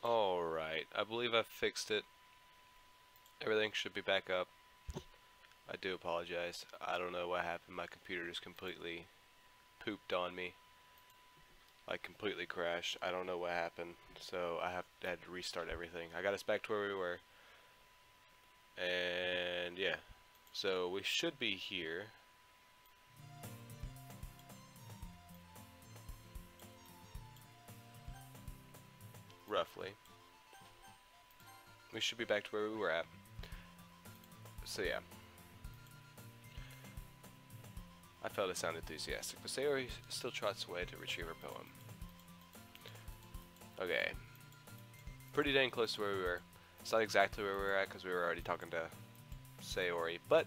Alright, I believe I've fixed it. Everything should be back up. I do apologize. I don't know what happened. My computer just completely pooped on me. Like completely crashed. I don't know what happened. So I had to restart everything. I got us back to where we were. And yeah. So we should be here. Roughly. We should be back to where we were at. So yeah. I felt it sounded enthusiastic, but Sayori still trots away to retrieve her poem. Okay. Pretty dang close to where we were. It's not exactly where we were at because we were already talking to Sayori, but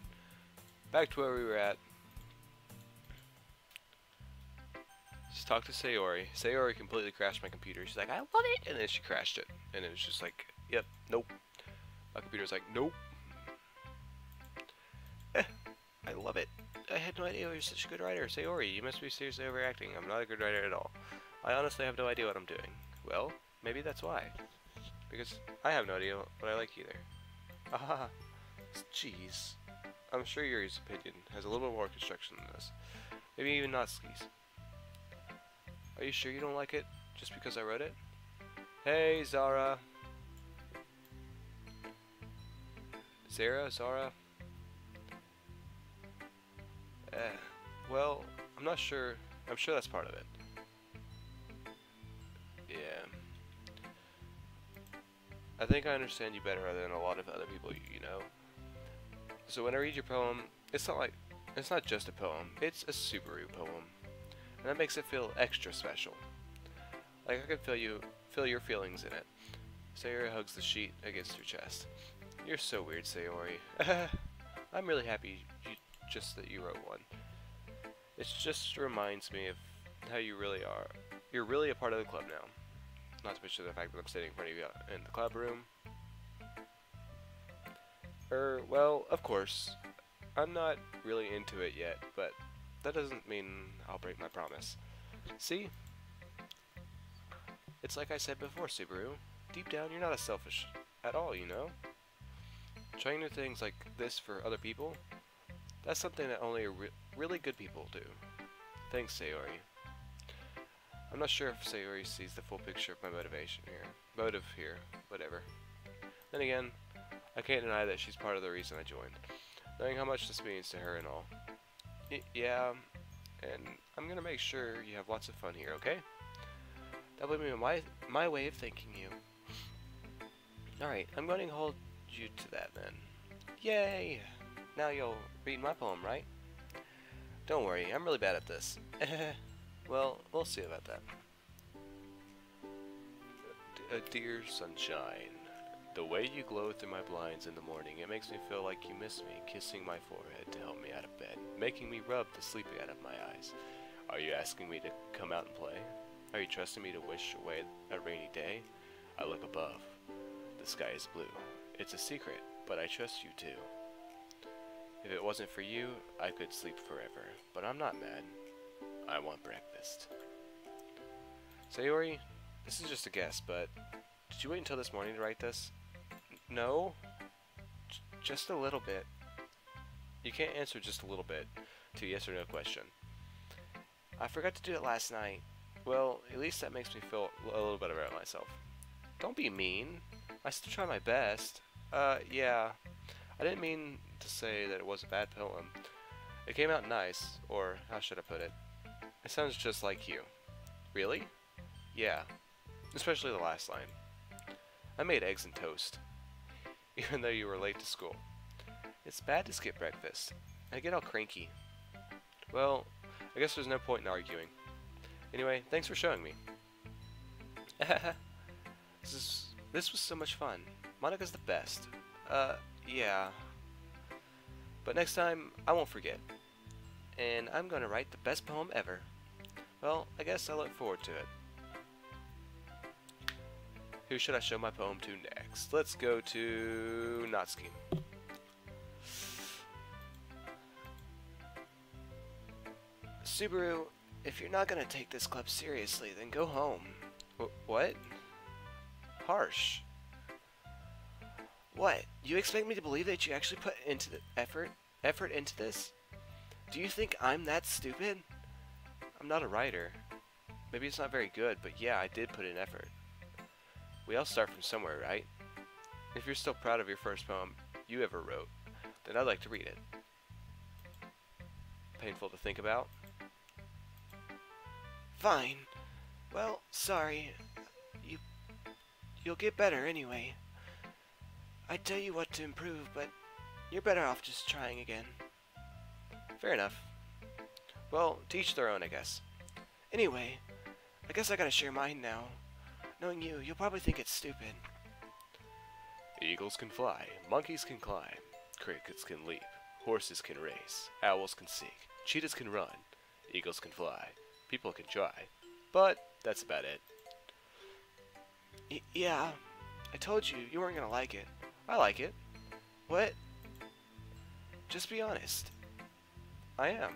back to where we were at. Just talk to Sayori. Sayori completely crashed my computer. She's like, I love it! And then she crashed it. And it was just like, yep, nope. My computer's like, nope. I love it. I had no idea you were such a good writer. Sayori, you must be seriously overacting. I'm not a good writer at all. I honestly have no idea what I'm doing. Well, maybe that's why. Because I have no idea what I like either. Ah, jeez. I'm sure Yuri's opinion has a little more construction than this. Maybe even Natsuki's. Are you sure you don't like it just because I wrote it? Hey, Zara. Zara? Well, I'm not sure. I'm sure that's part of it. Yeah. I think I understand you better than a lot of other people you know. So when I read your poem, it's not just a poem, it's a Subaru poem. And that makes it feel extra special. Like I can feel your feelings in it. Sayori hugs the sheet against her chest. You're so weird, Sayori. I'm really happy that you wrote one. It just reminds me of how you really are. You're really a part of the club now. Not to mention the fact that I'm sitting in front of you in the club room. Well, of course. I'm not really into it yet, but that doesn't mean I'll break my promise. See? It's like I said before, Subaru. Deep down, you're not as selfish at all, you know? Trying new things like this for other people, that's something that only really good people do. Thanks, Sayori. I'm not sure if Sayori sees the full picture of my motive here, whatever. Then again, I can't deny that she's part of the reason I joined, knowing how much this means to her and all. Yeah, and I'm gonna make sure you have lots of fun here, okay? That would be my way of thanking you. Alright, I'm going to hold you to that then. Yay! Now you'll read my poem, right? Don't worry, I'm really bad at this. Well, we'll see about that. Dear sunshine, the way you glow through my blinds in the morning, it makes me feel like you miss me, kissing my forehead to help me out of bed, making me rub the sleep out of my eyes. Are you asking me to come out and play? Are you trusting me to wish away a rainy day? I look above. The sky is blue. It's a secret, but I trust you too. If it wasn't for you, I could sleep forever, but I'm not mad. I want breakfast. Sayori, this is just a guess, but did you wait until this morning to write this? No? Just a little bit. You can't answer just a little bit to a yes or no question. I forgot to do it last night. Well, at least that makes me feel a little better about myself. Don't be mean. I still try my best. Yeah. I didn't mean to say that it was a bad poem. It came out nice, or how should I put it? It sounds just like you. Really? Yeah. Especially the last line. I made eggs and toast, even though you were late to school. It's bad to skip breakfast. I get all cranky. Well, I guess there's no point in arguing. Anyway, thanks for showing me. This was so much fun. Monika's the best. Yeah. But next time, I won't forget. And I'm gonna write the best poem ever. Well, I guess I look forward to it. Who should I show my poem to next? Let's go to Natsuki. Subaru, if you're not gonna take this club seriously, then go home. What? harsh. What? You expect me to believe that you actually put into the effort into this? Do you think I'm that stupid? I'm not a writer. Maybe it's not very good, but yeah, I did put in effort. We all start from somewhere, right? If you're still proud of your first poem you ever wrote, then I'd like to read it. Painful to think about? Fine. Well, sorry. You'll get better anyway. I'd tell you what to improve, but you're better off just trying again. Fair enough. Well, to each their own, I guess. Anyway, I guess I gotta share mine now. Knowing you, you'll probably think it's stupid. Eagles can fly, monkeys can climb, crickets can leap, horses can race, owls can sing, cheetahs can run, eagles can fly, people can try. But that's about it. Yeah, I told you you weren't gonna like it. I like it. What? Just be honest. I am.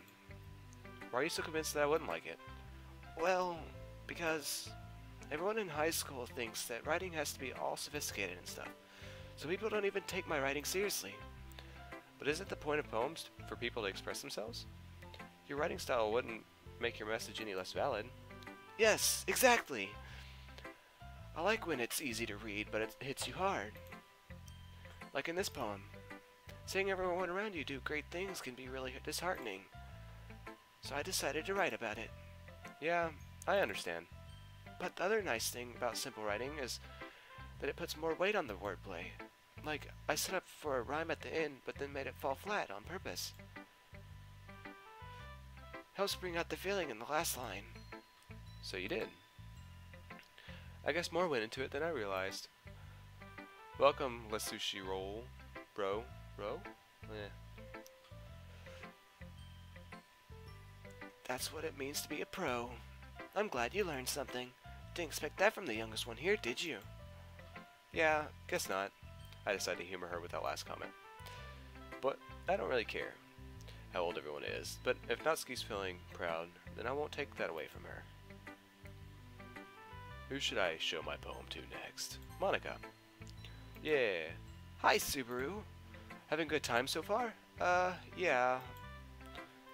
Why are you so convinced that I wouldn't like it? Well, because everyone in high school thinks that writing has to be all sophisticated and stuff. So people don't even take my writing seriously. But isn't the point of poems for people to express themselves? Your writing style wouldn't make your message any less valid. Yes, exactly! I like when it's easy to read, but it hits you hard. Like in this poem. Seeing everyone around you do great things can be really disheartening. So I decided to write about it. Yeah, I understand. But the other nice thing about simple writing is that it puts more weight on the wordplay. Like, I set up for a rhyme at the end, but then made it fall flat on purpose. Helps bring out the feeling in the last line. So you did. I guess more went into it than I realized. Welcome, Le Sushi Roll. Bro? That's what it means to be a pro. I'm glad you learned something. Didn't expect that from the youngest one here, did you? Yeah, guess not. I decided to humor her with that last comment. But I don't really care how old everyone is, but if Natsuki's feeling proud, then I won't take that away from her. Who should I show my poem to next? Monica. Yeah. Hi, Subaru. Having a good time so far? Yeah.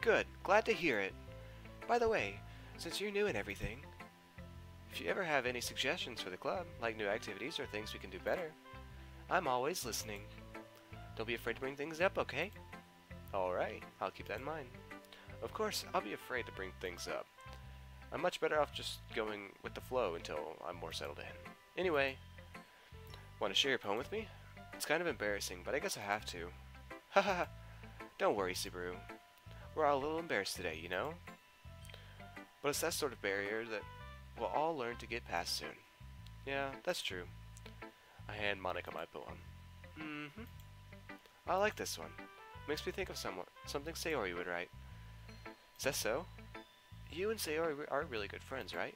Good. Glad to hear it. By the way, since you're new and everything, if you ever have any suggestions for the club, like new activities or things we can do better, I'm always listening. Don't be afraid to bring things up, okay? Alright, I'll keep that in mind. Of course, I'll be afraid to bring things up. I'm much better off just going with the flow until I'm more settled in. Anyway, want to share your poem with me? It's kind of embarrassing, but I guess I have to. Haha, don't worry, Subaru. We're all a little embarrassed today, you know? But it's that sort of barrier that we'll all learn to get past soon. Yeah, that's true. I hand Monica my poem. I like this one. Makes me think of something Sayori would write. Is that so? You and Sayori are really good friends, right?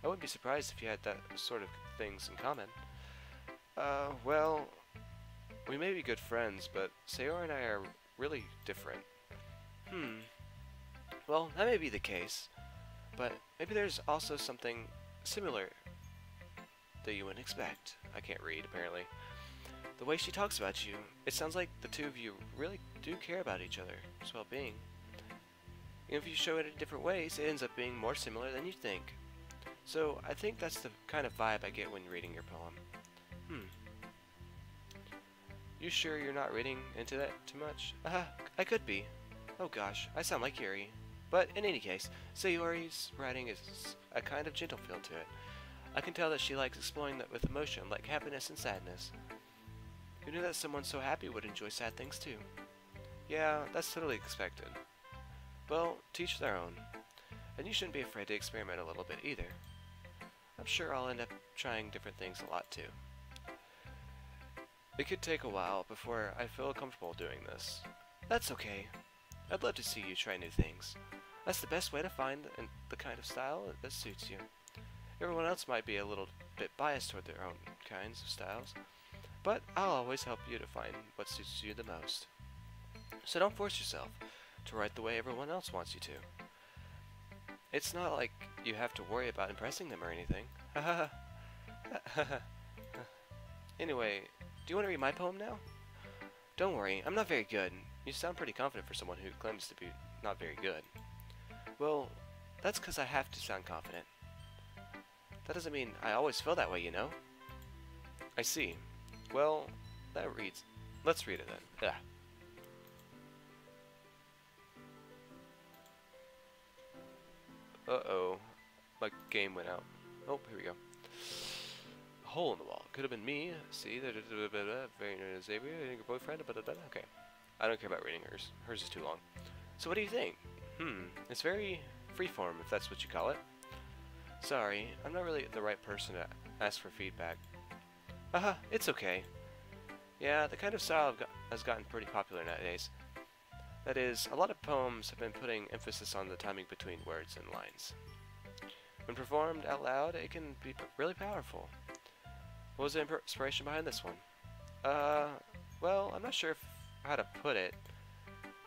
I wouldn't be surprised if you had that sort of things in common. Well, we may be good friends, but Sayori and I are really different. Well, that may be the case, but maybe there's also something similar that you wouldn't expect. I can't read, apparently. The way she talks about you, it sounds like the two of you really do care about each other's well-being. And if you show it in different ways, it ends up being more similar than you think. So, I think that's the kind of vibe I get when reading your poem. You sure you're not reading into that too much? I could be. Oh gosh, I sound like Yuri. But in any case, Sayori's writing is a kind of gentle feel to it. I can tell that she likes exploring that with emotion, like happiness and sadness. Who knew that someone so happy would enjoy sad things too? Yeah, that's totally expected. Well, to each their own. And you shouldn't be afraid to experiment a little bit either. I'm sure I'll end up trying different things a lot too. It could take a while before I feel comfortable doing this. That's okay. I'd love to see you try new things. That's the best way to find the kind of style that suits you. Everyone else might be a little bit biased toward their own kinds of styles, but I'll always help you to find what suits you the most. So don't force yourself to write the way everyone else wants you to. It's not like you have to worry about impressing them or anything. Anyway, do you want to read my poem now? Don't worry, I'm not very good. You sound pretty confident for someone who claims to be not very good. Well, that's because I have to sound confident. That doesn't mean I always feel that way, you know? I see. Well, that reads... Let's read it then. Uh-oh. My game went out. Oh, here we go. A hole in the wall. Could have been me. See? Very Xavier, your boyfriend. Okay. I don't care about reading hers. Hers is too long. So what do you think? It's very freeform, if that's what you call it. Sorry, I'm not really the right person to ask for feedback. It's okay. Yeah, the kind of style has gotten pretty popular nowadays. That is, a lot of poems have been putting emphasis on the timing between words and lines. When performed out loud, it can be really powerful. What was the inspiration behind this one? Well, I'm not sure how to put it.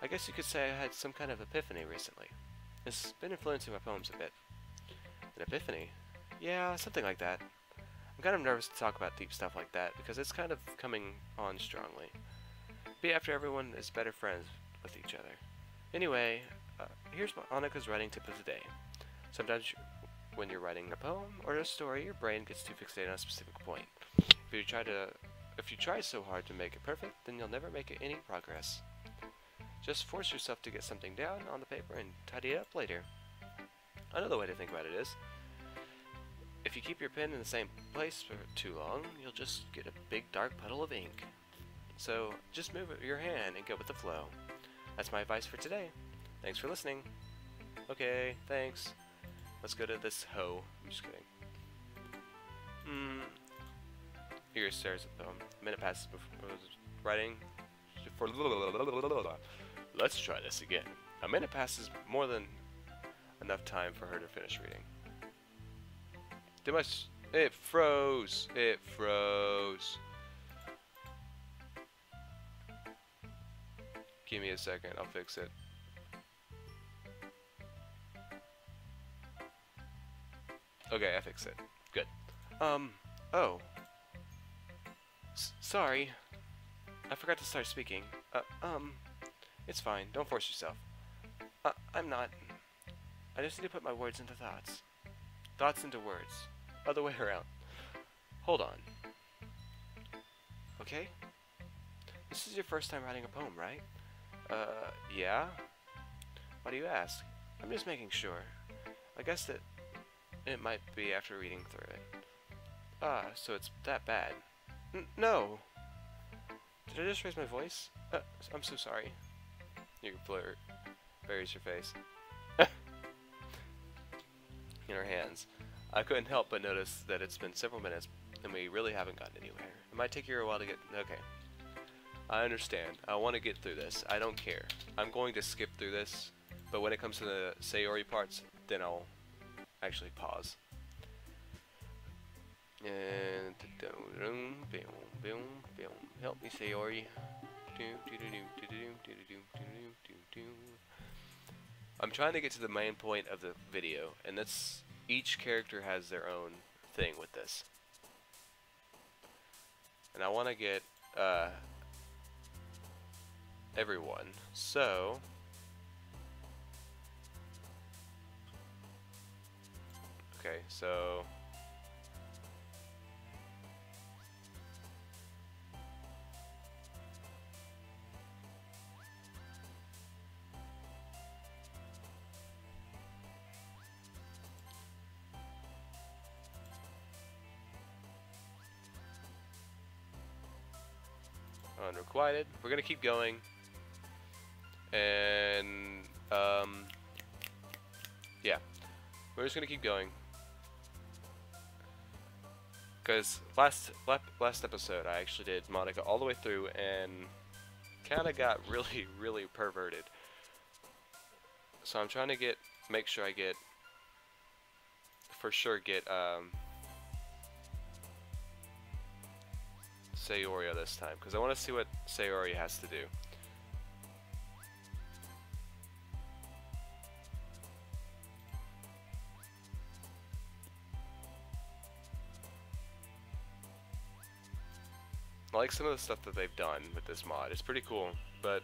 I guess you could say I had some kind of epiphany recently. It's been influencing my poems a bit. An epiphany? Yeah, something like that. I'm kind of nervous to talk about deep stuff like that because it's kind of coming on strongly. Be after everyone is better friends with each other. Anyway, here's Annika's writing tip of the day. Sometimes when you're writing a poem or a story, your brain gets too fixated on a specific point. If you try so hard to make it perfect, then you'll never make any progress. Just force yourself to get something down on the paper and tidy it up later. Another way to think about it is, if you keep your pen in the same place for too long, you'll just get a big dark puddle of ink. So, just move your hand and go with the flow. That's my advice for today. Thanks for listening. Okay, thanks. Let's go to this hoe. I'm just kidding. Here stares at the poem. A minute passes before writing. Let's try this again. A minute passes more than enough time for her to finish reading. It froze. It froze. Give me a second. I'll fix it. Okay, I fixed it. Good. Oh. Sorry. I forgot to start speaking. It's fine. Don't force yourself. I'm not. I just need to put my words into thoughts. Thoughts into words. Other way around. Hold on. Okay? This is your first time writing a poem, right? Yeah? Why do you ask? I'm just making sure. I guess that it might be after reading through it. So it's that bad. No! Did I just raise my voice? I'm so sorry. You blur buries your face. In her hands. I couldn't help but notice that it's been several minutes and we really haven't gotten anywhere. It might take you a while to get... Okay. I understand. I want to get through this. I don't care. I'm going to skip through this, but when it comes to the Sayori parts, then I'll actually pause. And help me, Sayori. I'm trying to get to the main point of the video, and that's each character has their own thing with this. And I want to get everyone. So okay, so unrequited. We're gonna keep going, and yeah, we're just gonna keep going because last episode I actually did Monica all the way through and kind of got really perverted. So I'm trying to make sure I get Sayori this time, because I want to see what Sayori has to do. like some of the stuff that they've done with this mod. It's pretty cool, but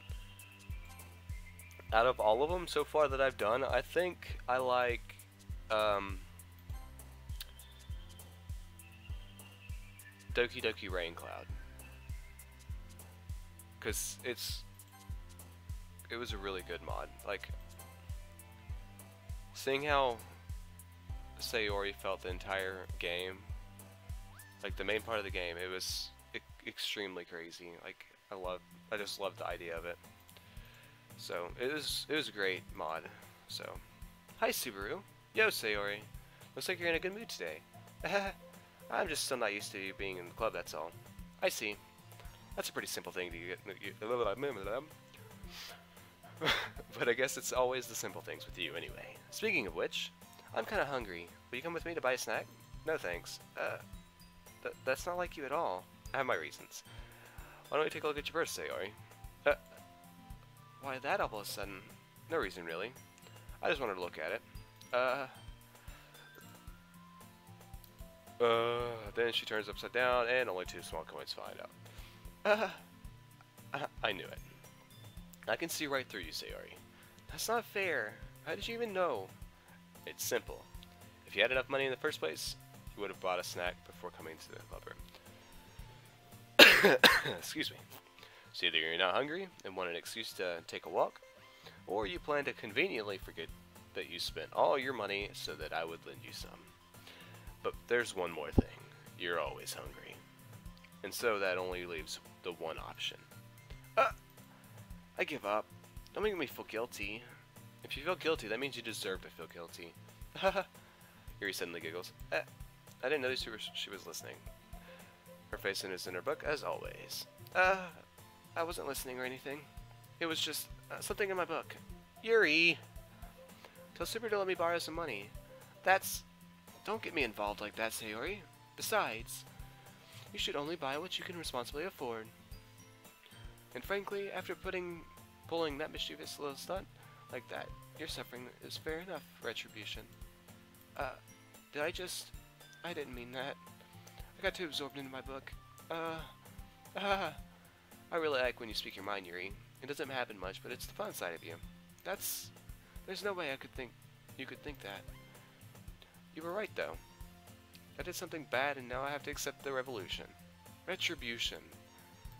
out of all of them so far that I've done, I think I like Doki Doki Rain Cloud, because it was a really good mod. Like, seeing how Sayori felt the entire game, like the main part of the game, it was extremely crazy. Like, I just loved the idea of it. So it was a great mod. So, hi Subaru. Yo Sayori. Looks like you're in a good mood today. I'm just still not used to you being in the club, that's all. I see. That's a pretty simple thing to get. But I guess it's always the simple things with you anyway. Speaking of which, I'm kinda hungry. Will you come with me to buy a snack? No thanks. That's not like you at all. I have my reasons. Why don't we take a look at your purse, Sayori? Why that all of a sudden? No reason really. I just wanted to look at it. Then she turns upside down and only 2 small coins find out. I knew it. I can see right through you, Sayori. That's not fair. How did you even know? It's simple. If you had enough money in the first place, you would have bought a snack before coming to the club room. Excuse me. So either you're not hungry and want an excuse to take a walk, or you plan to conveniently forget that you spent all your money so that I would lend you some. But there's one more thing. You're always hungry. And so that only leaves the one option. I give up. Don't make me feel guilty. If you feel guilty, that means you deserve to feel guilty. Yuri suddenly giggles. I didn't notice she was listening. Her face is in her book, as always. I wasn't listening or anything. It was just something in my book. Yuri! Tell Super to let me borrow some money. Don't get me involved like that, Sayori. Besides, you should only buy what you can responsibly afford. And frankly, after pulling that mischievous little stunt like that, your suffering is fair enough retribution. I didn't mean that. I got too absorbed into my book. I really like when you speak your mind, Yuri. It doesn't happen much, but it's the fun side of you. There's no way you could think that. You were right, though. I did something bad, and now I have to accept the revolution. Retribution.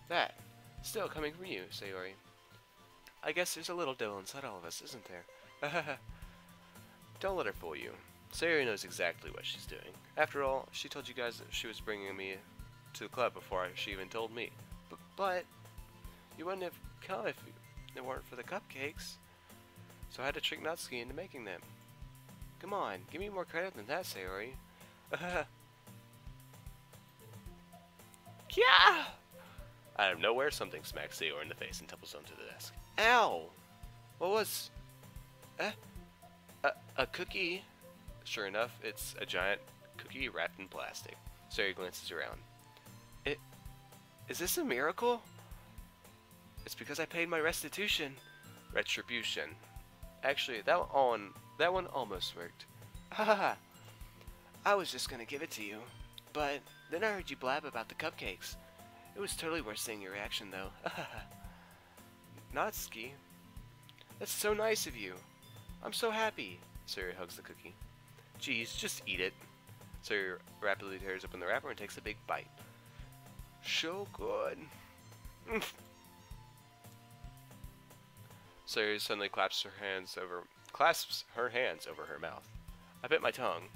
That. Still coming from you, Sayori. I guess there's a little devil inside all of us, isn't there? Don't let her fool you. Sayori knows exactly what she's doing. After all, she told you guys that she was bringing me to the club before she even told me. But you wouldn't have come if it weren't for the cupcakes. So I had to trick Natsuki into making them. Come on, give me more credit than that, Sayori. Yeah! Out of nowhere, something smacks Sayori in the face and tumbles onto the desk. Ow! What was... a cookie? Sure enough, it's a giant cookie wrapped in plastic. Sayori glances around. Is this a miracle? It's because I paid my restitution. Retribution. Actually, that one almost worked. Haha. I was just gonna give it to you, but then I heard you blab about the cupcakes. It was totally worth seeing your reaction, though. Natsuki. That's so nice of you. I'm so happy. Sayori hugs the cookie. Geez, just eat it. Sayori rapidly tears open the wrapper and takes a big bite. So good. Sayori suddenly clasps her hands over her mouth. I bit my tongue.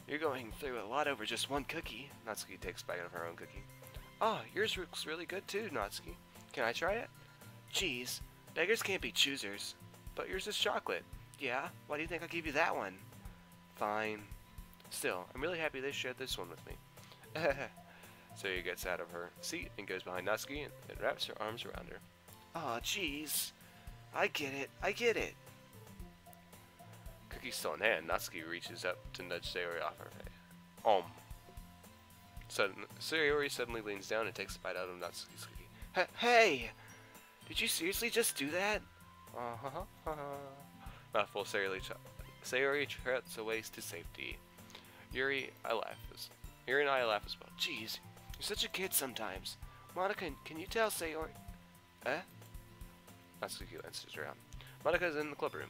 You're going through a lot over just one cookie. Natsuki takes a bite of her own cookie. Oh, yours looks really good too, Natsuki. Can I try it? Geez, beggars can't be choosers. But yours is chocolate. Yeah? Why do you think I'll give you that one? Fine. Still, I'm really happy they shared this one with me. Sayori gets out of her seat and goes behind Natsuki and wraps her arms around her. Aw, jeez. I get it. Cookie still in hand, Natsuki reaches up to nudge Sayori off her face. Sayori suddenly leans down and takes a bite out of Natsuki's cookie. Hey! Did you seriously just do that? Not full Sayori trots away to safety. Yuri, I laugh Yuri and I laugh as well. Jeez, you're such a kid sometimes. Monica, can you tell Sayori? Eh? Natsuki answers around. Monica's in the club room.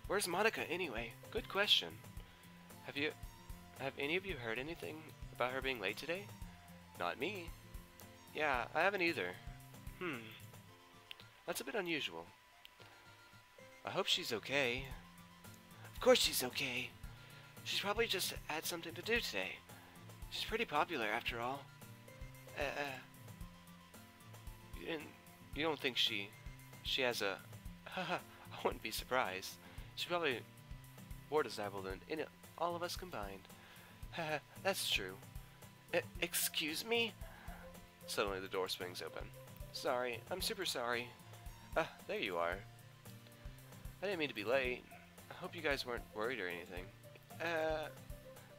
Where's Monica anyway? Good question. Have any of you heard anything about her being late today? Not me. Yeah, I haven't either. That's a bit unusual. I hope she's okay. Of course she's okay. She's probably just had something to do today. She's pretty popular after all. You don't think she has a... Haha, I wouldn't be surprised. She's probably more desirable than all of us combined. Haha, that's true. Excuse me? Suddenly the door swings open. Sorry, I'm super sorry. There you are. I didn't mean to be late. I hope you guys weren't worried or anything.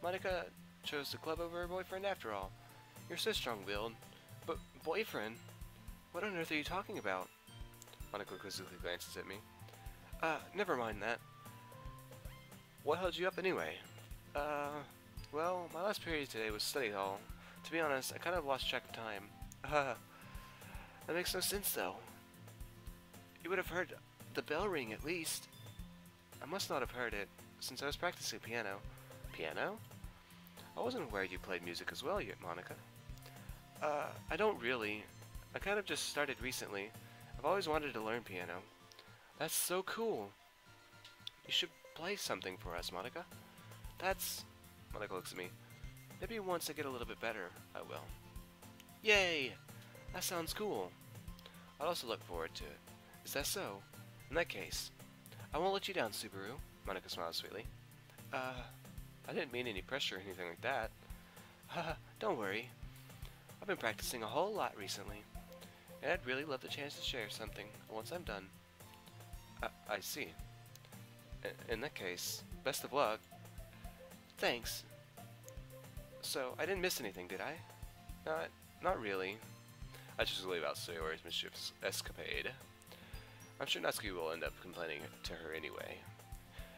Monica chose the club over her boyfriend after all. You're so strong-willed. But boyfriend? What on earth are you talking about? Monica quizzically glances at me. Never mind that. What held you up anyway? Well, my last period today was study hall. To be honest, I kind of lost track of time. That makes no sense though. You would have heard the bell ring at least. I must not have heard it, since I was practicing piano. Piano? I wasn't aware you played music as well yet, Monica. I don't really. I kind of just started recently. I've always wanted to learn piano. That's so cool. You should play something for us, Monica. Monica looks at me. Maybe once I get a little bit better, I will. Yay! That sounds cool. I'd also look forward to it. Is that so? In that case, I won't let you down, Subaru. Monica smiles sweetly. I didn't mean any pressure or anything like that. Don't worry. I've been practicing a whole lot recently, and I'd really love the chance to share something once I'm done. I see. In that case, best of luck. Thanks. So, I didn't miss anything, did I? Not really. I just leave out Sayori's mischievous escapade. I'm sure Natsuki will end up complaining to her anyway.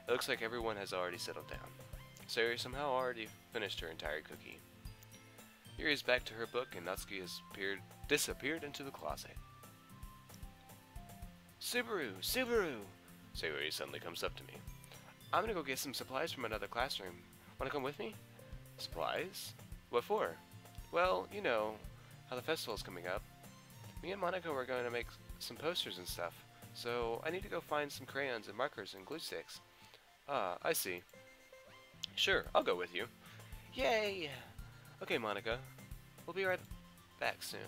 It looks like everyone has already settled down. Sayori somehow already finished her entire cookie. Yuri is back to her book and Natsuki has disappeared into the closet. Subaru! Subaru! Sayori suddenly comes up to me. I'm gonna go get some supplies from another classroom. Wanna come with me? Supplies? What for? Well, you know how the festival's coming up. Me and Monica were going to make some posters and stuff, so I need to go find some crayons and markers and glue sticks. Ah, I see. Sure, I'll go with you. Yay! Okay, Monica. We'll be right back soon.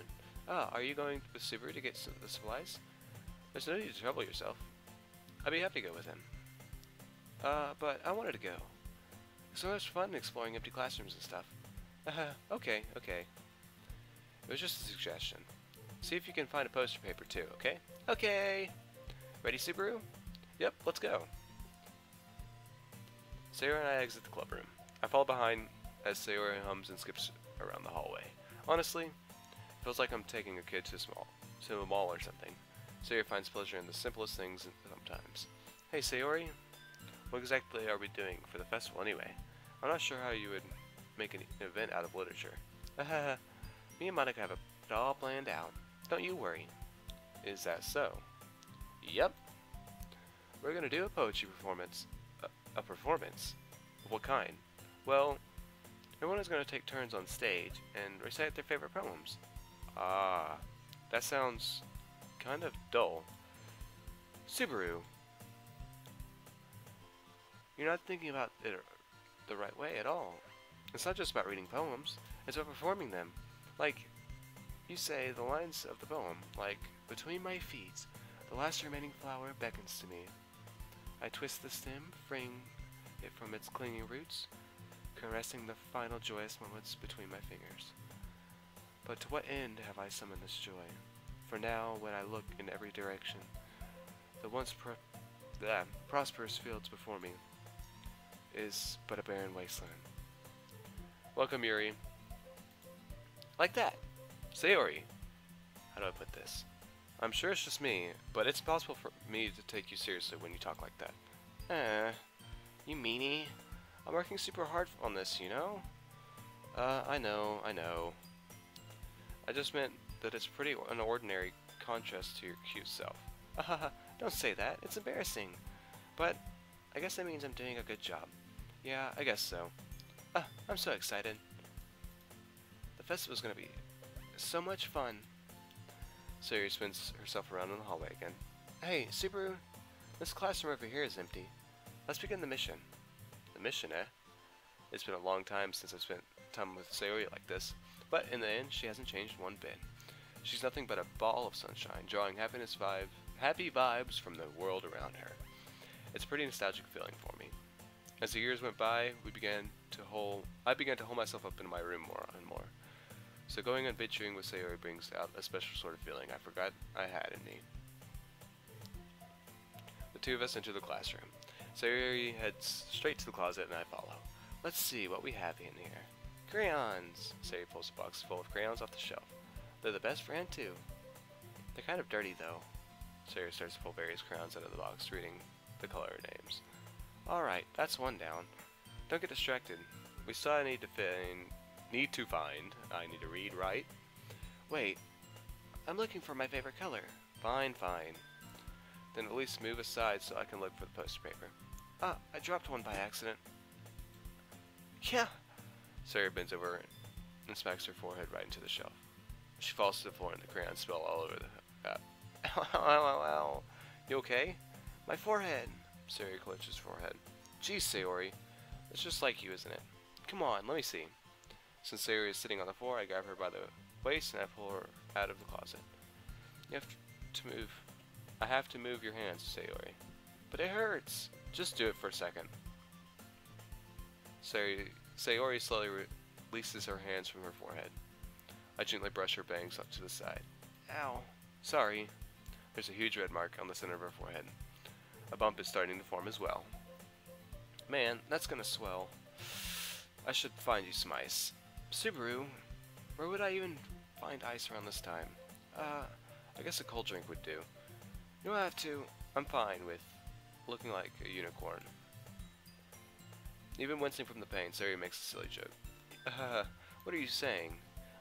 Are you going with Subaru to get the supplies? There's no need to trouble yourself. I'd be happy to go with him. But I wanted to go. It's so much fun exploring empty classrooms and stuff. Okay. It was just a suggestion. See if you can find a poster paper too, okay? Okay! Ready, Subaru? Yep, let's go. Sayori and I exit the club room. I fall behind as Sayori hums and skips around the hallway. Honestly, it feels like I'm taking a kid to a mall or something. Sayori finds pleasure in the simplest things sometimes. Hey Sayori, what exactly are we doing for the festival anyway? I'm not sure how you would make an event out of literature. Me and Monica have it all planned out. Don't you worry. Is that so? Yep. We're gonna do a poetry performance. A performance? Of what kind? Well, everyone is gonna take turns on stage and recite their favorite poems. Ah, that sounds kind of dull. Subaru, you're not thinking about it the right way at all. It's not just about reading poems, it's about performing them. Like, you say the lines of the poem, like, between my feet, the last remaining flower beckons to me. I twist the stem, freeing it from its clinging roots, caressing the final joyous moments between my fingers. But to what end have I summoned this joy? For now, when I look in every direction, the once prosperous fields before me is but a barren wasteland. Welcome, Yuri. Like that. Sayori. How do I put this? I'm sure it's just me, but it's possible for me to take you seriously when you talk like that. You meanie. I'm working super hard on this, you know? I know. I just meant that it's pretty an ordinary contrast to your cute self. Don't say that, it's embarrassing. But I guess that means I'm doing a good job. Yeah, I guess so. I'm so excited. The festival's gonna be so much fun. Sayori spins herself around in the hallway again. Hey, Subaru, this classroom over here is empty. Let's begin the mission. The mission, eh? It's been a long time since I've spent time with Sayori like this, but in the end, she hasn't changed one bit. She's nothing but a ball of sunshine, drawing happy vibes from the world around her. It's a pretty nostalgic feeling for me. As the years went by, I began to hold myself up in my room more and more. So going adventuring with Sayori brings out a special sort of feeling I forgot I had in me. The two of us enter the classroom. Sayori heads straight to the closet and I follow. Let's see what we have in here. Crayons! Sayori pulls a box full of crayons off the shelf. They're the best brand too. They're kind of dirty though. Sayori starts to pull various crayons out of the box, reading the color names. Alright, that's one down. Don't get distracted. We still need to find. I need to read, right? Wait, I'm looking for my favorite color. Fine. Then at least move aside so I can look for the poster paper. I dropped one by accident. Yeah! Sayori bends over and smacks her forehead right into the shelf. She falls to the floor and the crayons spill all over the Ow. You okay? My forehead! Sayori clenches her forehead. Geez, Sayori. It's just like you, isn't it? Come on, let me see. Since Sayori is sitting on the floor, I grab her by the waist and I pull her out of the closet. I have to move your hands, Sayori. But it hurts! Just do it for a second. Sayori slowly releases her hands from her forehead. I gently brush her bangs up to the side. Ow. Sorry. There's a huge red mark on the center of her forehead. A bump is starting to form as well. Man, that's gonna swell. I should find you some ice. Subaru, where would I even find ice around this time? I guess a cold drink would do. You don't have to. I'm fine with looking like a unicorn. Even wincing from the pain, Sayori makes a silly joke. What are you saying?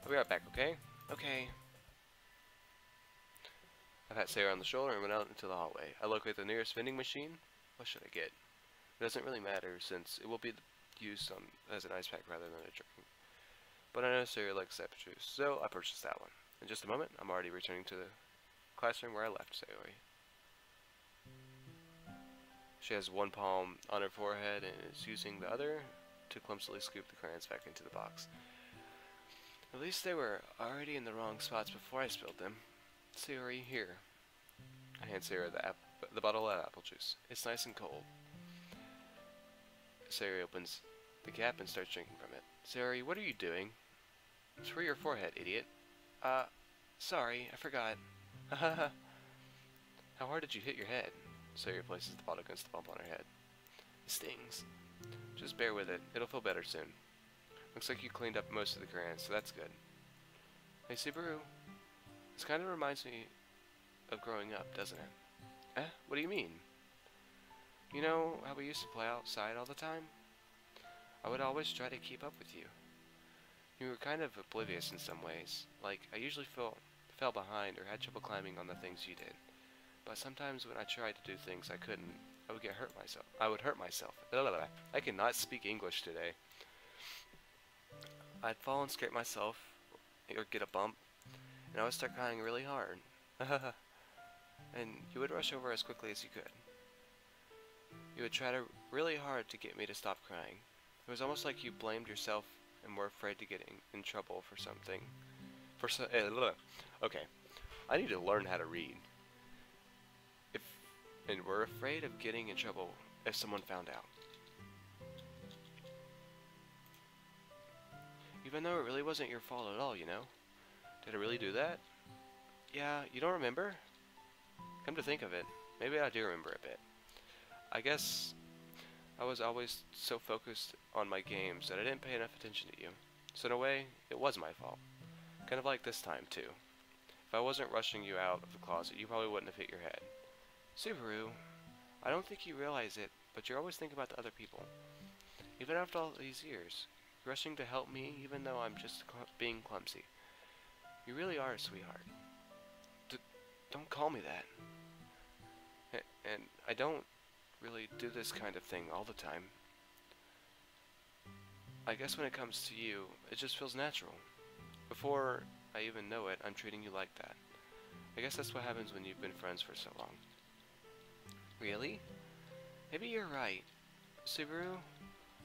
I'll be right back, okay? Okay. I pat Sayori on the shoulder and went out into the hallway. I locate the nearest vending machine. What should I get? It doesn't really matter since it will be used as an ice pack rather than a drink. But I know Sayori likes apple juice, so I purchased that one. In just a moment, I'm already returning to the classroom where I left Sayori. She has one palm on her forehead and is using the other to clumsily scoop the crayons back into the box. At least they were already in the wrong spots before I spilled them. Sayori, here. I hand Sayori the bottle of apple juice. It's nice and cold. Sayori opens the cap and starts drinking from it. Sayori, what are you doing? It's for your forehead, idiot. Sorry, I forgot. How hard did you hit your head? Sayori places the bottle against the bump on her head. It stings. Just bear with it. It'll feel better soon. Looks like you cleaned up most of the crayons, so that's good. Hey, Subaru. This kind of reminds me of growing up, doesn't it? What do you mean? You know how we used to play outside all the time? I would always try to keep up with you. You were kind of oblivious in some ways. Like, I usually fell behind or had trouble climbing on the things you did. But sometimes when I tried to do things I couldn't, I would hurt myself. I cannot speak English today. I'd fall and scrape myself, or get a bump, and I would start crying really hard. And you would rush over as quickly as you could. You would try really hard to get me to stop crying. It was almost like you blamed yourself and were afraid to get in trouble for something. Okay, I need to learn how to read. And we're afraid of getting in trouble if someone found out. Even though it really wasn't your fault at all, you know? Did I really do that? Yeah, you don't remember? Come to think of it, maybe I do remember a bit. I guess I was always so focused on my games that I didn't pay enough attention to you. So in a way, it was my fault. Kind of like this time, too. If I wasn't rushing you out of the closet, you probably wouldn't have hit your head. Subaru, I don't think you realize it, but you're always thinking about the other people. Even after all these years, rushing to help me even though I'm just being clumsy. You really are a sweetheart. Don't call me that. And I don't really do this kind of thing all the time. I guess when it comes to you, it just feels natural. Before I even know it, I'm treating you like that. I guess that's what happens when you've been friends for so long. Really? Maybe you're right. Subaru,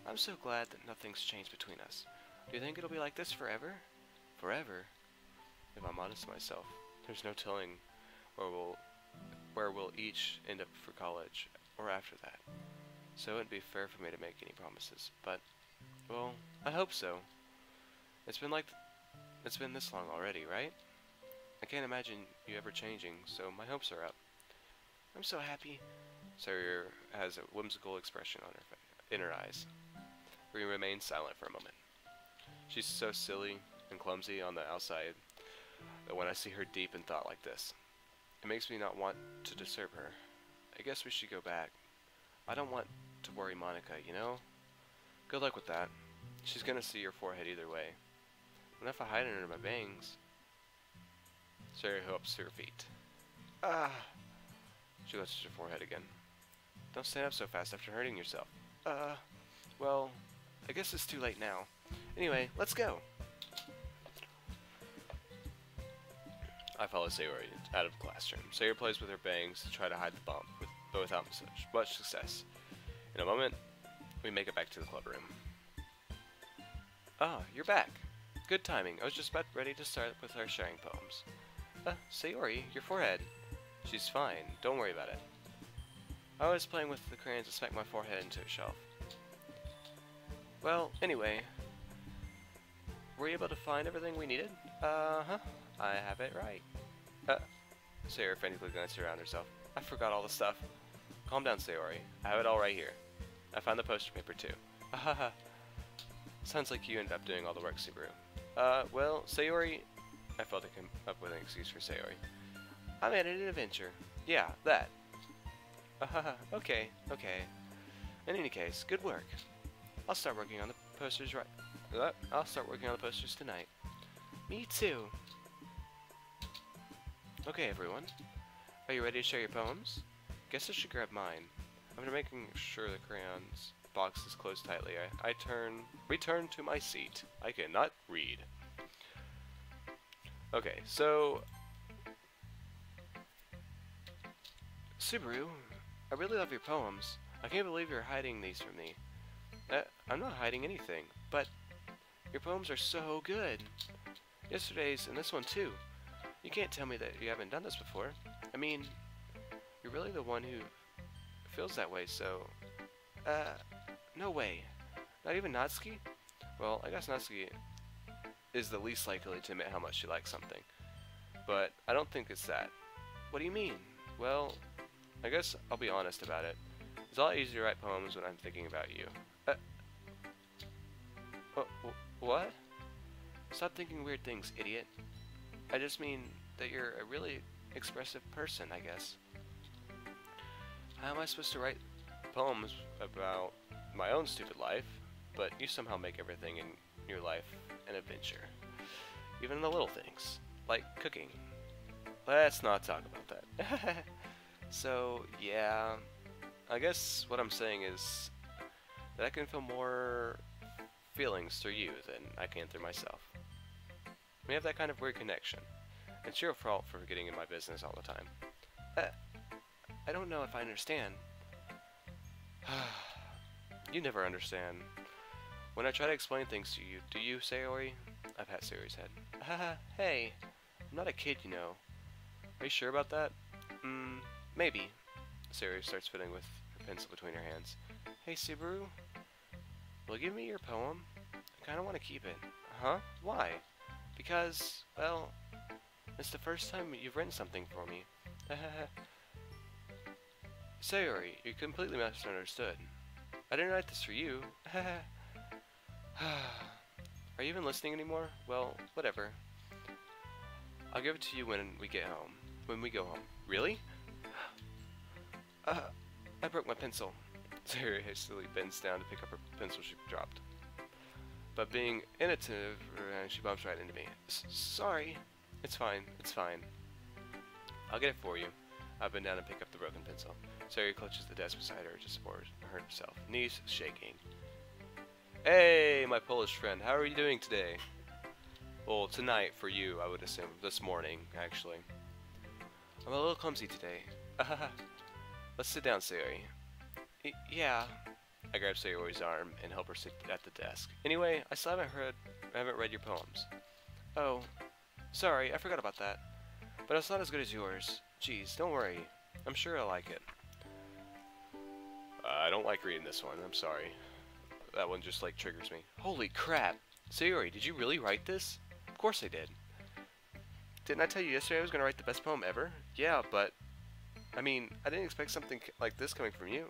I'm so glad that nothing's changed between us. Do you think it'll be like this forever? Forever? If I'm honest with myself, there's no telling where we'll each end up for college or after that. So it wouldn't be fair for me to make any promises, but, well, I hope so. It's been this long already, right? I can't imagine you ever changing, so my hopes are up. I'm so happy. Sayori has a whimsical expression on in her eyes. We remain silent for a moment. She's so silly and clumsy on the outside that when I see her deep in thought like this, it makes me not want to disturb her. I guess we should go back. I don't want to worry Monica, you know? Good luck with that. She's gonna see your forehead either way. What if I hide it under my bangs? Sayori hops to her feet. Ah! She lifts her forehead again. Don't stand up so fast after hurting yourself. Well, I guess it's too late now. Anyway, let's go! I follow Sayori out of the classroom. Sayori plays with her bangs to try to hide the bump, but without much success. In a moment, we make it back to the club room. Ah, you're back. Good timing. I was just about ready to start with our sharing poems. Sayori, your forehead. She's fine. Don't worry about it. I was playing with the crayons to smack my forehead into a shelf. Well, anyway. Were you able to find everything we needed? Uh-huh. I have it right. Sayori frantically glanced around herself. I forgot all the stuff. Calm down, Sayori. I have it all right here. I found the poster paper, too. Haha. Sounds like you ended up doing all the work, Subaru. Well, Sayori... I failed to come up with an excuse for Sayori. I made it an adventure. Yeah, that. Okay. In any case, good work. I'll start working on the posters I'll start working on the posters tonight. Me too. Okay, everyone. Are you ready to share your poems? Guess I should grab mine. After making sure the crayons box is closed tightly, I return to my seat. I cannot read. Okay, so... Subaru, I really love your poems. I can't believe you're hiding these from me. I'm not hiding anything, but your poems are so good. Yesterday's and this one too. You can't tell me that you haven't done this before. I mean, you're really the one who feels that way, so... no way. Not even Natsuki? Well, I guess Natsuki is the least likely to admit how much she likes something. But I don't think it's that. What do you mean? Well, I guess I'll be honest about it. It's a lot easier to write poems when I'm thinking about you. What? Stop thinking weird things, idiot. I just mean that you're a really expressive person, I guess. How am I supposed to write poems about my own stupid life, but you somehow make everything in your life an adventure? Even the little things, like cooking. Let's not talk about that. So, yeah, I guess what I'm saying is that I can feel more feelings through you than I can through myself. We have that kind of weird connection. It's your fault for getting in my business all the time. I don't know if I understand. You never understand. When I try to explain things to you, do you, Sayori? I pat Sayori's head. Hey, I'm not a kid, you know. Are you sure about that? Maybe. Sayori starts fiddling with her pencil between her hands. Hey, Subaru? Will you give me your poem? I kinda want to keep it. Huh? Why? Because, well, it's the first time you've written something for me. Sayori, you completely misunderstood. I didn't write this for you. Are you even listening anymore? Well, whatever. I'll give it to you when we get home. When we go home. Really? I broke my pencil. Sayori hastily bends down to pick up her pencil she dropped. But being inattentive, she bumps right into me. Sorry. It's fine. It's fine. I'll get it for you. I bend down and pick up the broken pencil. Sayori clutches the desk beside her to support herself, knees shaking. Hey, my Polish friend. How are you doing today? Well, tonight for you, I would assume. This morning, actually. I'm a little clumsy today. Let's sit down, Sayori. Yeah. I grab Sayori's arm and help her sit at the desk. Anyway, I still haven't read your poems. Oh, sorry, I forgot about that. But it's not as good as yours. Jeez, don't worry. I'm sure I'll like it. I don't like reading this one. I'm sorry. That one just like triggers me. Holy crap! Sayori, did you really write this? Of course I did. Didn't I tell you yesterday I was going to write the best poem ever? Yeah, but... I mean, I didn't expect something like this coming from you.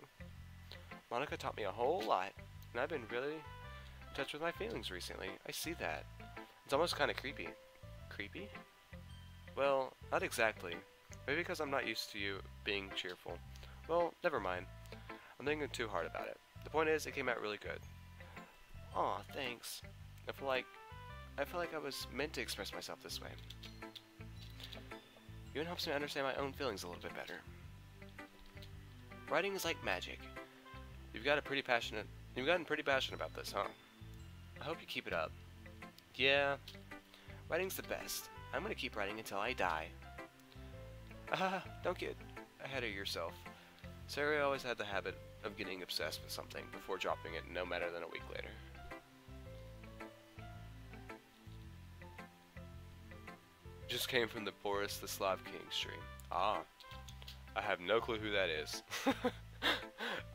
Monica taught me a whole lot, and I've been really in touch with my feelings recently. I see that. It's almost kind of creepy. Creepy? Well, not exactly. Maybe because I'm not used to you being cheerful. Well, never mind. I'm thinking too hard about it. The point is, it came out really good. Aw, thanks. I feel like I was meant to express myself this way. Even helps me understand my own feelings a little bit better. Writing is like magic. You've gotten pretty passionate about this, huh? I hope you keep it up. Yeah, writing's the best. I'm gonna keep writing until I die. Don't get ahead of yourself. Sayori always had the habit of getting obsessed with something before dropping it no matter than a week later. Just came from the Boris the Slav King stream. Ah, I have no clue who that is.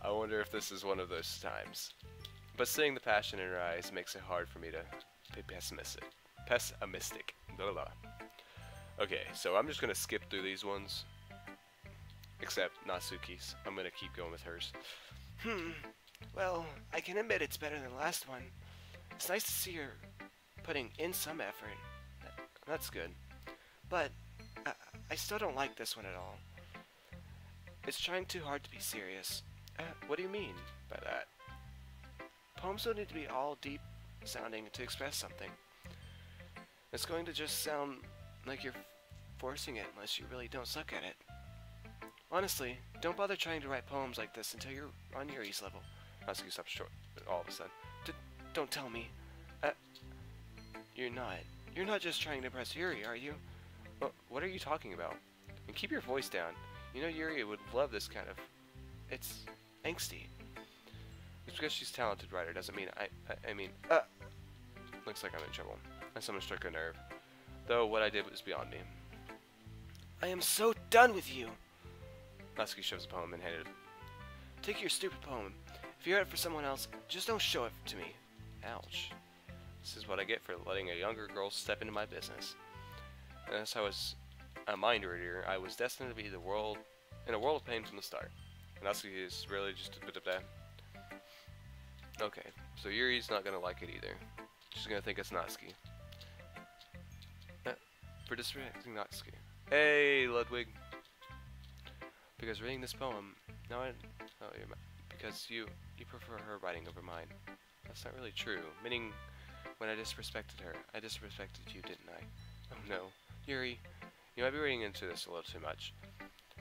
I wonder if this is one of those times. But seeing the passion in her eyes makes it hard for me to be pessimistic. Blah, blah. Okay, so I'm just gonna skip through these ones. Except Natsuki's. I'm gonna keep going with hers. Well, I can admit it's better than the last one. It's nice to see her putting in some effort. That's good. But I still don't like this one at all. It's trying too hard to be serious. What do you mean by that? Poems don't need to be all deep sounding to express something. It's going to just sound like you're forcing it unless you really don't suck at it. Honestly, don't bother trying to write poems like this until you're on Yuri's level. Natsuki stops short all of a sudden. Don't tell me. You're not just trying to impress Yuri, are you? What are you talking about? And keep your voice down. You know Yuri would love this kind of... It's angsty. Just because she's a talented writer doesn't mean I mean... Looks like I'm in trouble. And someone struck a nerve. Though what I did was beyond me. I am so done with you! Natsuki shoves a poem and handed it. Take your stupid poem. If you write it for someone else, just don't show it to me. Ouch. This is what I get for letting a younger girl step into my business. Unless I was a mind reader, I was destined to be in a world of pain from the start. Natsuki is really just a bit of that. Okay, so Yuri's not gonna like it either. She's gonna think it's Natsuki. For disrespecting Natsuki. Hey, Ludwig. Because reading this poem, because you prefer her writing over mine. That's not really true. Meaning, when I disrespected her, I disrespected you, didn't I? Oh no, Yuri, you might be reading into this a little too much.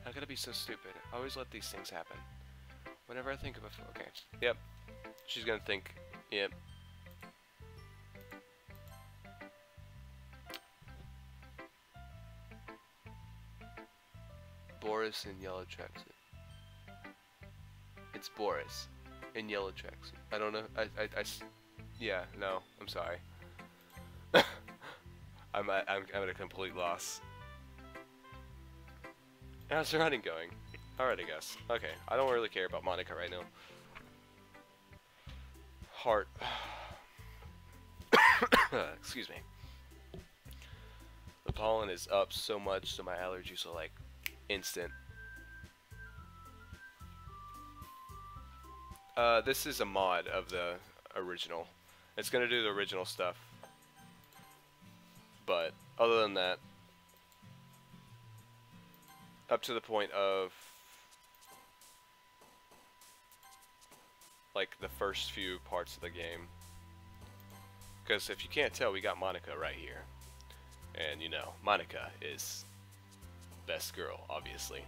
How could I be so stupid? I always let these things happen. Whenever I think of okay, yep. She's gonna think, yep. Boris in yellow tracksuit. It's Boris in yellow tracksuit. I don't know. Yeah, no, I'm sorry. I'm at a complete loss. How's the running going? Alright, I guess. Okay, I don't really care about Monica right now. Heart. Excuse me. The pollen is up so much, so my allergies are like instant. This is a mod of the original. It's gonna do the original stuff. But, other than that, up to the point of like the first few parts of the game. Because if you can't tell, we got Monica right here. And you know, Monica is best girl, obviously.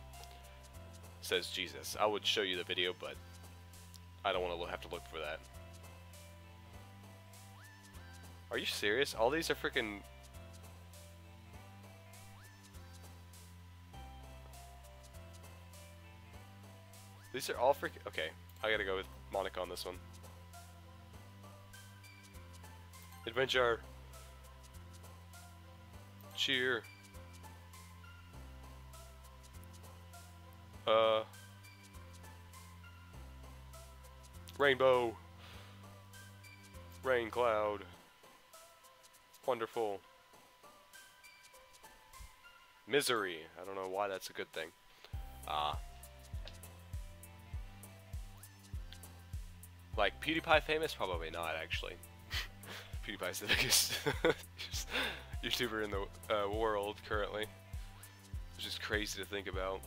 Says Jesus. I would show you the video, but I don't want to have to look for that. Are you serious? All these are freaking... These are all freaking... Okay, I gotta go with Monica on this one. Adventure! Cheer! Rainbow! Rain cloud! Wonderful! Misery! I don't know why that's a good thing. Like, PewDiePie famous? Probably not, actually. PewDiePie's the biggest YouTuber in the world currently. Which is crazy to think about.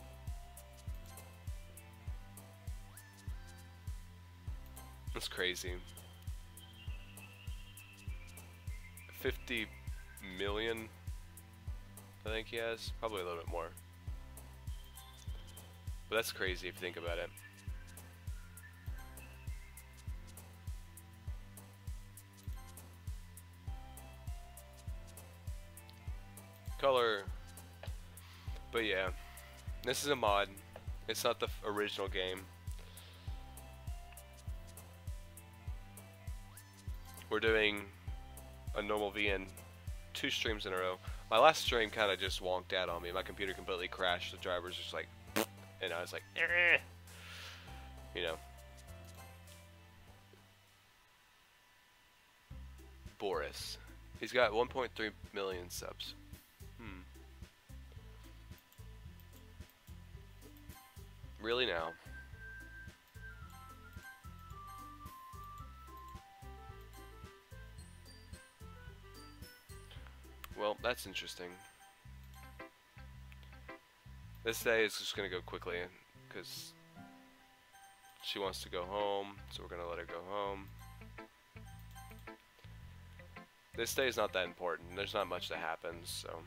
That's crazy. 50 million, I think he has. Probably a little bit more. But that's crazy if you think about it. Color. But yeah, this is a mod. It's not the original game. We're doing a normal VN 2 streams in a row. My last stream kind of just wonked out on me. My computer completely crashed. The driver was just like, and I was like, eh. You know. Boris. He's got 1.3 million subs. Really now? Well, that's interesting. This day is just gonna go quickly because she wants to go home, so we're gonna let her go home. This day is not that important. There's not much that happens, so.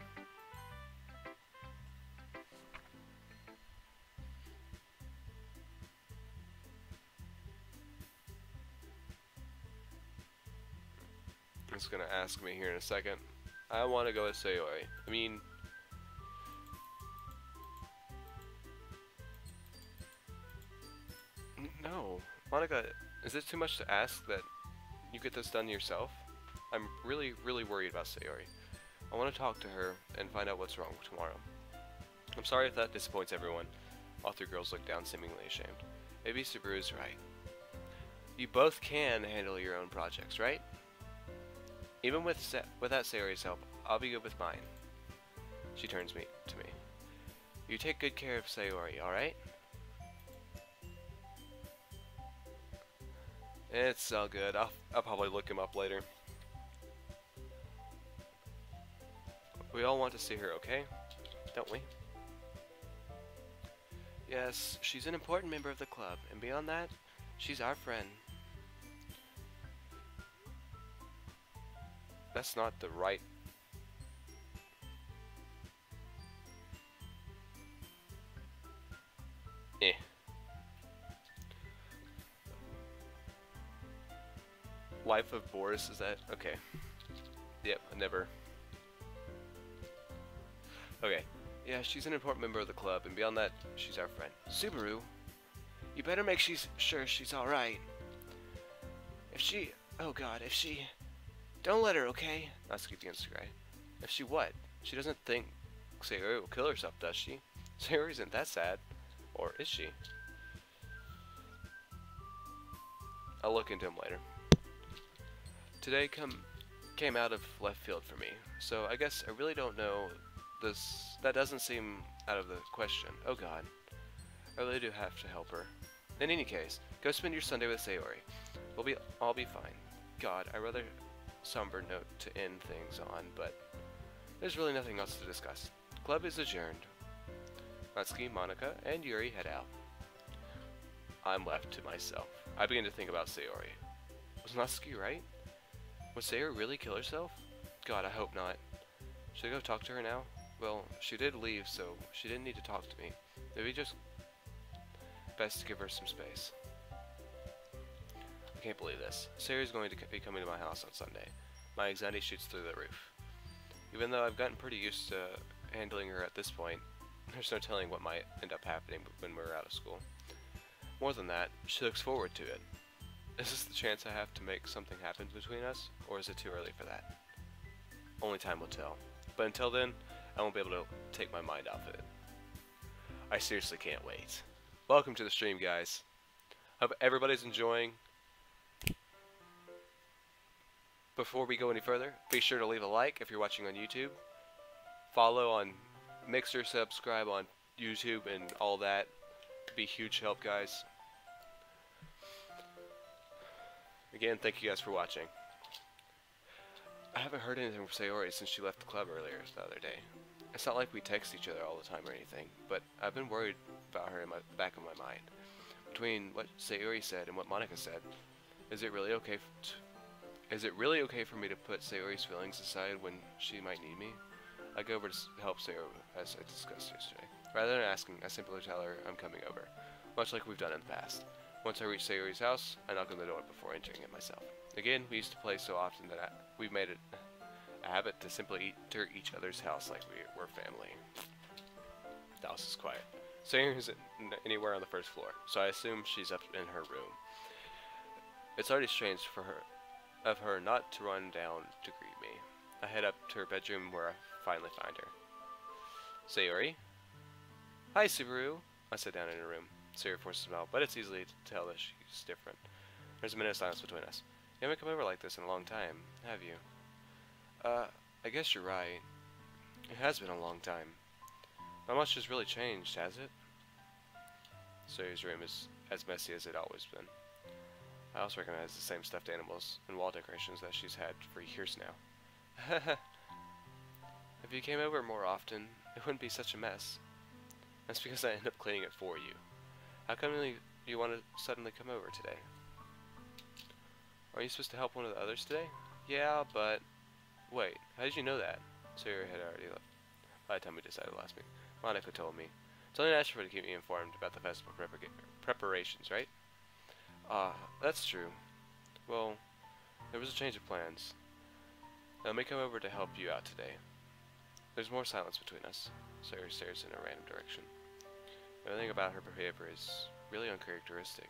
It's gonna ask me here in a second. I want to go with Sayori. I mean, no, Monica. Is it too much to ask that you get this done yourself? I'm really, really worried about Sayori. I want to talk to her and find out what's wrong tomorrow. I'm sorry if that disappoints everyone. All three girls look down, seemingly ashamed. Maybe Subaru's right. You both can handle your own projects, right? Even without Sayori's help, I'll be good with mine. She turns to me. You take good care of Sayori, alright? It's all good. I'll probably look him up later. We all want to see her, okay? Don't we? Yes, she's an important member of the club, and beyond that, she's our friend. That's not the right... Life of Boris, is that? Okay. Yep, never. Okay. Yeah, she's an important member of the club, and beyond that, she's our friend. Subaru, you better make sure she's alright. If she... Oh god, if she... Don't let her, okay? Not Scoop the Instagram. If she what? She doesn't think Sayori will kill herself, does she? Sayori isn't that sad. Or is she? I'll look into him later. Today came out of left field for me, so I guess I really don't know this. That doesn't seem out of the question. Oh god. I really do have to help her. In any case, go spend your Sunday with Sayori. I'll be fine. God, I rather somber note to end things on, but there's really nothing else to discuss. Club is adjourned. Natsuki, Monica, and Yuri head out. I'm left to myself. I begin to think about Sayori. Was Natsuki right? Would Sayori really kill herself? God, I hope not. Should I go talk to her now? Well, she did leave, so she didn't need to talk to me. Maybe just best to give her some space. I can't believe this. Sayori's going to be coming to my house on Sunday. My anxiety shoots through the roof. Even though I've gotten pretty used to handling her at this point, there's no telling what might end up happening when we're out of school. More than that, she looks forward to it. Is this the chance I have to make something happen between us, or is it too early for that? Only time will tell. But until then, I won't be able to take my mind off of it. I seriously can't wait. Welcome to the stream, guys. Hope everybody's enjoying. Before we go any further, be sure to leave a like if you're watching on YouTube. Follow on Mixer, subscribe on YouTube, and all that. It'd be a huge help, guys. Again, thank you guys for watching. I haven't heard anything from Sayori since she left the club earlier the other day. It's not like we text each other all the time or anything, but I've been worried about her in the back of my mind. Between what Sayori said and what Monica said, is it really okay for me to put Sayori's feelings aside when she might need me? I go over to help Sayori, as I discussed yesterday. Rather than asking, I simply tell her I'm coming over, much like we've done in the past. Once I reach Sayori's house, I knock on the door before entering it myself. Again, we used to play so often that we've made it a habit to simply enter each other's house like we're family. The house is quiet. Sayori isn't anywhere on the first floor, so I assume she's up in her room. It's already strange of her not to run down to greet me. I head up to her bedroom where I finally find her. Sayori? Hi, Subaru. I sit down in her room. Sayori forces a smile, but it's easy to tell that she's different. There's a minute of silence between us. You haven't come over like this in a long time, have you? I guess you're right. It has been a long time. Not much has really changed, has it? Sayori's room is as messy as it always been. I also recognize the same stuffed animals and wall decorations that she's had for years now. If you came over more often, it wouldn't be such a mess. That's because I end up cleaning it for you. How come you want to suddenly come over today? Are you supposed to help one of the others today? Yeah, but... Wait, how did you know that? Sayori had already left by the time we decided last week. Monica told me. It's only natural to keep me informed about the festival preparations, right? That's true. Well, there was a change of plans. Now, let me come over to help you out today. There's more silence between us. Sayori stares in a random direction. Everything about her behavior is really uncharacteristic.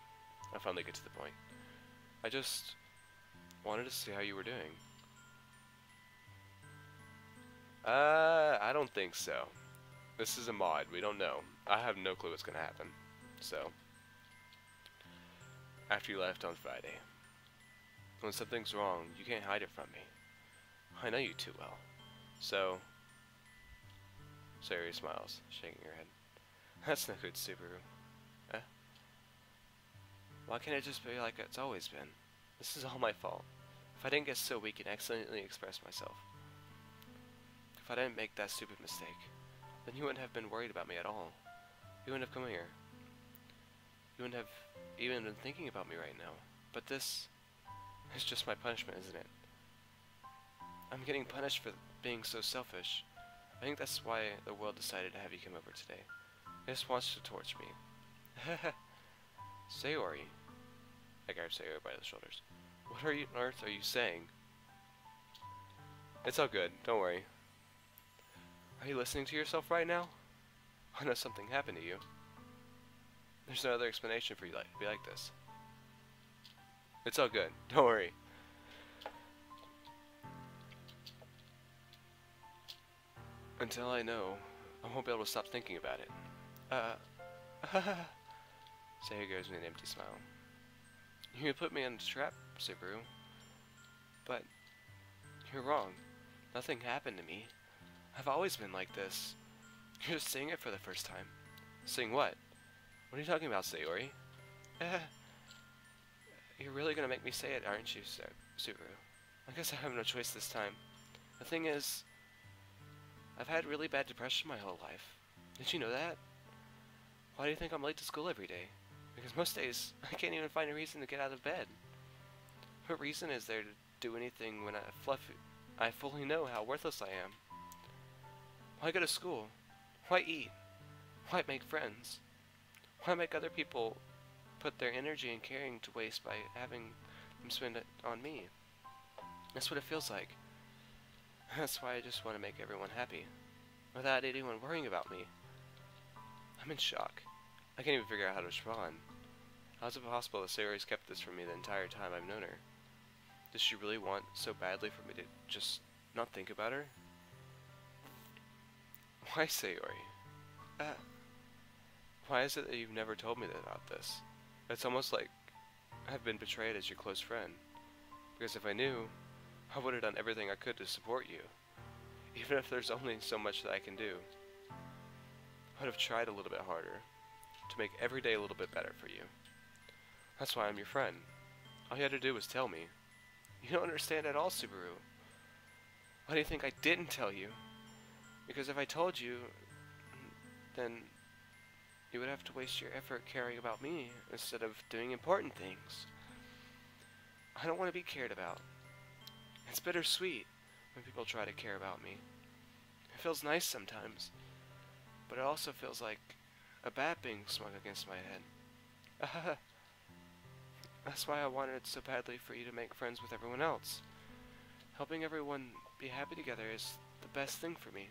I finally get to the point. I just wanted to see how you were doing. I don't think so. This is a mod. We don't know. I have no clue what's gonna happen. So, after you left on Friday, when something's wrong, you can't hide it from me. I know you too well. So, Sayori smiles, shaking her head. That's no good, Subaru. Why can't it just be like it's always been? This is all my fault. If I didn't get so weak and accidentally express myself. If I didn't make that stupid mistake, then you wouldn't have been worried about me at all. You wouldn't have come here. You wouldn't have even been thinking about me right now. But this is just my punishment, isn't it? I'm getting punished for being so selfish. I think that's why the world decided to have you come over today. It just wants to torture me. Sayori. I grab Sayori by the shoulders. What on earth are you saying? It's all good, don't worry. Are you listening to yourself right now? I know something happened to you. There's no other explanation for you to be like this. It's all good, don't worry. Until I know, I won't be able to stop thinking about it. Sayori goes with an empty smile. You put me in a trap, Subaru. But you're wrong. Nothing happened to me. I've always been like this. You're just seeing it for the first time. Seeing what? What are you talking about, Sayori? You're really gonna make me say it, aren't you, Subaru? I guess I have no choice this time. The thing is, I've had really bad depression my whole life. Did you know that? Why do you think I'm late to school every day? Because most days, I can't even find a reason to get out of bed. What reason is there to do anything when I fully know how worthless I am? Why go to school? Why eat? Why make friends? Why make other people put their energy and caring to waste by having them spend it on me? That's what it feels like. That's why I just want to make everyone happy, without anyone worrying about me. I'm in shock. I can't even figure out how to respond. How is it possible that Sayori's kept this from me the entire time I've known her? Does she really want so badly for me to just not think about her? Why, Sayori? Why is it that you've never told me about this? It's almost like I've been betrayed as your close friend. Because if I knew, I would have done everything I could to support you. Even if there's only so much that I can do. I would have tried a little bit harder to make every day a little bit better for you. That's why I'm your friend. All you had to do was tell me. You don't understand at all, Subaru. Why do you think I didn't tell you? Because if I told you, then you would have to waste your effort caring about me instead of doing important things. I don't want to be cared about. It's bittersweet when people try to care about me. It feels nice sometimes, but it also feels like a bat being swung against my head. That's why I wanted so badly for you to make friends with everyone else. Helping everyone be happy together is the best thing for me.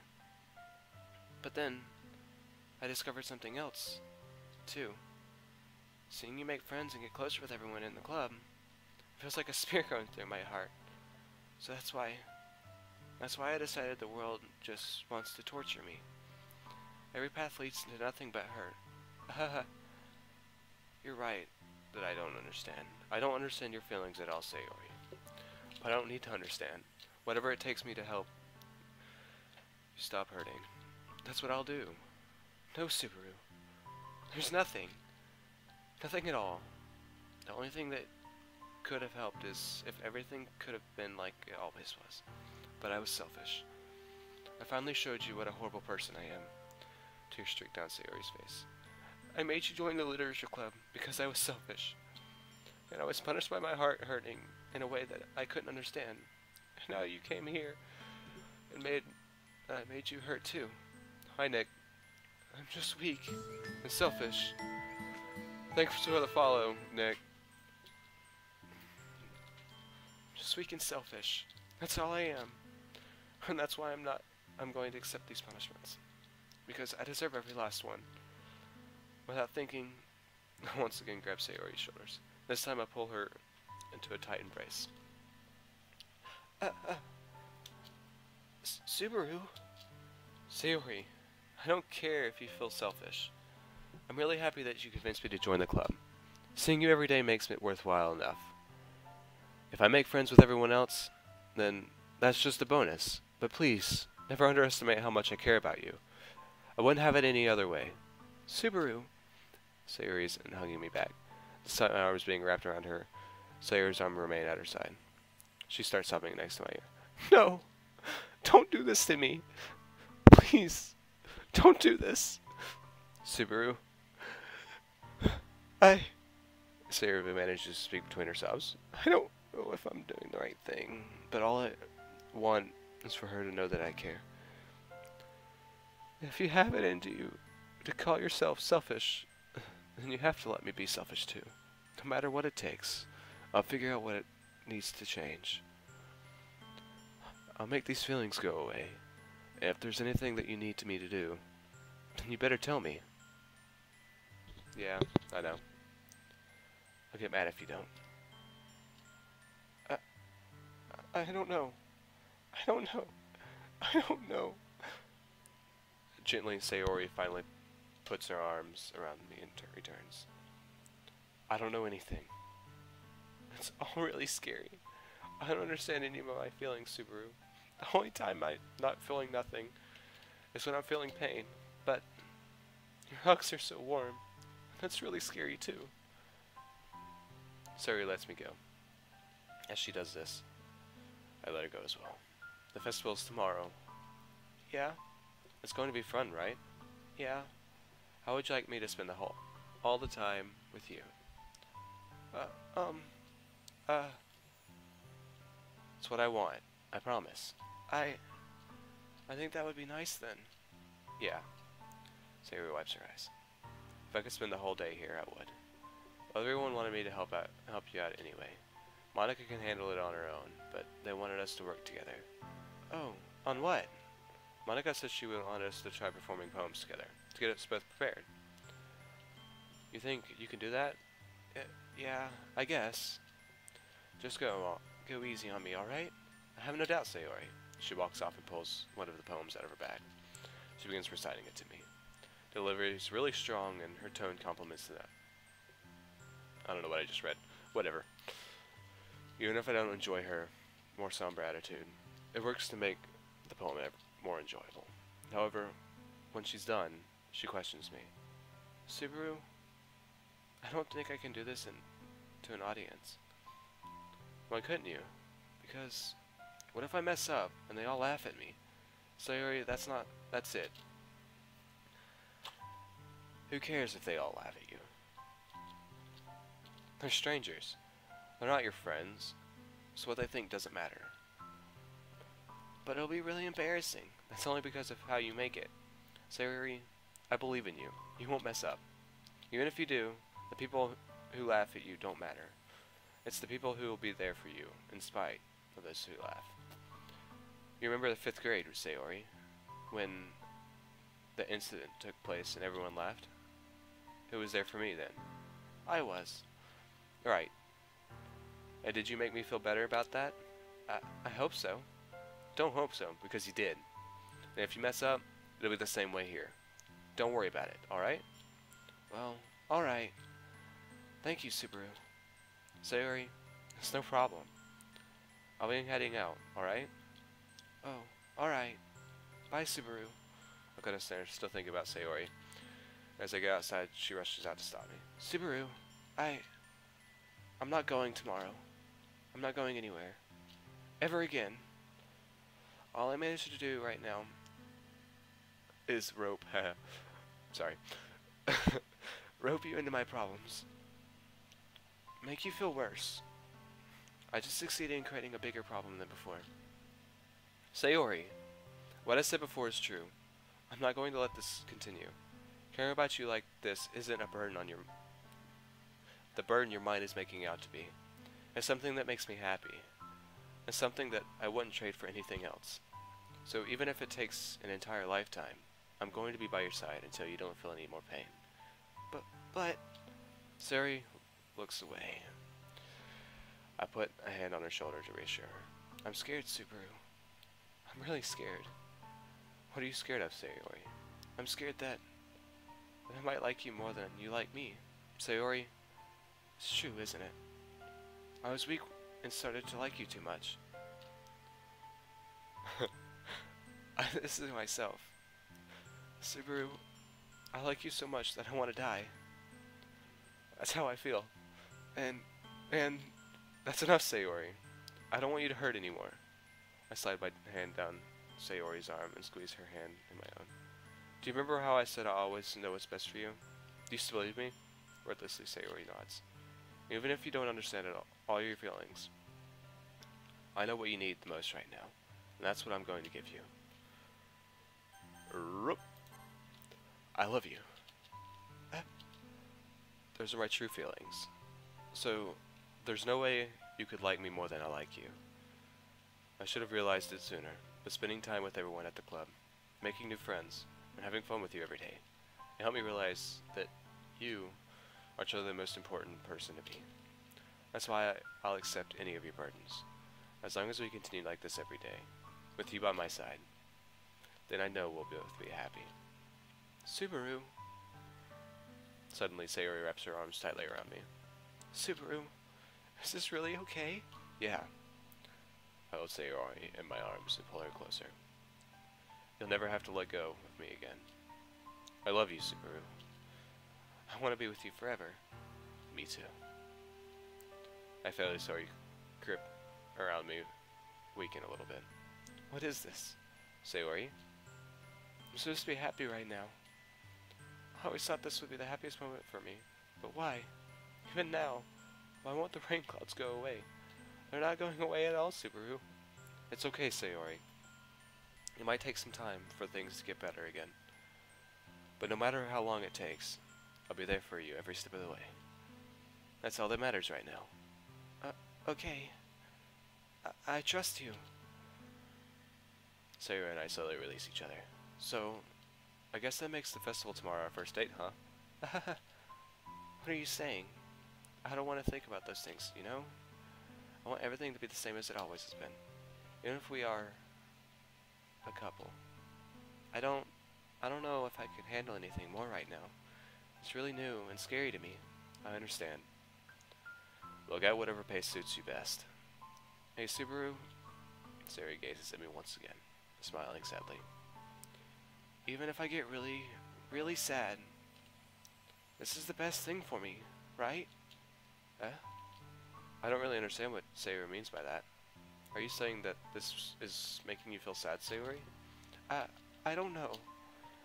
But then, I discovered something else, too. Seeing you make friends and get closer with everyone in the club feels like a spear going through my heart. So that's why I decided the world just wants to torture me. Every path leads to nothing but hurt. You're right that I don't understand. I don't understand your feelings at all, Sayori. But I don't need to understand. Whatever it takes me to help you stop hurting, that's what I'll do. No, Subaru. There's nothing. Nothing at all. The only thing that could have helped is if everything could have been like it always was. But I was selfish. I finally showed you what a horrible person I am. Tears streaked down Sayori's face. I made you join the literature club because I was selfish. And I was punished by my heart hurting in a way that I couldn't understand. And now you came here and made you hurt too. Hi, Nick. I'm just weak and selfish. Thanks for the follow, Nick. Just weak and selfish. That's all I am. And that's why I'm going to accept these punishments. Because I deserve every last one. Without thinking, I once again grab Sayori's shoulders. This time I pull her into a tight embrace. Subaru? Sayori, I don't care if you feel selfish. I'm really happy that you convinced me to join the club. Seeing you every day makes it worthwhile enough. If I make friends with everyone else, then that's just a bonus. But please, never underestimate how much I care about you. I wouldn't have it any other way. Subaru. Sayori's hugging me back. The my arms being wrapped around her. Sayori's arm remained at her side. She starts sobbing next to my ear. No! Don't do this to me! Please! Don't do this! Subaru. Sayori manages to speak between her sobs. I don't know if I'm doing the right thing, but all I want is for her to know that I care. If you have it into you to call yourself selfish, then you have to let me be selfish too. No matter what it takes, I'll figure out what it needs to change. I'll make these feelings go away. And if there's anything that you need me to do, then you better tell me. Yeah, I know. I'll get mad if you don't. I don't know. I don't know. I don't know. Gently, Sayori finally puts her arms around me and returns. I don't know anything. It's all really scary. I don't understand any of my feelings, Subaru. The only time I'm not feeling nothing is when I'm feeling pain. But your hugs are so warm. That's really scary too. Sayori lets me go. As she does this, I let her go as well. The festival's tomorrow. Yeah? It's going to be fun, right? Yeah. How would you like me to spend all the time with you. Uh, um, uh, it's what I want. I promise. I think that would be nice then. Yeah. Sayori wipes her eyes. If I could spend the whole day here, I would. Everyone wanted me to help you out anyway. Monica can handle it on her own, but they wanted us to work together. Oh, on what? Monica said she would want us to try performing poems together, to get us both prepared. You think you can do that? Yeah, I guess. Just go easy on me, alright? I have no doubt, Sayori. She walks off and pulls one of the poems out of her bag. She begins reciting it to me. Delivery is really strong, and her tone complements that. I don't know what I just read. Whatever. Even if I don't enjoy her more somber attitude, it works to make the poem more enjoyable. However, when she's done, she questions me. Subaru, I don't think I can do this to an audience. Why couldn't you? Because, what if I mess up and they all laugh at me? Sayori, that's it. Who cares if they all laugh at you? They're strangers. They're not your friends, so what they think doesn't matter. But it'll be really embarrassing. That's only because of how you make it. Sayori, I believe in you. You won't mess up. Even if you do, the people who laugh at you don't matter. It's the people who will be there for you, in spite of those who laugh. You remember the 5th grade, Sayori, when the incident took place and everyone laughed? Who was there for me then? I was. Right. And did you make me feel better about that? I hope so. Don't hope so, because you did. And if you mess up, it'll be the same way here. Don't worry about it, alright? Well, alright. Thank you, Subaru. Sayori, it's no problem. I'll be heading out, alright? Oh, alright. Bye, Subaru. I couldn't stand, still thinking about Sayori. As I get outside, she rushes out to stop me. Subaru, I'm not going tomorrow. I'm not going anywhere. Ever again. All I managed to do right now is rope. Sorry. Rope you into my problems. Make you feel worse. I just succeeded in creating a bigger problem than before. Sayori, what I said before is true. I'm not going to let this continue. Caring about you like this isn't a burden on the burden your mind is making out to be. It's something that makes me happy. It's something that I wouldn't trade for anything else. So even if it takes an entire lifetime, I'm going to be by your side until you don't feel any more pain. But... Sayori looks away. I put a hand on her shoulder to reassure her. I'm scared, Subaru. I'm really scared. What are you scared of, Sayori? I'm scared that I might like you more than you like me. Sayori, it's true, isn't it? I was weak and started to like you too much. This is myself. Subaru, I like you so much that I want to die. That's how I feel. And that's enough, Sayori. I don't want you to hurt anymore. I slide my hand down Sayori's arm and squeeze her hand in my own. Do you remember how I said I always know what's best for you? Do you still believe me? Wordlessly, Sayori nods. Even if you don't understand it all your feelings, I know what you need the most right now, and that's what I'm going to give you. I love you. Those are my true feelings. So, there's no way you could like me more than I like you. I should have realized it sooner, but spending time with everyone at the club, making new friends, and having fun with you every day, it helped me realize that you are truly the most important person to me. That's why I'll accept any of your burdens. As long as we continue like this every day, with you by my side, then I know we'll both be happy. Subaru. Suddenly, Sayori wraps her arms tightly around me. Subaru, is this really okay? Yeah. I hold Sayori in my arms and pull her closer. You'll never have to let go of me again. I love you, Subaru. I want to be with you forever. Me too. I feel Sayori grip around me weaken a little bit. What is this? Sayori? I'm supposed to be happy right now. I always thought this would be the happiest moment for me. But why? Even now, why won't the rain clouds go away? They're not going away at all, Subaru. It's okay, Sayori. It might take some time for things to get better again. But no matter how long it takes, I'll be there for you every step of the way. That's all that matters right now. Okay. I trust you. Sayori and I slowly release each other. So, I guess that makes the festival tomorrow our first date, huh? What are you saying? I don't want to think about those things, you know? I want everything to be the same as it always has been. Even if we are a couple. I don't know if I can handle anything more right now. It's really new and scary to me. I understand. We'll get whatever pace suits you best. Hey, Subaru. Sayori gazes at me once again, smiling sadly. Even if I get really, really sad, this is the best thing for me, right? I don't really understand what Sayori means by that. Are you saying that this is making you feel sad, Sayori? I don't know.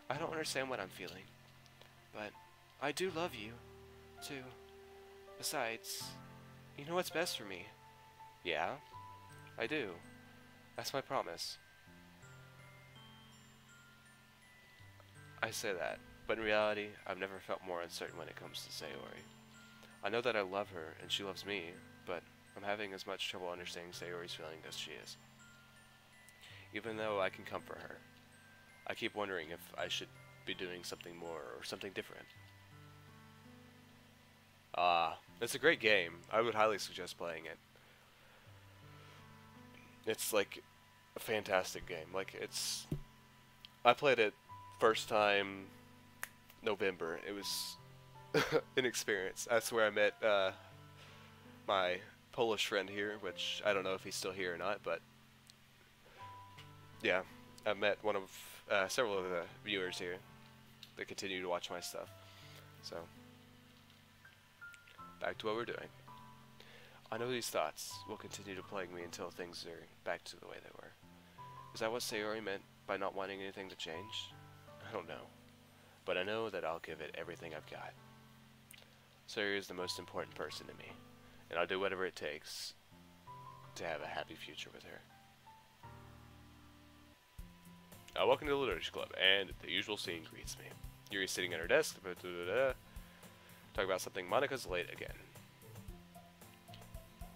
I don't understand what I'm feeling. But I do love you, too. Besides, you know what's best for me. Yeah? I do. That's my promise. I say that, but in reality, I've never felt more uncertain when it comes to Sayori. I know that I love her, and she loves me, but I'm having as much trouble understanding Sayori's feeling as she is. Even though I can comfort her, I keep wondering if I should be doing something more or something different. It's a great game. I would highly suggest playing it. It's like a fantastic game. Like I played it first time November. It was an experience. That's where I met my Polish friend here, which I don't know if he's still here or not, but yeah, I met one of several of the viewers here that continue to watch my stuff. So, back to what we're doing. I know these thoughts will continue to plague me until things are back to the way they were. Is that what Sayori meant by not wanting anything to change? I don't know, but I know that I'll give it everything I've got. Sayori is the most important person to me, and I'll do whatever it takes to have a happy future with her. Welcome to the Literature Club, and the usual scene greets me. Yuri's sitting at her desk, talk about something. Monika's late again.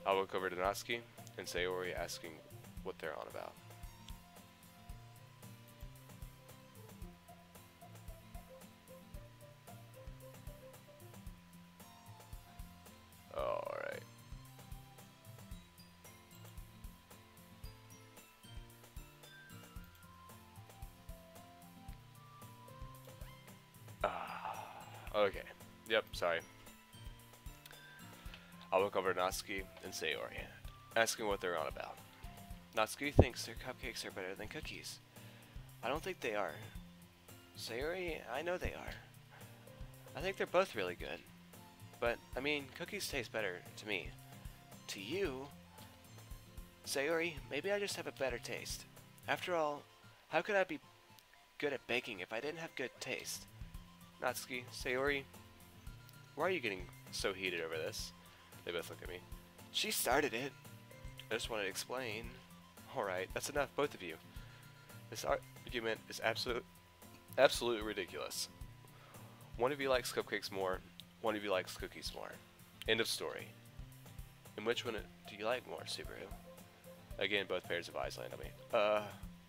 I'll look over to Natsuki and Sayori asking what they're on about. Alright. Okay. Yep, sorry. I'll look over to Natsuki and Sayori, asking what they're on about. Natsuki thinks their cupcakes are better than cookies. I don't think they are. Sayori, I know they are. I think they're both really good. But, I mean, cookies taste better to me. To you? Sayori, maybe I just have a better taste. After all, how could I be good at baking if I didn't have good taste? Natsuki, Sayori, why are you getting so heated over this? They both look at me. She started it. I just wanted to explain. Alright, that's enough, both of you. This argument is absolutely ridiculous. One of you likes cupcakes more, one of you likes cookies more. End of story. And which one do you like more, Subaru? Again, both pairs of eyes land on me.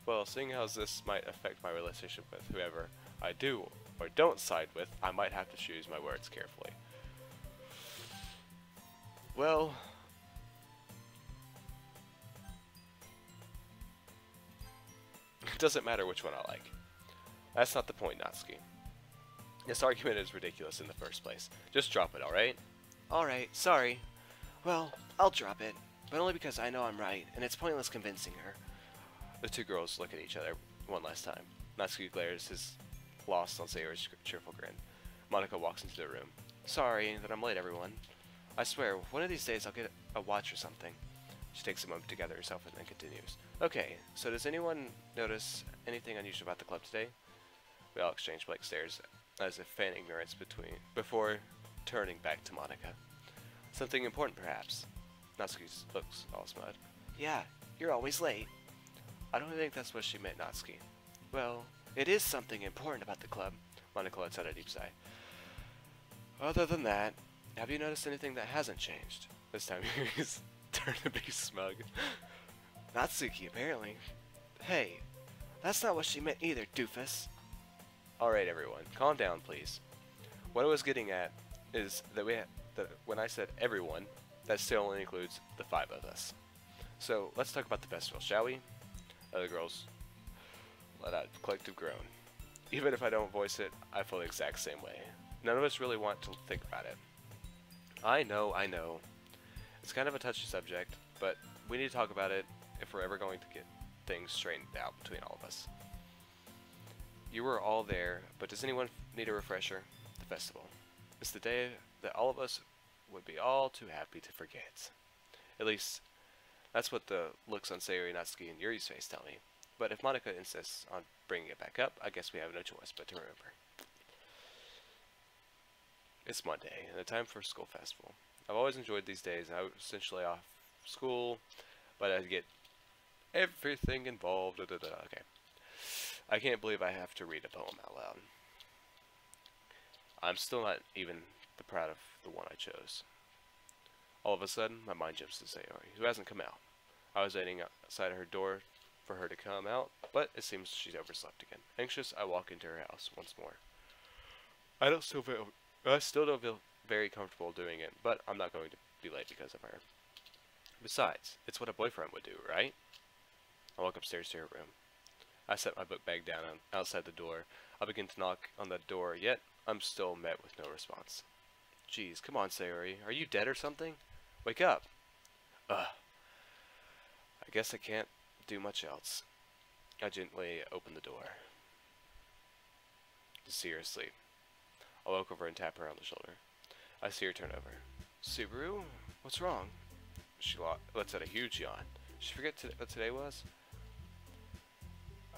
Well, seeing how this might affect my relationship with whoever I do or don't side with, I might have to choose my words carefully. Well, it doesn't matter which one I like. That's not the point, Natsuki. This argument is ridiculous in the first place. Just drop it, alright? Alright, sorry. Well, I'll drop it, but only because I know I'm right, and it's pointless convincing her. The two girls look at each other one last time. Natsuki glares his lost on Sayori's cheerful grin. Monika walks into the room. Sorry that I'm late, everyone. I swear, one of these days I'll get a watch or something. She takes a moment to gather herself and then continues. Okay, so does anyone notice anything unusual about the club today? We all exchange blank stares, as if feigning ignorance before turning back to Monika. Something important, perhaps. Natsuki looks all smug. Yeah, you're always late. I don't think that's what she meant, Natsuki. Well, it is something important about the club. Monaco lets out a deep sigh. Other than that, have you noticed anything that hasn't changed? This time he's turned to be smug. Natsuki, apparently. Hey, that's not what she meant either, doofus. Alright, everyone, calm down, please. What I was getting at is that when I said everyone, that still only includes the 5 of us. So, let's talk about the festival, shall we? Other girls let out a collective groan. Even if I don't voice it, I feel the exact same way. None of us really want to think about it. I know. It's kind of a touchy subject, but we need to talk about it if we're ever going to get things straightened out between all of us. You were all there, but does anyone need a refresher? The festival. It's the day that all of us would be all too happy to forget. At least, that's what the looks on Sayori, Natsuki, and Yuri's face tell me. But if Monica insists on bringing it back up, I guess we have no choice but to remember. It's Monday, and the time for school festival. I've always enjoyed these days. I was essentially off school, but I'd get everything involved. Okay. I can't believe I have to read a poem out loud. I'm still not even proud of the one I chose. All of a sudden, my mind jumps to Sayori, who hasn't come out. I was waiting outside her door for her to come out, but it seems she's overslept again. Anxious, I walk into her house once more. I still don't feel very comfortable doing it, but I'm not going to be late because of her. Besides, it's what a boyfriend would do, right? I walk upstairs to her room. I set my book bag down outside the door. I begin to knock on the door, yet I'm still met with no response. Jeez, come on, Sayori. Are you dead or something? Wake up! Ugh. I guess I can't do much else. I gently open the door to see her asleep. I walk over and tap her on the shoulder. I see her turn over. Subaru? What's wrong? She lets out a huge yawn. Did she forget what today was?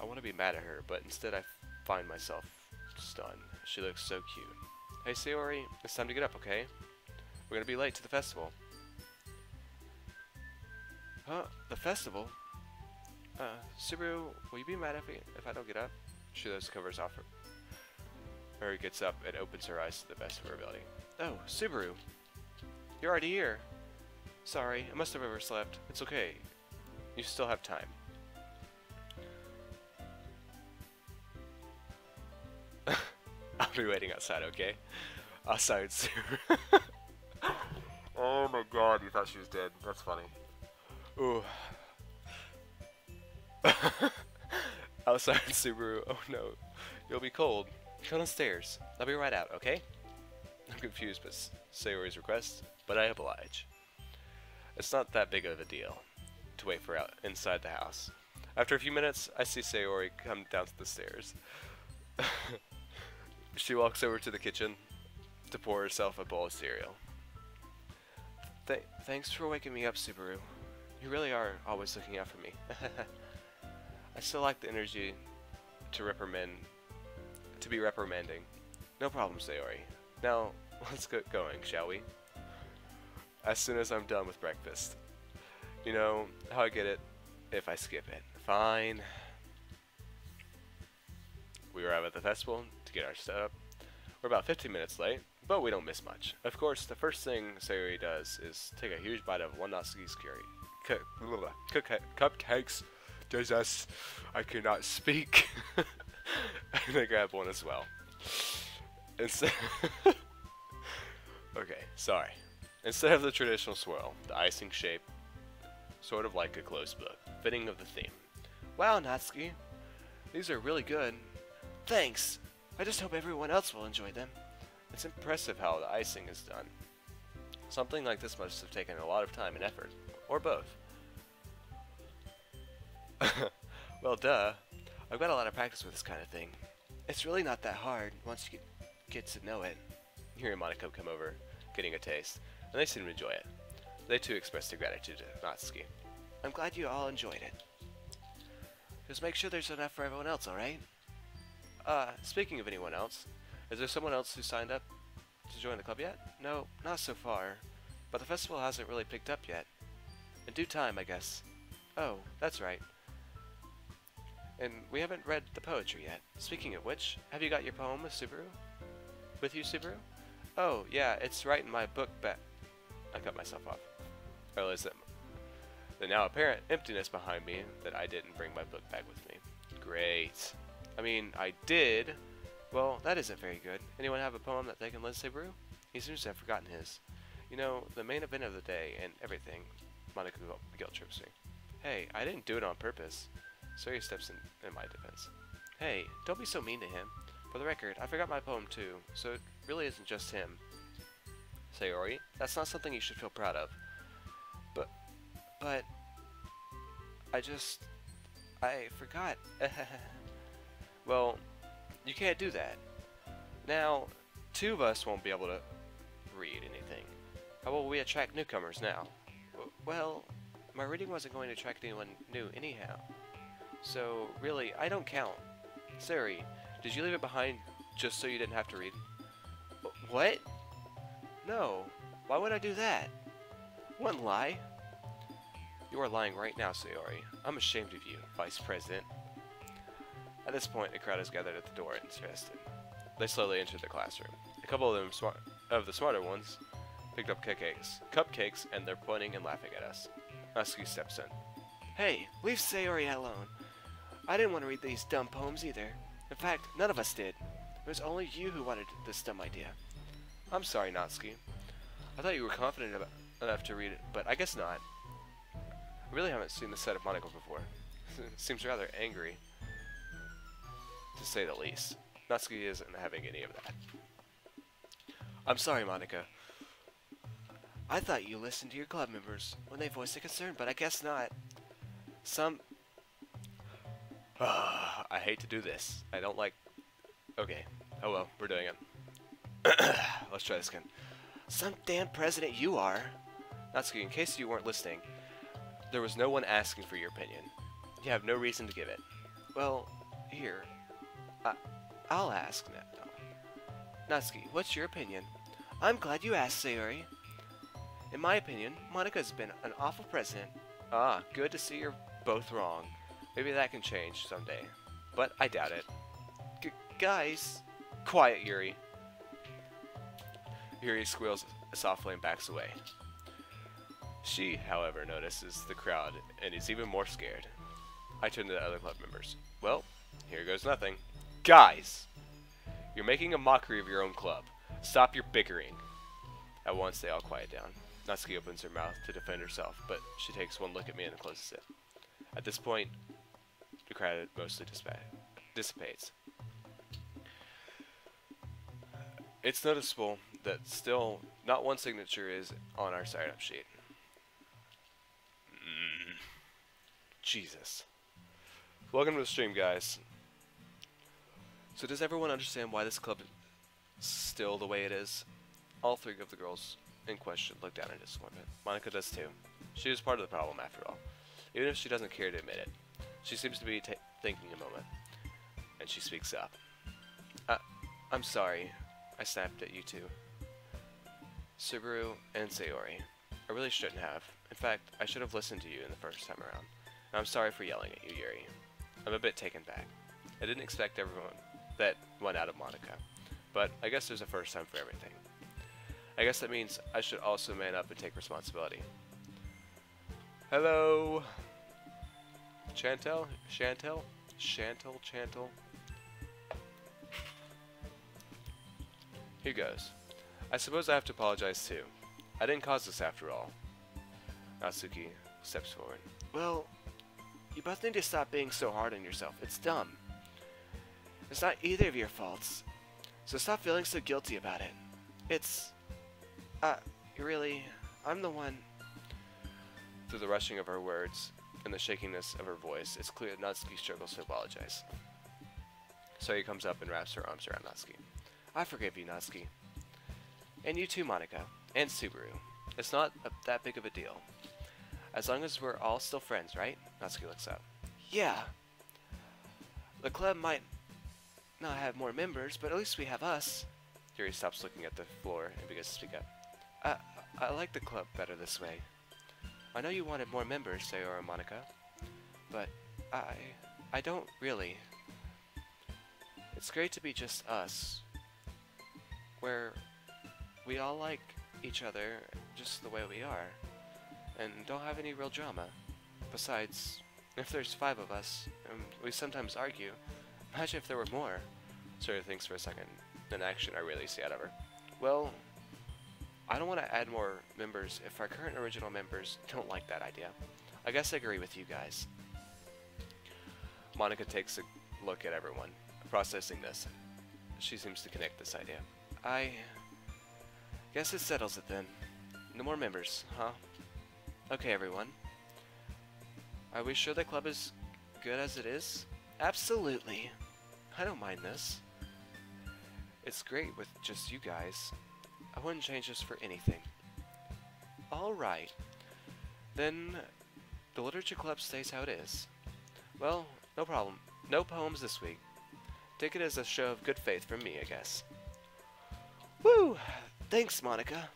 I want to be mad at her, but instead I find myself stunned. She looks so cute. Hey Sayori, it's time to get up, okay? We're gonna be late to the festival. Huh? The festival? Subaru, will you be mad if I don't get up? She throws the covers off her. Mary gets up and opens her eyes to the best of her ability. Oh, Subaru! You're already here! Sorry, I must have overslept. It's okay. You still have time. I'll be waiting outside, okay? Outside Subaru. Oh my god, you thought she was dead. That's funny. Ooh. Outside Subaru. Oh no. You'll be cold. Come downstairs. I'll be right out, okay? I'm confused by Sayori's request, but I oblige. It's not that big of a deal to wait for out inside the house. After a few minutes, I see Sayori come down the stairs. She walks over to the kitchen to pour herself a bowl of cereal. Thanks for waking me up, Subaru. You really are always looking out for me. I still lack the energy to be reprimanding. No problem, Sayori. Now, let's get going, shall we? As soon as I'm done with breakfast. You know how I get it if I skip it. Fine. We arrive at the festival to get our setup. We're about 15 minutes late, but we don't miss much. Of course, the first thing Sayori does is take a huge bite of one Natsuki's cupcakes. Jesus, I cannot speak. And I grab one as well. Instead okay, sorry. Instead of the traditional swirl, the icing shape, sort of like a closed book, fitting of the theme. Wow, Natsuki, these are really good. Thanks. I just hope everyone else will enjoy them. It's impressive how the icing is done. Something like this must have taken a lot of time and effort, or both. Well, duh. I've got a lot of practice with this kind of thing. It's really not that hard once you get to know it. Yuri and Monaco come over, getting a taste, and they seem to enjoy it. They too express their gratitude to Natsuki. I'm glad you all enjoyed it. Just make sure there's enough for everyone else, alright? Speaking of anyone else, is there someone else who signed up to join the club yet? No, not so far. but the festival hasn't really picked up yet. In due time, I guess. Oh, that's right. And we haven't read the poetry yet. Speaking of which, have you got your poem with Subaru? With you, Subaru? Oh, yeah, it's right in my book bag. I cut myself off. I realized that the now apparent emptiness behind me that I didn't bring my book bag with me. Great. I mean, I did. Well, that isn't very good. Anyone have a poem that they can lend Subaru? He seems to have forgotten his. You know, the main event of the day and everything. Monica guilt trips me. Hey, I didn't do it on purpose. Sayori steps in my defense. Hey, don't be so mean to him. For the record, I forgot my poem too, so it really isn't just him. Sayori, that's not something you should feel proud of. But, I forgot. Well, you can't do that. Now, two of us won't be able to read anything. How will we attract newcomers now? Well, my reading wasn't going to attract anyone new anyhow. So, really, I don't count. Sayori, did you leave it behind just so you didn't have to read? What? No. Why would I do that? One lie. You are lying right now, Sayori. I'm ashamed of you, Vice President. At this point, a crowd is gathered at the door interested. They slowly enter the classroom. A couple of them, the smarter ones, picked up cupcakes, and they're pointing and laughing at us. Natsuki steps in. Hey, leave Sayori alone. I didn't want to read these dumb poems either. In fact, none of us did. It was only you who wanted this dumb idea. I'm sorry, Natsuki. I thought you were confident enough to read it, but I guess not. I really haven't seen this side of Monica before. Seems rather angry, to say the least. Natsuki isn't having any of that. I'm sorry, Monica. I thought you listened to your club members when they voiced a concern, but I guess not. I hate to do this. I don't like... Okay. Oh well, we're doing it. Let's try this again. Some damn president you are. Natsuki, in case you weren't listening, there was no one asking for your opinion. You have no reason to give it. Well, here. I'll ask now. Natsuki, what's your opinion? I'm glad you asked, Sayori. In my opinion, Monica's been an awful president. Ah, good to see you're both wrong. Maybe that can change someday. But I doubt it. Guys! Quiet, Yuri. Yuri squeals softly and backs away. She, however, notices the crowd and is even more scared. I turn to the other club members. Well, here goes nothing. Guys! You're making a mockery of your own club. Stop your bickering. At once, they all quiet down. Natsuki opens her mouth to defend herself, but she takes one look at me and closes it. At this point, the crowd mostly dissipates. It's noticeable that still not one signature is on our sign-up sheet. Jesus. Welcome to the stream, guys. So does everyone understand why this club is still the way it is? All three of the girls in question look down in disappointment. Monica does too. She is part of the problem after all. Even if she doesn't care to admit it. She seems to be thinking a moment. And she speaks up. I'm sorry. I snapped at you two. Subaru and Sayori. I really shouldn't have. In fact, I should have listened to you in the first time around. And I'm sorry for yelling at you, Yuri. I'm a bit taken back. I didn't expect everyone that went out of Monica. But I guess there's a first time for everything. I guess that means I should also man up and take responsibility. Hello? Chantel? Chantel? Chantel? Here goes. I suppose I have to apologize too. I didn't cause this after all. Natsuki steps forward. Well, you both need to stop being so hard on yourself. It's dumb. It's not either of your faults. So stop feeling so guilty about it. It's... really, I'm the one... Through the rushing of her words and the shakiness of her voice, it's clear that Natsuki struggles to apologize. Sayori comes up and wraps her arms around Natsuki. I forgive you, Natsuki. And you too, Monica. And Subaru. It's not that big of a deal. As long as we're all still friends, right? Natsuki looks up. Yeah. The club might not have more members, but at least we have us. Yuri stops looking at the floor and begins to speak up. I like the club better this way. I know you wanted more members, Sayori and Monica, but I don't really. It's great to be just us, where we all like each other just the way we are, and don't have any real drama. Besides, if there's 5 of us, and we sometimes argue, imagine if there were more. Sort of thinks for a second, then action I really see out of her. Well, I don't want to add more members if our current original members don't like that idea. I guess I agree with you guys. Monica takes a look at everyone, processing this. She seems to connect this idea. I guess it settles it then. No more members, huh? Okay, everyone. Are we sure the club is good as it is? Absolutely. I don't mind this. It's great with just you guys. I wouldn't change this for anything. Alright. Then the literature club stays how it is. Well, no problem. No poems this week. Take it as a show of good faith from me, I guess. Woo! Thanks, Monica.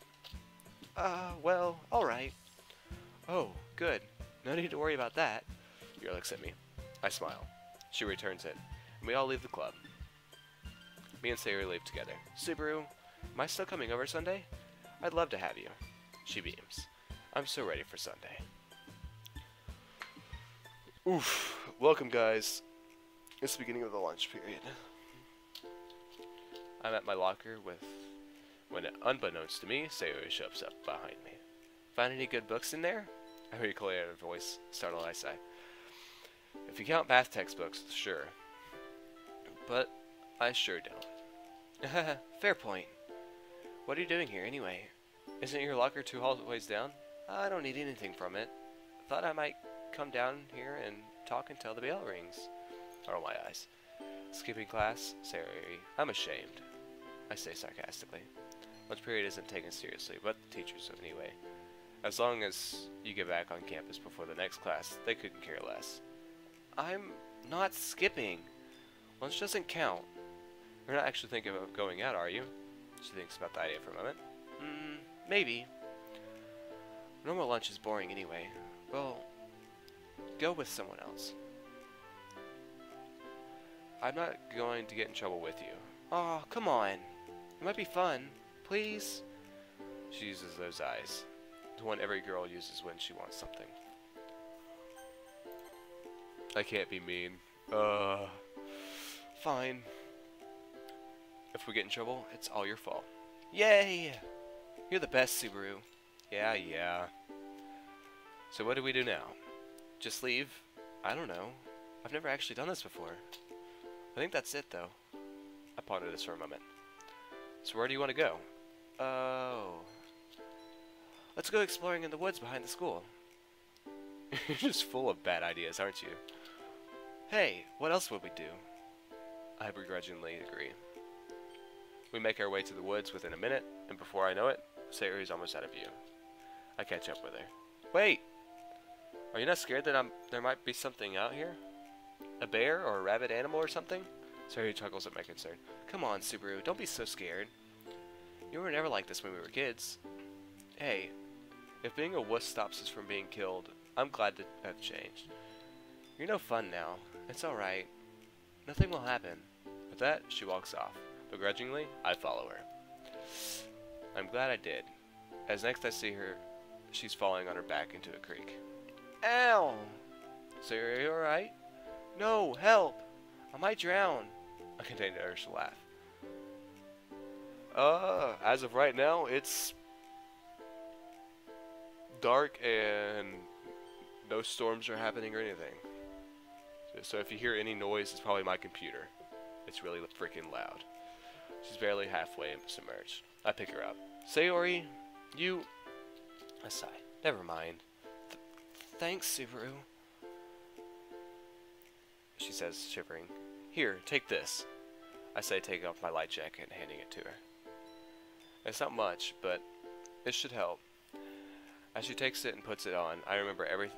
Well, alright. Oh, good. No need to worry about that. Yuri looks at me. I smile. She returns it, and we all leave the club. Me and Sayori leave together. Subaru, am I still coming over Sunday? I'd love to have you. She beams. I'm so ready for Sunday. Oof. Welcome, guys. It's the beginning of the lunch period. I'm at my locker when, unbeknownst to me, Sayori shows up behind me. Find any good books in there? I hear clear her voice. Startled, I say. If you count math textbooks, sure. But I sure don't. Fair point. What are you doing here, anyway? Isn't your locker 2 hallways down? I don't need anything from it. Thought I might come down here and talk until the bell rings. I roll my eyes. Skipping class? Sayori, I'm ashamed. I say sarcastically. Lunch period isn't taken seriously, but the teachers anyway. As long as you get back on campus before the next class, they couldn't care less. I'm not skipping. Lunch doesn't count. You're not actually thinking of going out, are you? She thinks about the idea for a moment. Maybe. Normal lunch is boring anyway. Well, go with someone else. I'm not going to get in trouble with you. Oh, come on. It might be fun. Please? She uses those eyes. The one every girl uses when she wants something. I can't be mean. Fine. If we get in trouble, it's all your fault. Yay! You're the best, Subaru. Yeah. So what do we do now? Just leave? I don't know. I've never actually done this before. I think that's it, though. I pondered this for a moment. So where do you want to go? Oh. Let's go exploring in the woods behind the school. You're just full of bad ideas, aren't you? Hey, what else would we do? I begrudgingly agree. We make our way to the woods within a minute, and before I know it, Sayori's almost out of view. I catch up with her. Wait! Are you not scared that there might be something out here? A bear or a rabid animal or something? Sayori chuckles at my concern. Come on, Subaru, don't be so scared. You were never like this when we were kids. Hey, if being a wuss stops us from being killed, I'm glad to have changed. You're no fun now. It's alright. Nothing will happen. With that, she walks off. Begrudgingly, I follow her. I'm glad I did. As next I see her, she's falling on her back into a creek. Ow! So are you alright? No, help! I might drown. I contained an urge to laugh. As of right now, it's dark and no storms are happening or anything. So if you hear any noise, it's probably my computer. It's really freaking loud. She's barely halfway submerged. I pick her up. Sayori, you... I sigh. Never mind. Thanks, Subaru. She says, shivering. Here, take this. I say, taking off my light jacket and handing it to her. It's not much, but it should help. As she takes it and puts it on, I remember every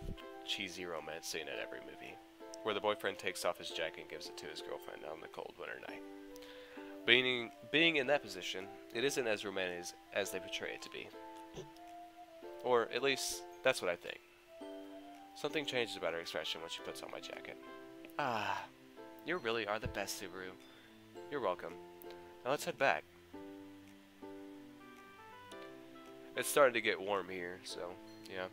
cheesy romance scene in every movie, where the boyfriend takes off his jacket and gives it to his girlfriend on the cold winter night. Being in that position, it isn't as romantic as they portray it to be. Or at least, that's what I think. Something changes about her expression when she puts on my jacket. Ah, you really are the best, Subaru. You're welcome. Now let's head back. It's starting to get warm here, so, yeah.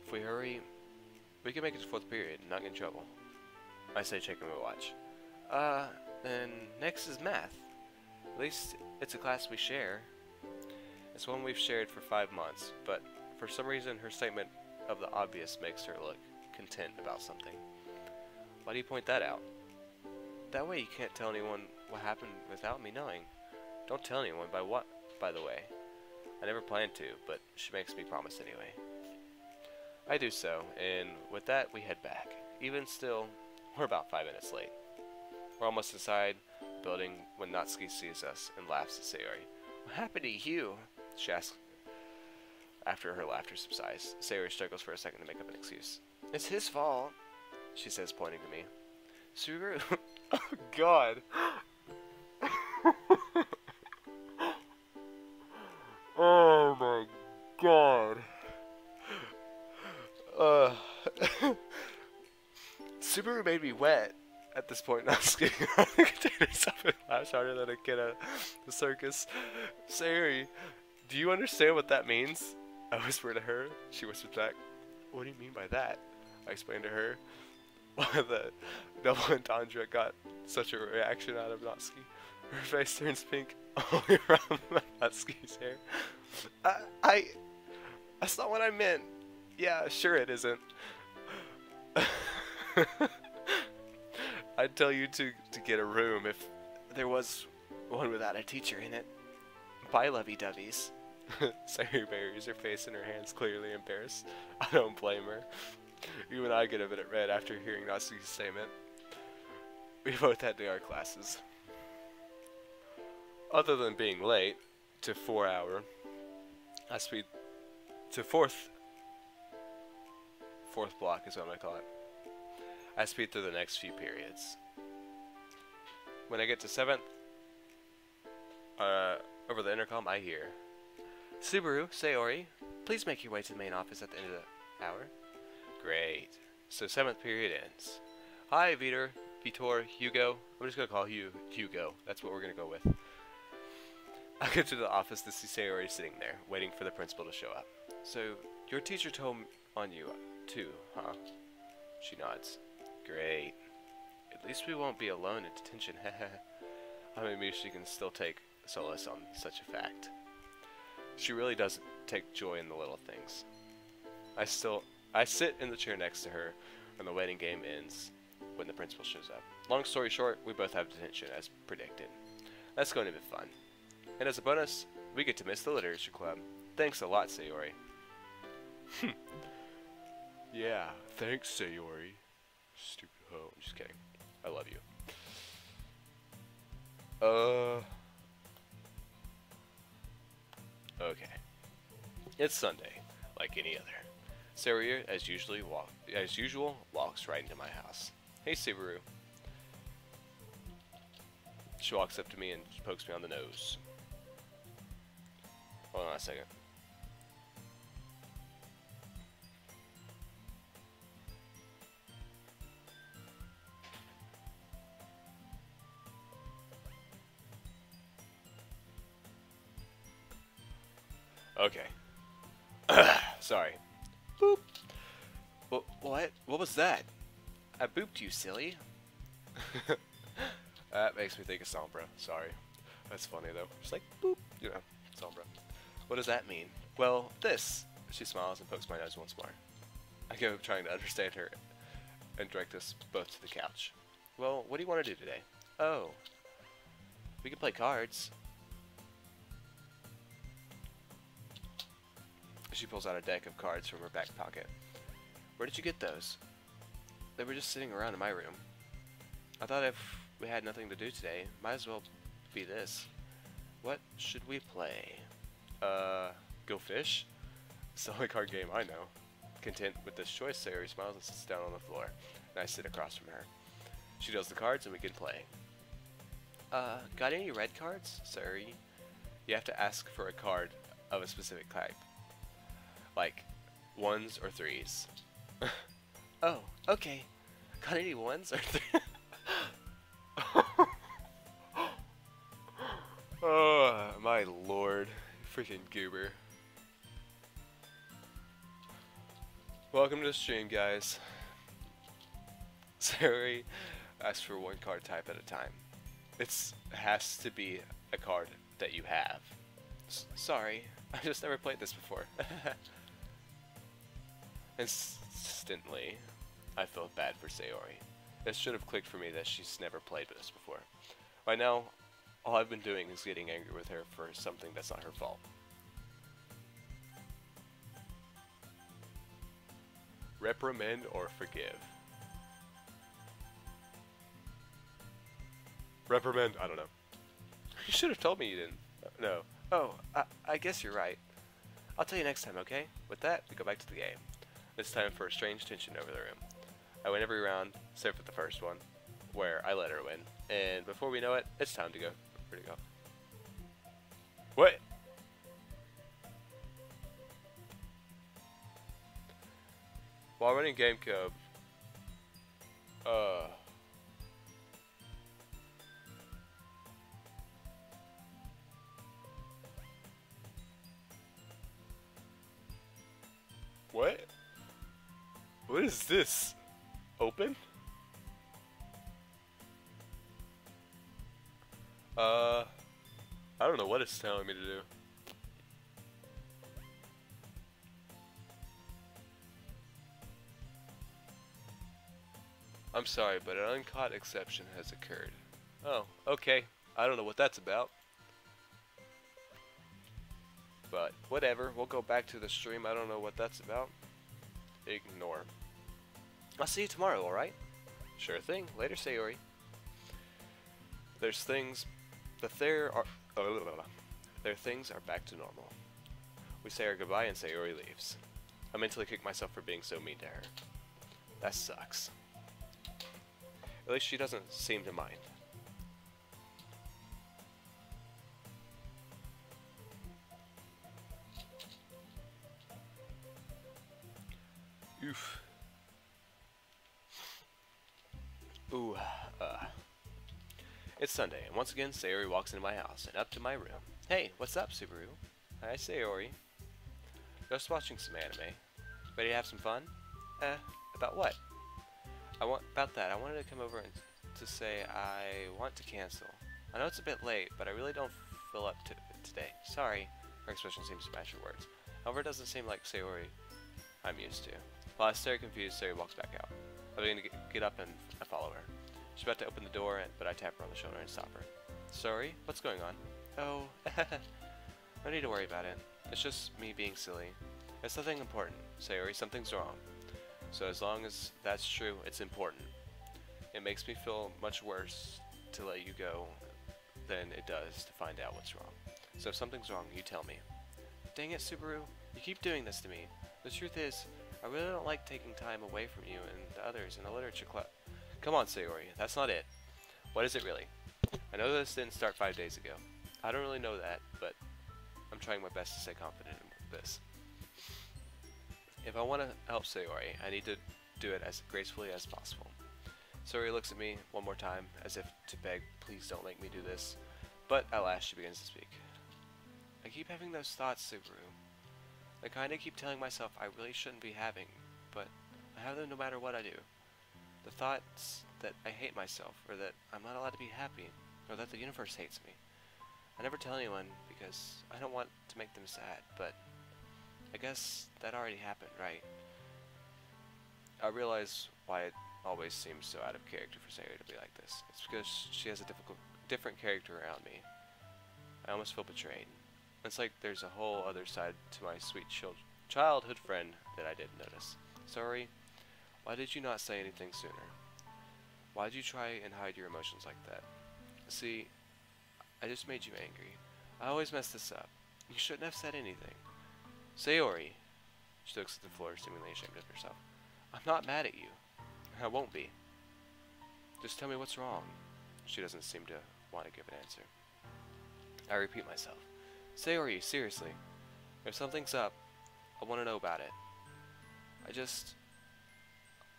If we hurry, we can make it to 4th period and not get in trouble. I say checking my watch. Then next is math. At least it's a class we share. It's one we've shared for 5 months, but for some reason her statement of the obvious makes her look content about something. Why do you point that out? That way you can't tell anyone what happened without me knowing. Don't tell anyone by what, by the way. I never planned to, but she makes me promise anyway. I do so, and with that we head back. Even still, we're about 5 minutes late. We're almost inside the building when Natsuki sees us and laughs at Sayori. What happened to you? She asks after her laughter subsides. Sayori struggles for a second to make up an excuse. It's his fault, she says, pointing to me. Subaru. Oh god. Oh my god. Subaru made me wet. At this point, Natsuki contained herself and laughs harder than a kid at the circus. Sayori, do you understand what that means? I whisper to her. She whispers back, what do you mean by that? I explained to her why the double entendre got such a reaction out of Natsuki. Her face turns pink all the way around Natsuki's hair. That's not what I meant. Yeah, sure it isn't. I'd tell you to get a room if there was one without a teacher in it. Bye, lovey-doveys. Sayori buries her face in her hands, clearly embarrassed. I don't blame her. Even I get a bit red after hearing Natsuki's statement. We both had to our classes. Other than being late to 4 hour, I speed to fourth block is what I call it. I speed through the next few periods. When I get to 7th, over the intercom, I hear, Subaru, Sayori, please make your way to the main office at the end of the hour. Great. So 7th period ends. Hi, Vitor, Hugo. I'm just going to call you Hugo. That's what we're going to go with. I get to the office to see Sayori sitting there, waiting for the principal to show up. So, your teacher told on you, too, huh? She nods. Great. At least we won't be alone in detention. I mean, maybe she can still take solace on such a fact. She really does take joy in the little things. I sit in the chair next to her, and the waiting game ends when the principal shows up. Long story short, we both have detention as predicted. That's going to be fun. And as a bonus, we get to miss the literature club. Thanks a lot, Sayori. Yeah, thanks, Sayori. Stupid hoe. I'm just kidding. I love you. Okay. It's Sunday, like any other. Sayori, as usual, walks right into my house. Hey, Subaru. She walks up to me and pokes me on the nose. Hold on a second. Okay. Sorry. Boop. What? What was that? I booped you, silly. That makes me think of Sombra. Sorry. That's funny, though. Just like, boop. You know, Sombra. What does that mean? Well, this. She smiles and pokes my nose once more. I go trying to understand her and direct us both to the couch. Well, what do you want to do today? Oh. We can play cards. She pulls out a deck of cards from her back pocket. Where did you get those? They were just sitting around in my room. I thought if we had nothing to do today, might as well be this. What should we play? Go fish? It's the only card game I know. Content with this choice, Sayori smiles and sits down on the floor, and I sit across from her. She deals the cards and we can play. Got any red cards? Sayori, you have to ask for a card of a specific type. Like, ones or threes. Oh, okay. Got any ones or threes? Oh, my lord. Freaking goober. Welcome to the stream, guys. Sayori asks for one card type at a time. It has to be a card that you have. Sorry, I've just never played this before. Instantly, I felt bad for Sayori. It should have clicked for me that she's never played this before. Right now, all I've been doing is getting angry with her for something that's not her fault. Reprimand or forgive? Reprimand, I don't know. You should have told me you didn't. No. Oh, I guess you're right. I'll tell you next time, okay? With that, we go back to the game. It's time for a strange tension over the room. I win every round, except for the first one, where I let her win. And before we know it, it's time to go. Where'd it go? What? While running GameCube, what? What is this? Open? I don't know what it's telling me to do. I'm sorry, but an uncaught exception has occurred. Oh, okay. I don't know what that's about. But, whatever. We'll go back to the stream. I don't know what that's about. Ignore. I'll see you tomorrow, alright? Sure thing. Later, Sayori. Their things are back to normal. We say our goodbye and Sayori leaves. I mentally kick myself for being so mean to her. That sucks. At least she doesn't seem to mind. Oof. Ooh, It's Sunday, and once again, Sayori walks into my house and up to my room. Hey, what's up, Subaru? Hi, Sayori. Just watching some anime. Ready to have some fun? About what? I wanted to come over and to say I want to cancel. I know it's a bit late, but I really don't feel up to it today. Sorry. Her expression seems to match her words. However, it doesn't seem like Sayori I'm used to. While I stare confused, Sayori walks back out. I begin to get up and I follow her. She's about to open the door, but I tap her on the shoulder and stop her. Sorry? What's going on? Oh, no need to worry about it. It's just me being silly. It's nothing important. Sayori, something's wrong. So as long as that's true, it's important. It makes me feel much worse to let you go than it does to find out what's wrong. So if something's wrong, you tell me. Dang it, Subaru. You keep doing this to me. The truth is, I really don't like taking time away from you and the others in the literature club. Come on, Sayori. That's not it. What is it really? I know this didn't start 5 days ago. I don't really know that, but I'm trying my best to stay confident in this. If I want to help Sayori, I need to do it as gracefully as possible. Sayori looks at me one more time, as if to beg, please don't make me do this. But at last she begins to speak. I keep having those thoughts, Subaru. I kinda keep telling myself I really shouldn't be having, but I have them no matter what I do. The thoughts that I hate myself, or that I'm not allowed to be happy, or that the universe hates me. I never tell anyone because I don't want to make them sad, but I guess that already happened, right? I realize why it always seems so out of character for Sayori to be like this. It's because she has a different character around me. I almost feel betrayed. It's like there's a whole other side to my sweet childhood friend that I didn't notice. Sorry, why did you not say anything sooner? Why did you try and hide your emotions like that? See, I just made you angry. I always mess this up. You shouldn't have said anything. Sayori. She looks at the floor, seemingly ashamed of herself. I'm not mad at you. I won't be. Just tell me what's wrong. She doesn't seem to want to give an answer. I repeat myself. Sayori, seriously. If something's up, I want to know about it.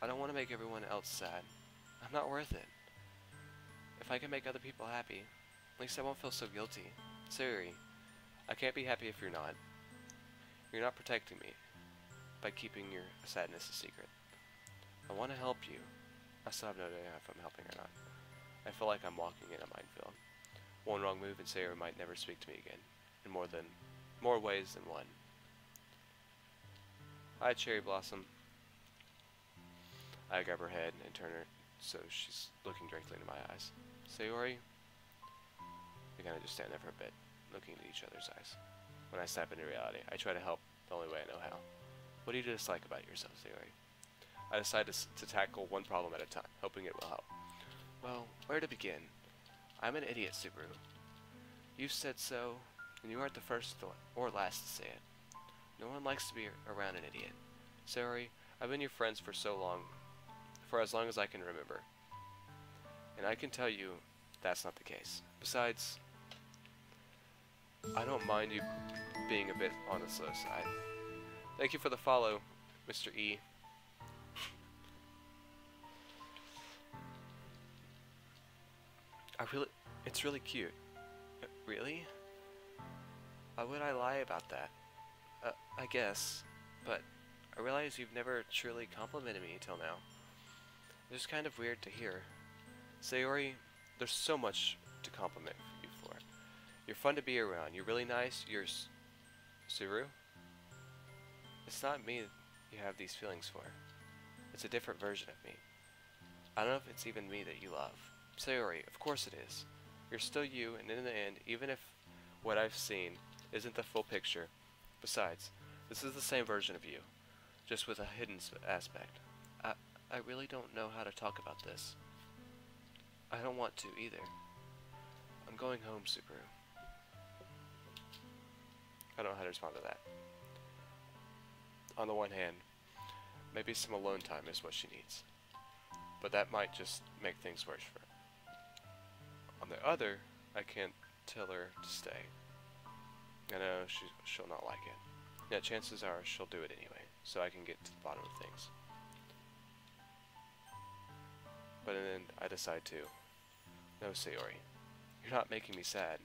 I don't want to make everyone else sad. I'm not worth it. If I can make other people happy, at least I won't feel so guilty. Sayori, I can't be happy if you're not. You're not protecting me by keeping your sadness a secret. I want to help you. I still have no idea if I'm helping or not. I feel like I'm walking in a minefield. One wrong move and Sayori might never speak to me again, in more ways than one. Hi, Cherry Blossom. I grab her head and turn her so she's looking directly into my eyes. Sayori? We kind of just stand there for a bit, looking into each other's eyes. When I snap into reality, I try to help the only way I know how. What do you dislike about yourself, Sayori? I decide to tackle one problem at a time, hoping it will help. Well, where to begin? I'm an idiot, Subaru. You said so, and you aren't the first or last to say it. No one likes to be around an idiot. Sayori, I've been your friends for as long as I can remember. And I can tell you, that's not the case. Besides, I don't mind you being a bit on the slow side. Thank you for the follow, Mr. E. It's really cute. Really? Why would I lie about that? I guess, but I realize you've never truly complimented me until now. It's kind of weird to hear. Sayori, there's so much to compliment you for. You're fun to be around. You're really nice. You're Suru? It's not me you have these feelings for. It's a different version of me. I don't know if it's even me that you love. Sayori, of course it is. You're still you, and in the end, even if what I've seen isn't the full picture, besides, this is the same version of you, just with a hidden aspect. I really don't know how to talk about this. I don't want to either. I'm going home, Subaru. I don't know how to respond to that. On the one hand, maybe some alone time is what she needs, but that might just make things worse for her. On the other, I can't tell her to stay. I know she'll not like it. Yet chances are she'll do it anyway, so I can get to the bottom of things. But then I decide to. No, Sayori, you're not making me sad,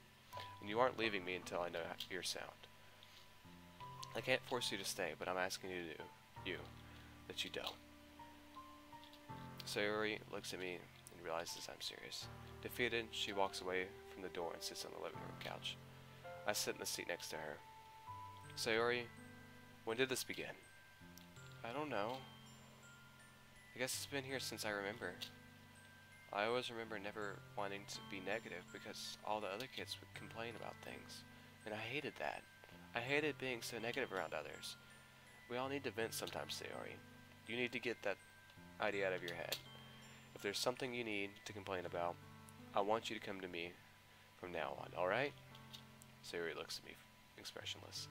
and you aren't leaving me until I know your sound. I can't force you to stay, but I'm asking you to do, that you don't. Sayori looks at me and realizes I'm serious. Defeated, she walks away from the door and sits on the living room couch. I sit in the seat next to her. Sayori, when did this begin? I don't know. I guess it's been here since I remember. I always remember never wanting to be negative because all the other kids would complain about things. And I hated that. I hated being so negative around others. We all need to vent sometimes, Sayori. You need to get that idea out of your head. If there's something you need to complain about, I want you to come to me from now on, alright? Sayori looks at me expressionless.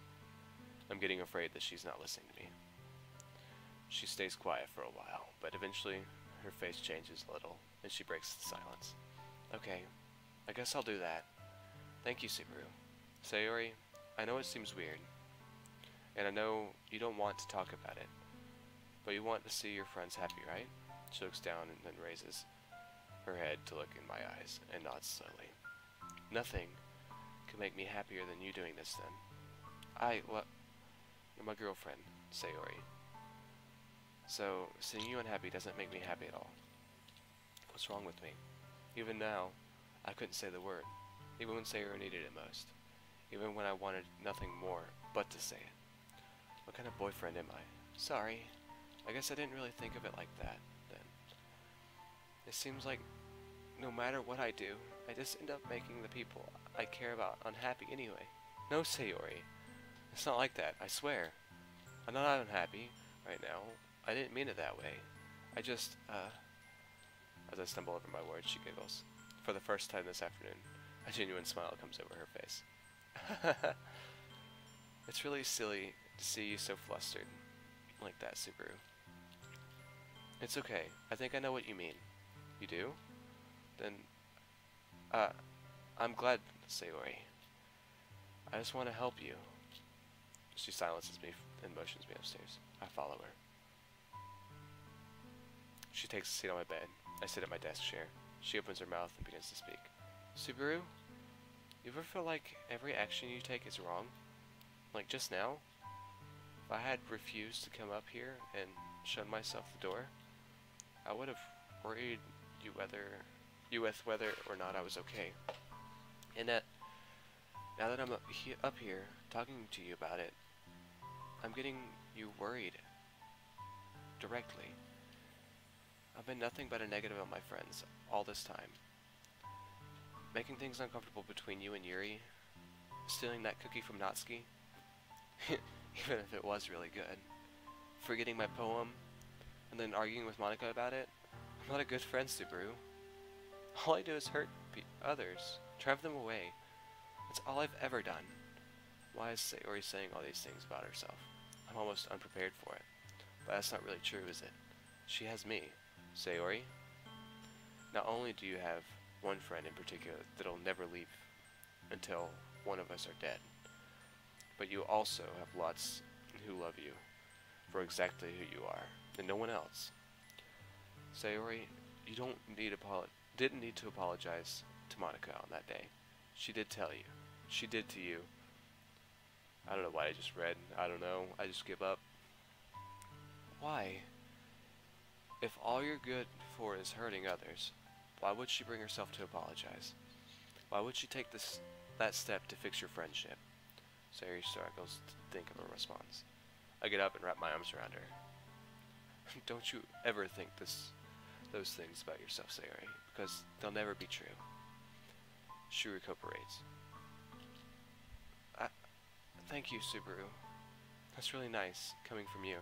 I'm getting afraid that she's not listening to me. She stays quiet for a while, but eventually her face changes a little, and she breaks the silence. Okay, I guess I'll do that. Thank you, Subaru. Sayori, I know it seems weird, and I know you don't want to talk about it, but you want to see your friends happy, right? She looks down and then raises her head to look in my eyes and nods slowly. Nothing could make me happier than you doing this then. You're my girlfriend, Sayori. So, seeing you unhappy doesn't make me happy at all. What's wrong with me? Even now, I couldn't say the word, even when Sayori needed it most. Even when I wanted nothing more but to say it. What kind of boyfriend am I? Sorry. I guess I didn't really think of it like that, then. It seems like no matter what I do, I just end up making the people I care about unhappy anyway. No, Sayori. It's not like that, I swear. I'm not unhappy right now. I didn't mean it that way. I just, As I stumble over my words, she giggles. For the first time this afternoon, a genuine smile comes over her face. It's really silly to see you so flustered like that, Subaru. It's okay. I think I know what you mean. You do? Then, I'm glad, Sayori. I just want to help you. She silences me and motions me upstairs. I follow her. She takes a seat on my bed. I sit at my desk chair. She opens her mouth and begins to speak. Subaru, you ever feel like every action you take is wrong? Like just now? If I had refused to come up here and shut myself the door, I would have worried you with whether or not I was okay. And that now that I'm up here talking to you about it, I'm getting you worried directly. I've been nothing but a negative on my friends all this time. Making things uncomfortable between you and Yuri, stealing that cookie from Natsuki, even if it was really good, forgetting my poem, and then arguing with Monica about it. I'm not a good friend, Subaru. All I do is hurt others, drive them away. That's all I've ever done. Why is Sayori saying all these things about herself? I'm almost unprepared for it. But that's not really true, is it? She has me. Sayori, not only do you have one friend in particular that'll never leave until one of us are dead, but you also have lots who love you for exactly who you are, and no one else. Sayori, you didn't need to apologize to Monica on that day. She did tell you. She did to you. I don't know what I just read. I don't know. I just give up. Why? If all you're good for is hurting others, why would she bring herself to apologize? Why would she take that step to fix your friendship? Sayori struggles to think of a response. I get up and wrap my arms around her. Don't you ever think those things about yourself, Sayori, because they'll never be true. She recuperates. Thank you, Subaru. That's really nice, coming from you.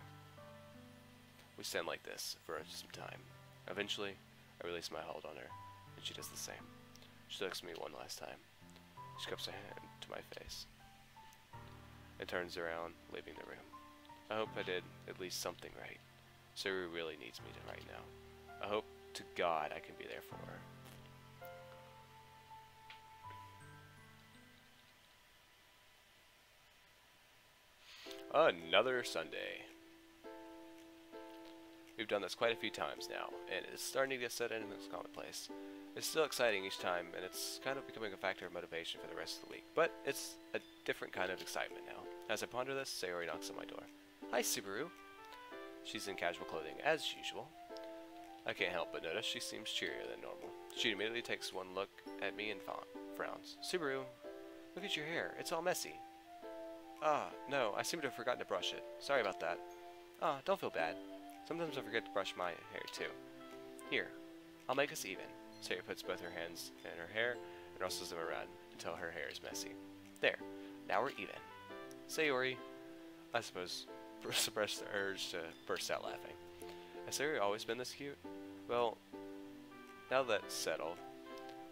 We stand like this for some time. Eventually, I release my hold on her, and she does the same. She looks at me one last time. She cups her hand to my face and turns around, leaving the room. I hope I did at least something right. Sayori really needs me right now. I hope to God I can be there for her. Another Sunday. We've done this quite a few times now, and it's starting to get set in this commonplace. It's still exciting each time, and it's kind of becoming a factor of motivation for the rest of the week, but it's a different kind of excitement now. As I ponder this, Sayori knocks on my door. Hi, Subaru. She's in casual clothing, as usual. I can't help but notice she seems cheerier than normal. She immediately takes one look at me and frowns. Subaru, look at your hair. It's all messy. No, I seem to have forgotten to brush it. Sorry about that. Don't feel bad. Sometimes I forget to brush my hair, too. Here, I'll make us even. Sayori puts both her hands in her hair and rustles them around until her hair is messy. There, now we're even. Sayori, I suppose, suppressed the urge to burst out laughing. Has Sayori always been this cute? Well, now that's settled,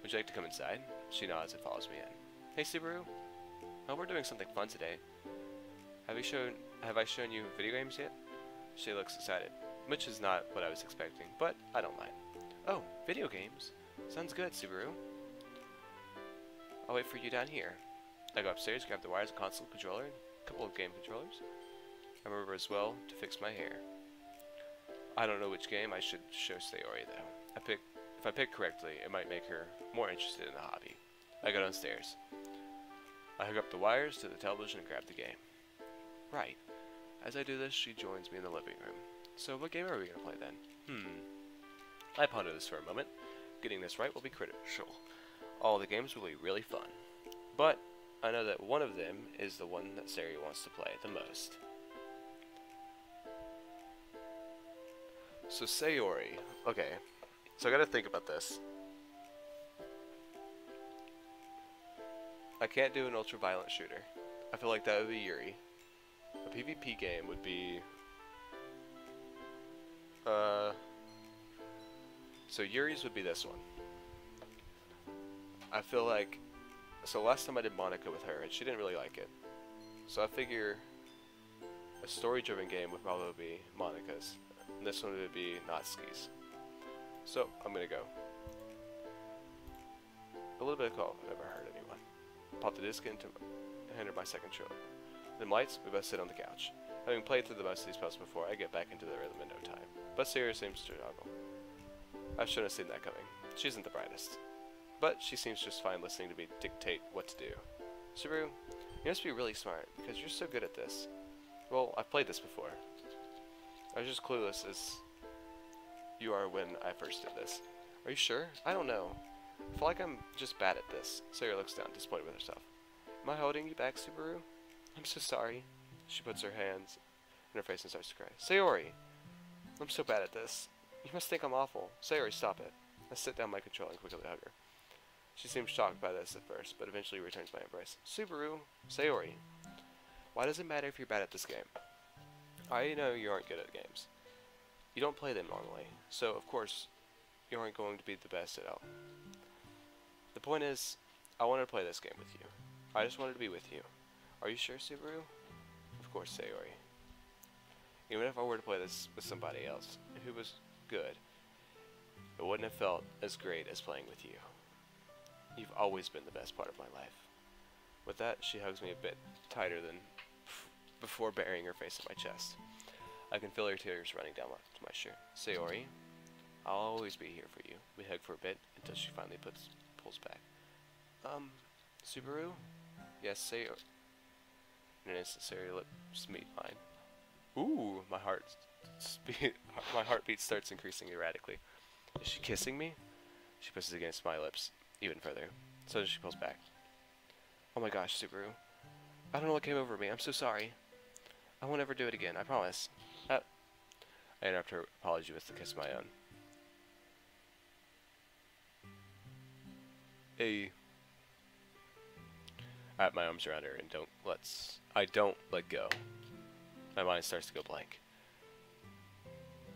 would you like to come inside? She nods and follows me in. Hey, Subaru. Oh, we're doing something fun today. Have I shown you video games yet? She looks excited, which is not what I was expecting, but I don't mind. Oh, video games? Sounds good, Subaru. I'll wait for you down here. I go upstairs, grab the wires, a console controller, and a couple of game controllers. I remember as well to fix my hair. I don't know which game I should show Sayori though. If I pick correctly, it might make her more interested in the hobby. I go downstairs. I hook up the wires to the television and grab the game. Right. As I do this, she joins me in the living room. So what game are we going to play then? I ponder this for a moment. Getting this right will be crucial. All the games will be really fun. But I know that one of them is the one that Sayori wants to play the most. So Sayori. Okay. So I gotta think about this. I can't do an ultra-violent shooter. I feel like that would be Yuri. A PvP game would be... So Yuri's would be this one. I feel like... So last time I did Monica with her, and she didn't really like it. So I figure a story-driven game would probably be Monica's. And this one would be Natsuki's. So, I'm gonna go. A little bit of call, never hurt anyone. Pop the disc into enter my second trailer. Then lights, we both sit on the couch. Having played through the most of these puzzles before, I get back into the rhythm in no time. But Sayori seems to struggle. I shouldn't have seen that coming. She isn't the brightest. But she seems just fine listening to me dictate what to do. Subaru, you must be really smart, because you're so good at this. Well, I've played this before. I was just clueless as you are when I first did this. Are you sure? I don't know. I feel like I'm just bad at this. Sayori looks down, disappointed with herself. Am I holding you back, Subaru? I'm so sorry. She puts her hands in her face and starts to cry. Sayori! I'm so bad at this. You must think I'm awful. Sayori, stop it. I sit down my control and quickly hug her. She seems shocked by this at first, but eventually returns my embrace. Subaru! Sayori! Why does it matter if you're bad at this game? I know you aren't good at games. You don't play them normally, so of course you aren't going to be the best at all. The point is, I wanted to play this game with you. I just wanted to be with you. Are you sure, Subaru? Of course, Sayori. Even if I were to play this with somebody else who was good, it wouldn't have felt as great as playing with you. You've always been the best part of my life. With that, she hugs me a bit tighter than before burying her face in my chest. I can feel her tears running down to my shirt. Sayori, I'll always be here for you. We hug for a bit until she finally pulls back. Subaru? Yes, Sayori. In an instant, Sayori lips meet mine. Ooh, my heartbeat starts increasing erratically. Is she kissing me? She pushes against my lips even further. So she pulls back. Oh my gosh, Subaru. I don't know what came over me. I'm so sorry. I won't ever do it again, I promise. I interrupt her apology with a kiss of my own. Hey. I wrap my arms around her and I don't let go. My mind starts to go blank.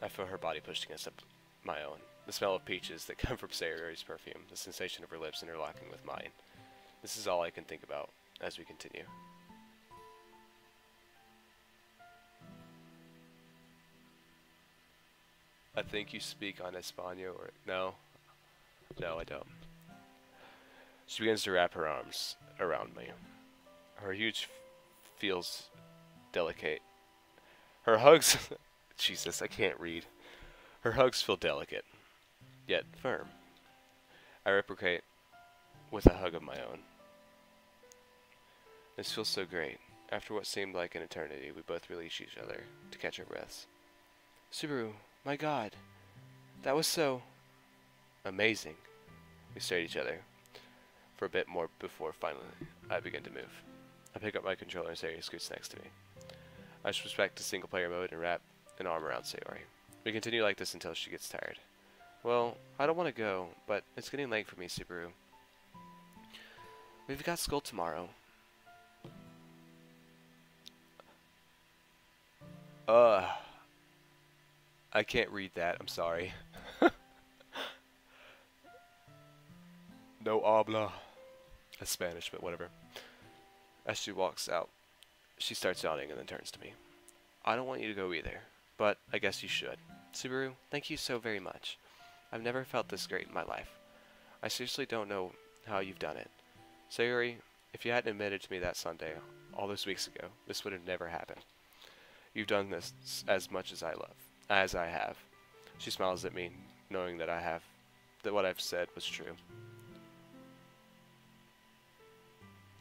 I feel her body pushed against my own. The smell of peaches that come from Sayori's perfume, the sensation of her lips interlocking with mine. This is all I can think about as we continue. I think you speak on Espanol, or no, I don't. She begins to wrap her arms around me. Her huge feels delicate. Her hugs, Jesus, I can't read. Her hugs feel delicate, yet firm. I reciprocate with a hug of my own. This feels so great. After what seemed like an eternity, we both release each other to catch our breaths. Subaru, my God, that was so amazing. We stare at each other for a bit more before finally I begin to move. I pick up my controller and Sayori scoots next to me. I switch back to single player mode and wrap an arm around Sayori. We continue like this until she gets tired. Well, I don't want to go, but it's getting late for me, Subaru. We've got school tomorrow. I can't read that, I'm sorry. No habla. That's Spanish, but whatever. As she walks out, she starts yawning and then turns to me. I don't want you to go either, but I guess you should. Subaru, thank you so very much. I've never felt this great in my life. I seriously don't know how you've done it. Sayori, if you hadn't admitted to me that Sunday, all those weeks ago, this would have never happened. You've done this as much as I have. She smiles at me, knowing that that what I've said was true.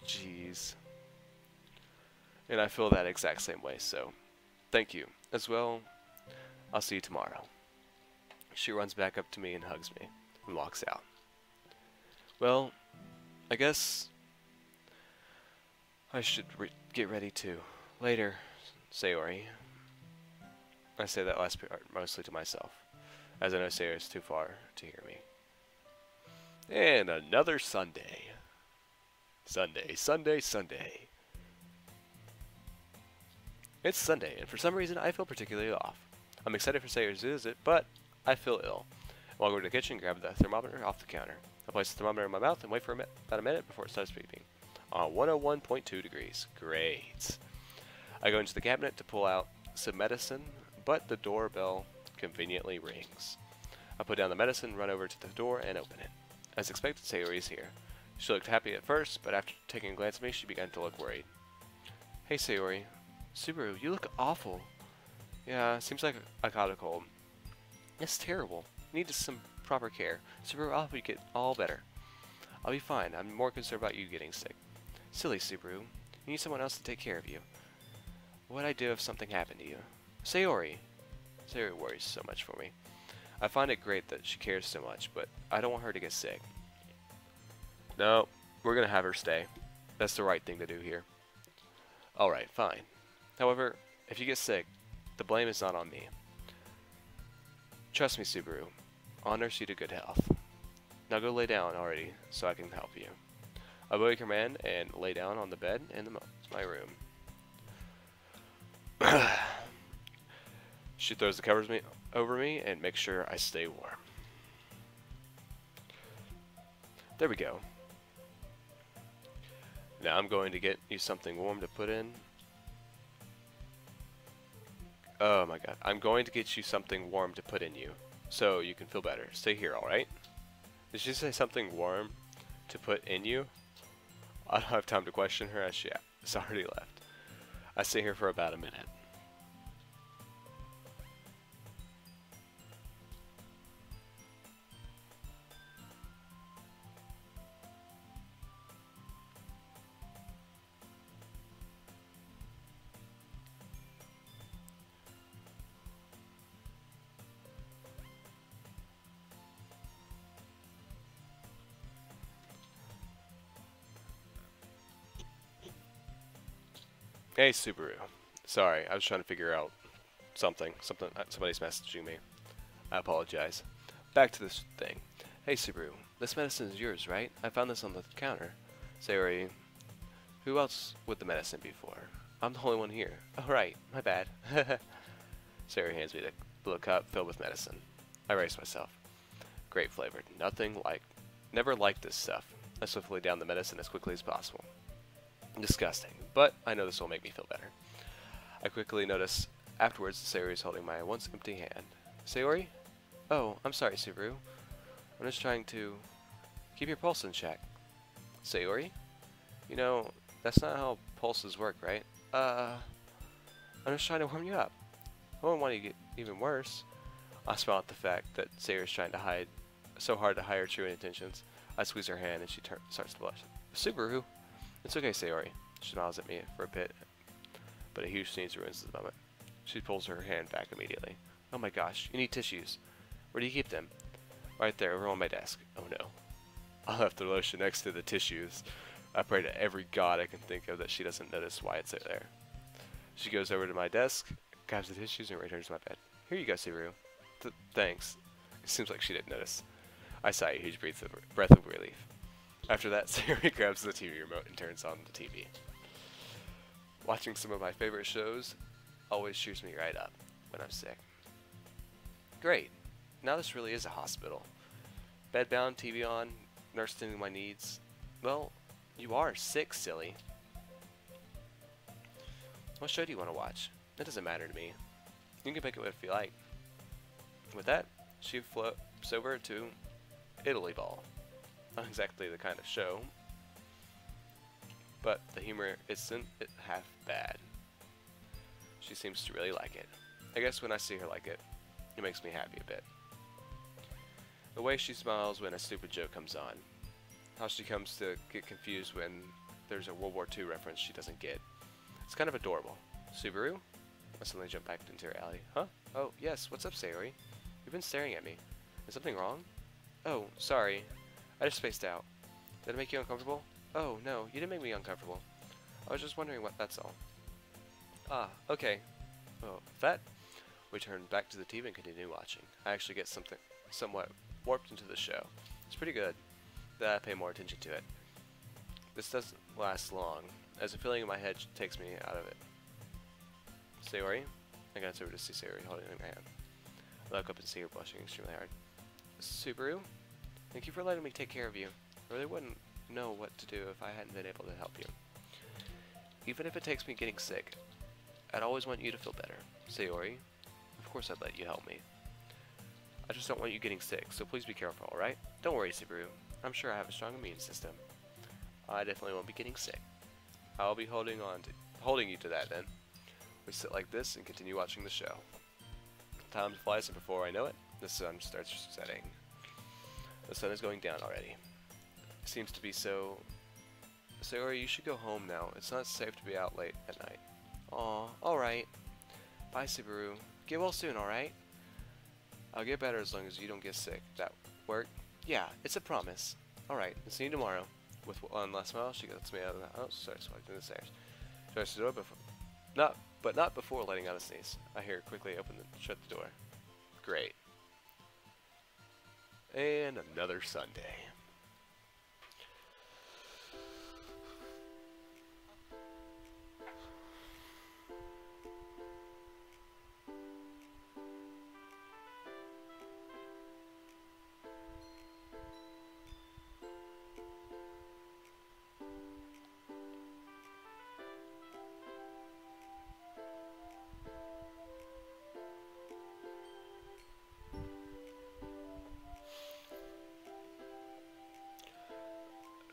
Jeez. And I feel that exact same way, so thank you. As well, I'll see you tomorrow. She runs back up to me and hugs me, and walks out. Well, I guess I should get ready too. Later, Sayori. I say that last part mostly to myself, as I know Sayori is too far to hear me. And another Sunday. Sunday. It's Sunday, and for some reason I feel particularly off. I'm excited for Sayori's visit, but I feel ill. I walk over to the kitchen, grab the thermometer off the counter. I place the thermometer in my mouth and wait for about a minute before it starts beeping. 101.2 degrees. Great. I go into the cabinet to pull out some medicine, but the doorbell conveniently rings. I put down the medicine, run over to the door, and open it. As expected, Sayori is here. She looked happy at first, but after taking a glance at me, she began to look worried. Hey, Sayori. Subaru, you look awful. Yeah, seems like I caught a cold. It's terrible. You need some proper care. Subaru, I'll help you get all better. I'll be fine. I'm more concerned about you getting sick. Silly Subaru. You need someone else to take care of you. What'd I do if something happened to you? Sayori. Sayori worries so much for me. I find it great that she cares so much, but I don't want her to get sick. No, we're gonna have her stay. That's the right thing to do here. Alright, fine. However, if you get sick, the blame is not on me. Trust me, Subaru. I'll nurse you to good health. Now go lay down already, so I can help you. I obey command and lay down on the bed in my room. She throws the covers over me and makes sure I stay warm. There we go. Now I'm going to get you something warm to put in. Oh my god. I'm going to get you something warm to put in you, so you can feel better. Stay here, alright? Did she say something warm to put in you? I don't have time to question her as she has already left. I stay here for about a minute. Hey Subaru. Sorry, I was trying to figure out something. Somebody's messaging me. I apologize. Back to this thing. Hey Subaru, this medicine is yours, right? I found this on the counter. Sayori, who else would the medicine be for? I'm the only one here. Oh right, my bad. Sayori hands me the blue cup filled with medicine. I race myself. Great flavored. Never liked this stuff. I swiftly down the medicine as quickly as possible. Disgusting, but I know this will make me feel better. I quickly notice afterwards Sayori is holding my once empty hand. Sayori? Oh, I'm sorry, Subaru. I'm just trying to keep your pulse in check. Sayori? You know, that's not how pulses work, right? I'm just trying to warm you up. I wouldn't want you to get even worse. I smile at the fact that Sayori's trying to hide so hard to hide her true intentions. I squeeze her hand and she starts to blush. Subaru! It's okay, Sayori. She smiles at me for a bit, but a huge sneeze ruins the moment. She pulls her hand back immediately. Oh my gosh, you need tissues. Where do you keep them? Right there, over on my desk. Oh no. I'll have the lotion next to the tissues. I pray to every god I can think of that she doesn't notice why it's there. She goes over to my desk, grabs the tissues, and returns to my bed. Here you go, Subaru. Thanks. It seems like she didn't notice. I sigh a huge breath of relief. After that, Sayori grabs the TV remote and turns on the TV. Watching some of my favorite shows always cheers me right up when I'm sick. Great. Now this really is a hospital. Bedbound, TV on, nurse tending my needs. Well, you are sick, silly. What show do you want to watch? It doesn't matter to me. You can pick it if you like. With that, she flips over to Italy Ball. Not exactly the kind of show, but the humor isn't half bad. She seems to really like it. I guess when I see her like it, it makes me happy a bit. The way she smiles when a stupid joke comes on. How she comes to get confused when there's a World War II reference she doesn't get. It's kind of adorable. Subaru? I suddenly jump back into her alley. Huh? Oh, yes. What's up, Sayori? You've been staring at me. Is something wrong? Oh, sorry. I just spaced out. Did it make you uncomfortable? Oh, no, you didn't make me uncomfortable. I was just wondering what that's all. Ah, okay. Well, with that, we turn back to the TV and continue watching. I actually get somewhat warped into the show. It's pretty good that I pay more attention to it. This doesn't last long, as a feeling in my head takes me out of it. Sayori? I glance over to see Sayori holding my hand. I look up and see her blushing extremely hard. Subaru? Thank you for letting me take care of you. I really wouldn't know what to do if I hadn't been able to help you. Even if it takes me getting sick, I'd always want you to feel better. Sayori, of course I'd let you help me. I just don't want you getting sick, so please be careful, alright? Don't worry, Subaru. I'm sure I have a strong immune system. I definitely won't be getting sick. I'll be holding you to that then. We sit like this and continue watching the show. Time flies, and before I know it, the sun starts setting. The sun is going down already. It seems to be so... Sayori, you should go home now. It's not safe to be out late at night. Aw, alright. Bye, Subaru. Get well soon, alright? I'll get better as long as you don't get sick. That work? Yeah, it's a promise. Alright, I'll see you tomorrow. With one last smile, she lets me out of the house. Sorry, swiping the stairs. She opens the door before... not before letting out a sneeze. I hear her quickly shut the door. Great. And another Sunday.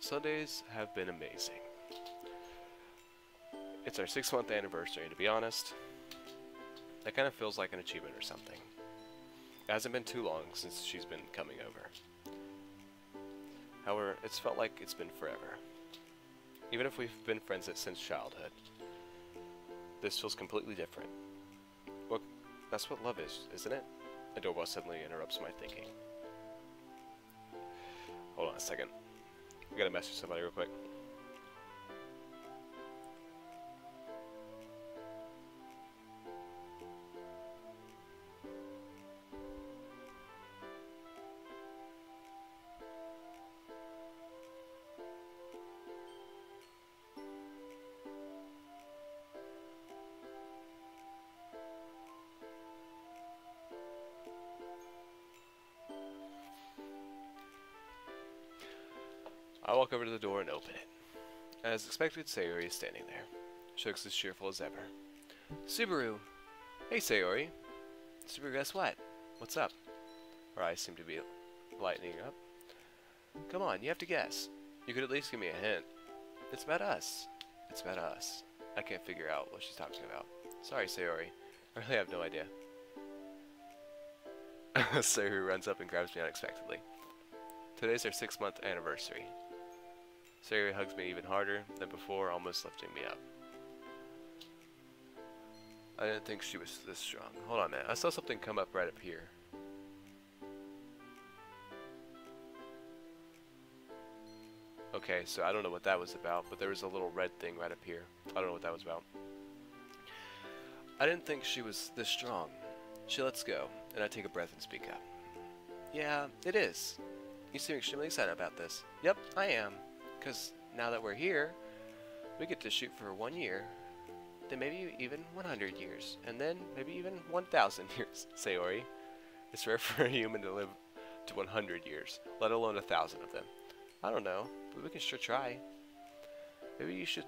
Sundays have been amazing. It's our 6-month anniversary, and to be honest, that kind of feels like an achievement or something. It hasn't been too long since she's been coming over. However, it's felt like it's been forever. Even if we've been friends since childhood, this feels completely different. Well, that's what love is, isn't it? A doorbell suddenly interrupts my thinking. Hold on a second. I gotta message somebody real quick. I walk over to the door and open it. As expected, Sayori is standing there. She looks as cheerful as ever. Subaru! Hey, Sayori. Subaru, guess what? What's up? Her eyes seem to be lightening up. Come on, you have to guess. You could at least give me a hint. It's about us. It's about us. I can't figure out what she's talking about. Sorry, Sayori. I really have no idea. Sayori runs up and grabs me unexpectedly. Today's our 6-month anniversary. Sayori hugs me even harder than before, almost lifting me up. I didn't think she was this strong. Hold on, man. I saw something come up right up here. Okay, so I don't know what that was about, but there was a little red thing right up here. I don't know what that was about. I didn't think she was this strong. She lets go, and I take a breath and speak up. Yeah, it is. You seem extremely excited about this. Yep, I am. Because now that we're here, we get to shoot for 1 year, then maybe even 100 years, and then maybe even 1,000 years, Sayori. It's rare for a human to live to 100 years, let alone 1,000 of them. I don't know, but we can sure try. Maybe you should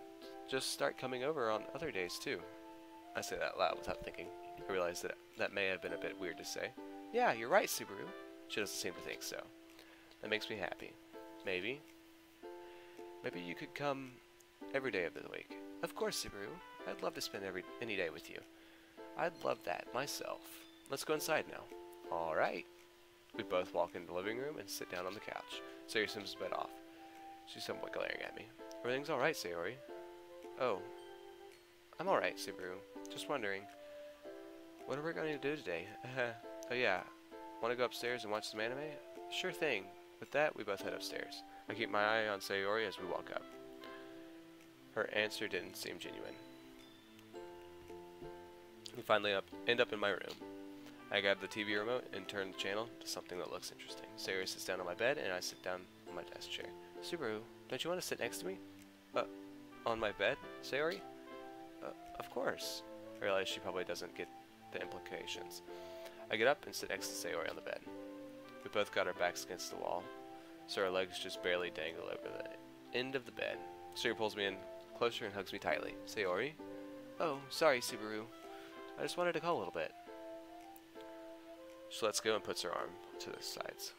just start coming over on other days too. I say that loud without thinking. I realize that that may have been a bit weird to say. Yeah, you're right, Subaru. She doesn't seem to think so. That makes me happy. Maybe you could come every day of the week. Of course, Subaru. I'd love to spend any day with you. I'd love that myself. Let's go inside now. All right. We both walk into the living room and sit down on the couch. Sayori slims the bed off. She's somewhat glaring at me. Everything's all right, Sayori. Oh, I'm all right, Subaru. Just wondering, what are we going to do today? Oh yeah, want to go upstairs and watch some anime? Sure thing. With that, we both head upstairs. I keep my eye on Sayori as we walk up. Her answer didn't seem genuine. We finally end up in my room. I grab the TV remote and turn the channel to something that looks interesting. Sayori sits down on my bed and I sit down on my desk chair. Subaru, don't you want to sit next to me? On my bed? Sayori? Of course. I realize she probably doesn't get the implications. I get up and sit next to Sayori on the bed. We both got our backs against the wall, so our legs just barely dangle over the end of the bed. Sayori pulls me in closer and hugs me tightly. Sayori? Oh, sorry, Subaru. I just wanted to call a little bit. She lets go and puts her arm to the sides.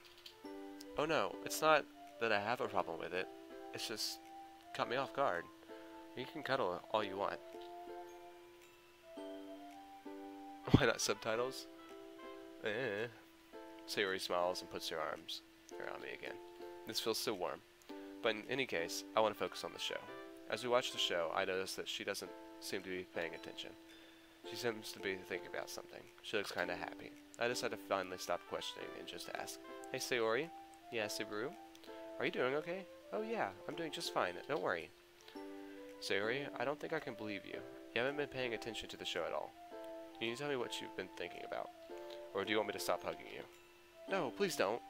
Oh no, it's not that I have a problem with it. It's just caught me off guard. You can cuddle all you want. Why not subtitles? Eh. Sayori smiles and puts her arms around me again. This feels so warm. But in any case, I want to focus on the show. As we watch the show, I notice that she doesn't seem to be paying attention. She seems to be thinking about something. She looks kinda happy. I decide to finally stop questioning and just ask, "Hey Sayori?" "Yeah, Subaru?" "Are you doing okay?" "Oh yeah, I'm doing just fine. Don't worry." "Sayori, I don't think I can believe you. You haven't been paying attention to the show at all. Can you tell me what you've been thinking about? Or do you want me to stop hugging you?" "No, please don't."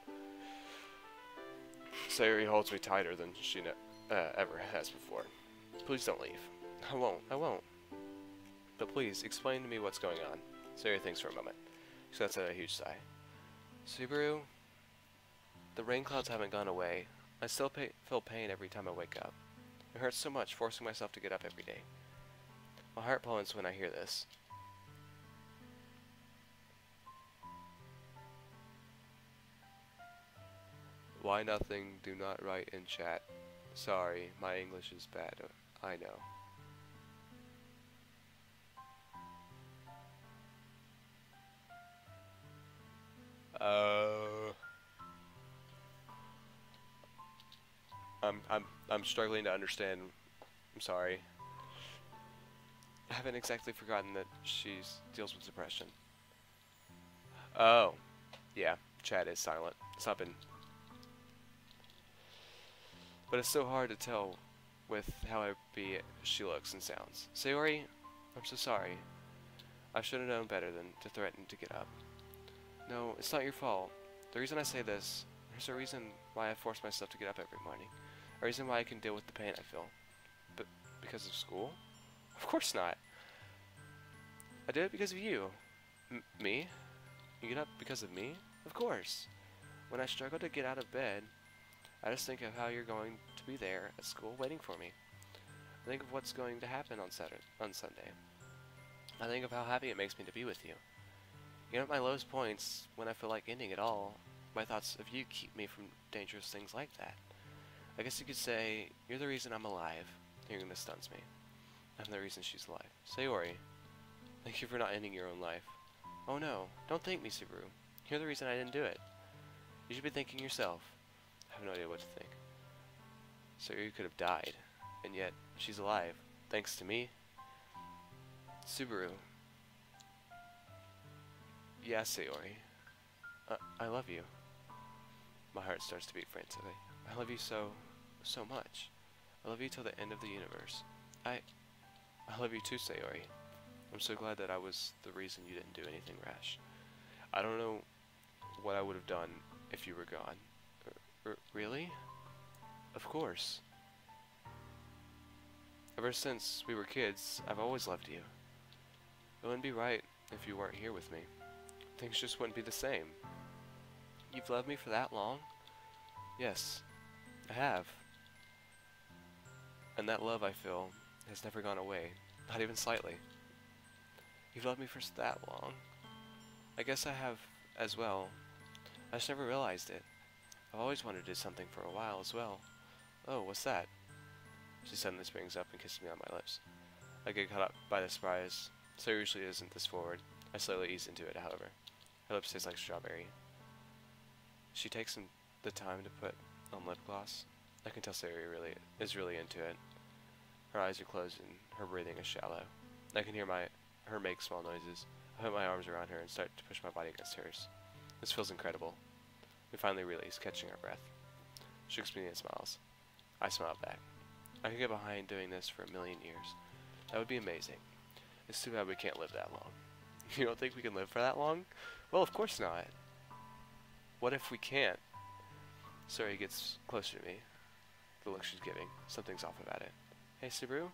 Sayori holds me tighter than she ever has before. "Please don't leave." I won't. "But please, explain to me what's going on." Sayori thinks for a moment. She lets out a huge sigh. "Subaru, the rain clouds haven't gone away. I still feel pain every time I wake up. It hurts so much forcing myself to get up every day. My heart pounds when I hear this." "Why nothing? Do not write in chat. Sorry, my English is bad. I know." I'm struggling to understand. I'm sorry. I haven't exactly forgotten that she deals with depression. Oh, yeah. Chat is silent. It's not been. But it's so hard to tell with how happy she looks and sounds. Sayori, I'm so sorry. I should have known better than to threaten to get up. No, it's not your fault. The reason I say this, there's a reason why I force myself to get up every morning. A reason why I can deal with the pain I feel. But because of school? Of course not. I did it because of you. Me? You get up because of me? Of course. When I struggle to get out of bed, I just think of how you're going to be there at school waiting for me. I think of what's going to happen on Sunday. I think of how happy it makes me to be with you. At my lowest points, when I feel like ending it all, my thoughts of you keep me from dangerous things like that. I guess you could say, you're the reason I'm alive. Hearing this stuns me. I'm the reason she's alive. Sayori, thank you for not ending your own life. Oh no, don't thank me, Subaru. You're the reason I didn't do it. You should be thanking yourself. I have no idea what to think. Sayori could have died, and yet she's alive, thanks to me. Subaru. Yeah, Sayori. I love you. My heart starts to beat frantically. I love you so much. I love you till the end of the universe. I love you too, Sayori. I'm so glad that I was the reason you didn't do anything rash. I don't know what I would have done if you were gone. Really? Of course. Ever since we were kids, I've always loved you. It wouldn't be right if you weren't here with me. Things just wouldn't be the same. You've loved me for that long? Yes, I have. And that love I feel has never gone away, not even slightly. You've loved me for that long? I guess I have as well. I just never realized it. I've always wanted to do something for a while as well. Oh, what's that? She suddenly springs up and kisses me on my lips. I get caught up by the surprise. So usually isn't this forward. I slowly ease into it, however. Her lips taste like strawberry. She takes the time to put on lip gloss. I can tell Sayori is really into it. Her eyes are closed and her breathing is shallow. I can hear her make small noises. I put my arms around her and start to push my body against hers. This feels incredible. We finally release, catching our breath. She looks at me and smiles. I smile back. I could get behind doing this for 1,000,000 years. That would be amazing. It's too bad we can't live that long. You don't think we can live for that long? Well, of course not. What if we can't? Sayori gets closer to me. The look she's giving. Something's off about it. Hey, Subaru?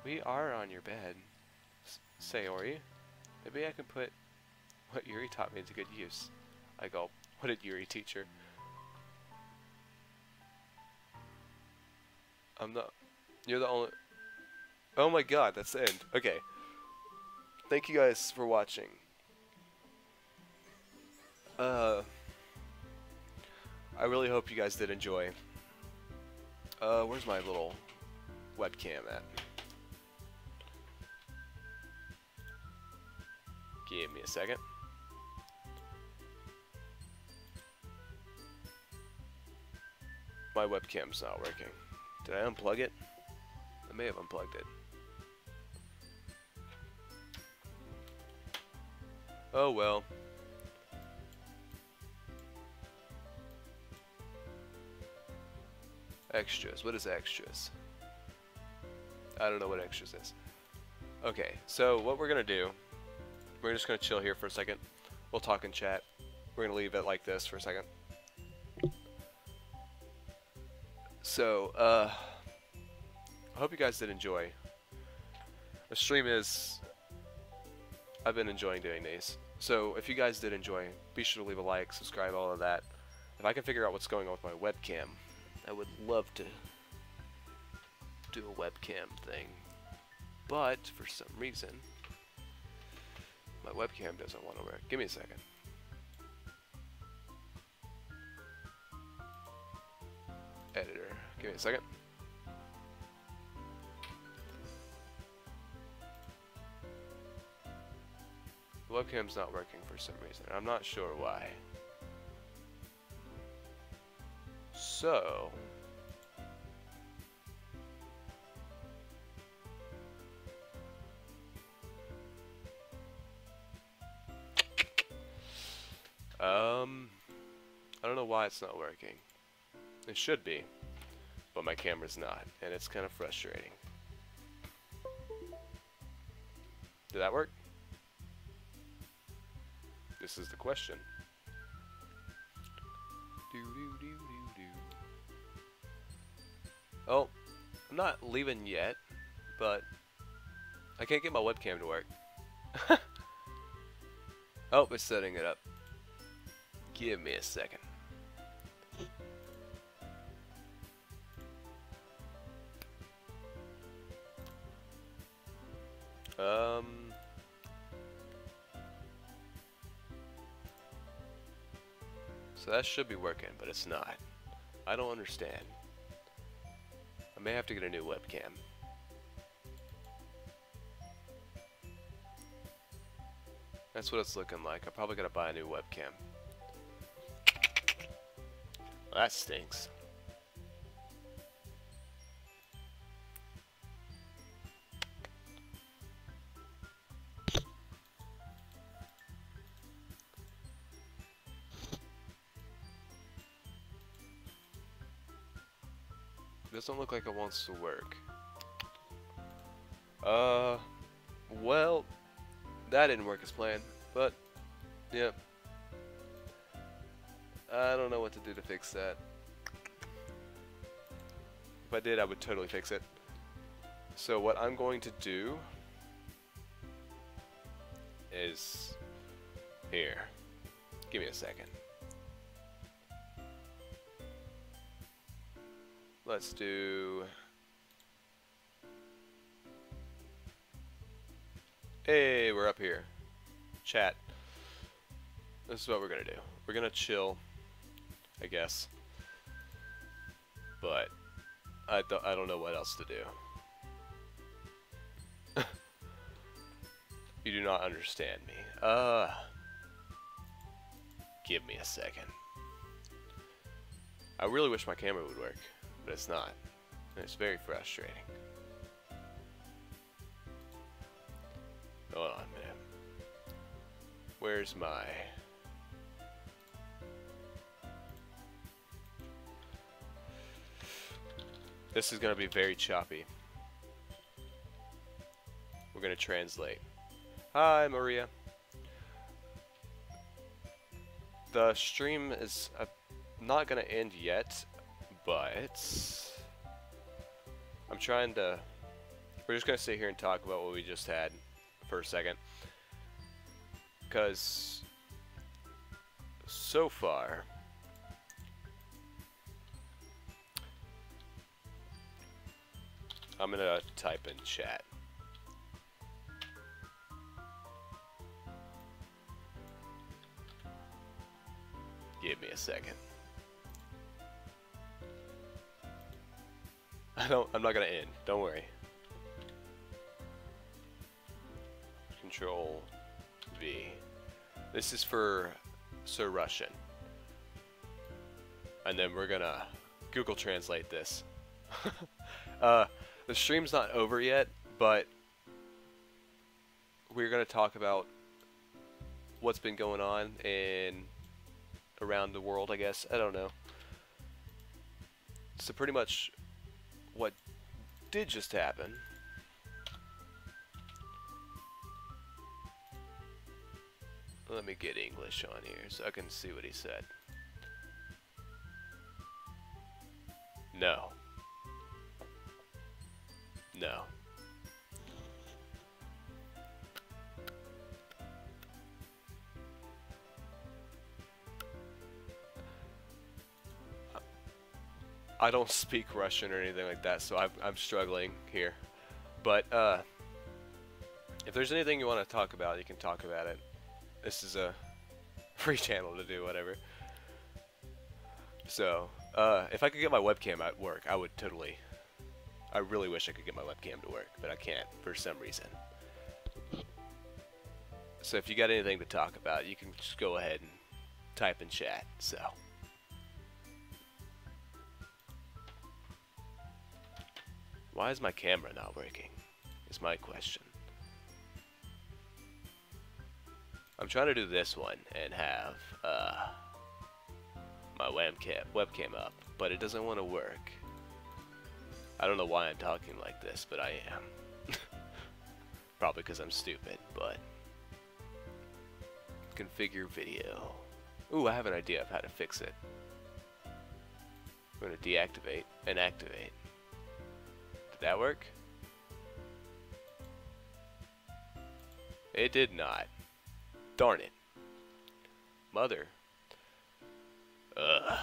We are on your bed. Sayori? Maybe I can put what Yuri taught me to good use. I gulp. What did Yuri teach her? You're the only... Oh my god, that's the end. Okay. Thank you guys for watching. I really hope you guys did enjoy. Where's my little webcam at? Give me a second. My webcam's not working. Did I unplug it? I may have unplugged it. Oh well. Extras. What is extras? I don't know what extras is. Okay, so what we're gonna do, we're just gonna chill here for a second. We'll talk in chat. We're gonna leave it like this for a second. So, I hope you guys did enjoy. The stream is, I've been enjoying doing these. So, if you guys did enjoy, be sure to leave a like, subscribe, all of that. If I can figure out what's going on with my webcam, I would love to do a webcam thing. But, for some reason, my webcam doesn't want to work. Give me a second. Editor. Give me a second. The webcam's not working for some reason. I'm not sure why. So... I don't know why it's not working. It should be, but my camera's not, and it's kind of frustrating. Did that work? This is the question. Oh, I'm not leaving yet, but I can't get my webcam to work. Oh, it's setting it up. Give me a second. So that should be working, but it's not. I don't understand. I may have to get a new webcam. That's what it's looking like. I'm probably gonna buy a new webcam. Well, that stinks. Doesn't look like it wants to work. Well, that didn't work as planned, but, yeah. I don't know what to do to fix that. If I did, I would totally fix it. So what I'm going to do is here. Give me a second. Let's do... Hey, we're up here. Chat. This is what we're gonna do. We're gonna chill, I guess. But I don't know what else to do. You do not understand me. Give me a second. I really wish my camera would work, but it's not. And it's very frustrating. Hold on a minute. Where's my... This is going to be very choppy. We're going to translate. Hi, Maria. The stream is not going to end yet, but I'm trying to... We're just going to sit here and talk about what we just had for a second. Because so far... I'm gonna type in chat. Give me a second. I'm not gonna end. Don't worry. Control V. This is for Sir Russian. And then we're gonna Google Translate this. The stream's not over yet, but we're gonna talk about what's been going on in around the world, I guess. I don't know. So pretty much what did just happen. Let me get English on here so I can see what he said. No. No. I don't speak Russian or anything like that, so I'm struggling here. But if there's anything you want to talk about, you can talk about it. This is a free channel to do whatever. So, if I could get my webcam at work, I would totally. I really wish I could get my webcam to work, but I can't for some reason. So if you got anything to talk about, you can just go ahead and type in chat. So. Why is my camera not working? Is my question. I'm trying to do this one and have my webcam up, but it doesn't want to work. I don't know why I'm talking like this, but I am. Probably because I'm stupid, but... Configure video. Ooh, I have an idea of how to fix it. I'm going to deactivate and activate. Did that work? It did not. Darn it. Mother. Ugh.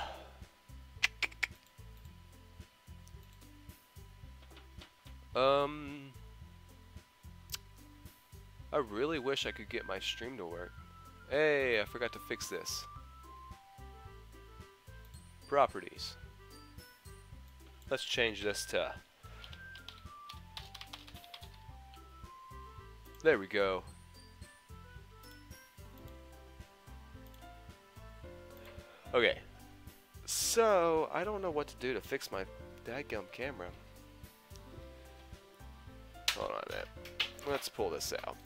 I really wish I could get my stream to work. Hey, I forgot to fix this. Properties. Let's change this to... There we go. Okay. So, I don't know what to do to fix my dadgum camera. Hold on a minute. Let's pull this out.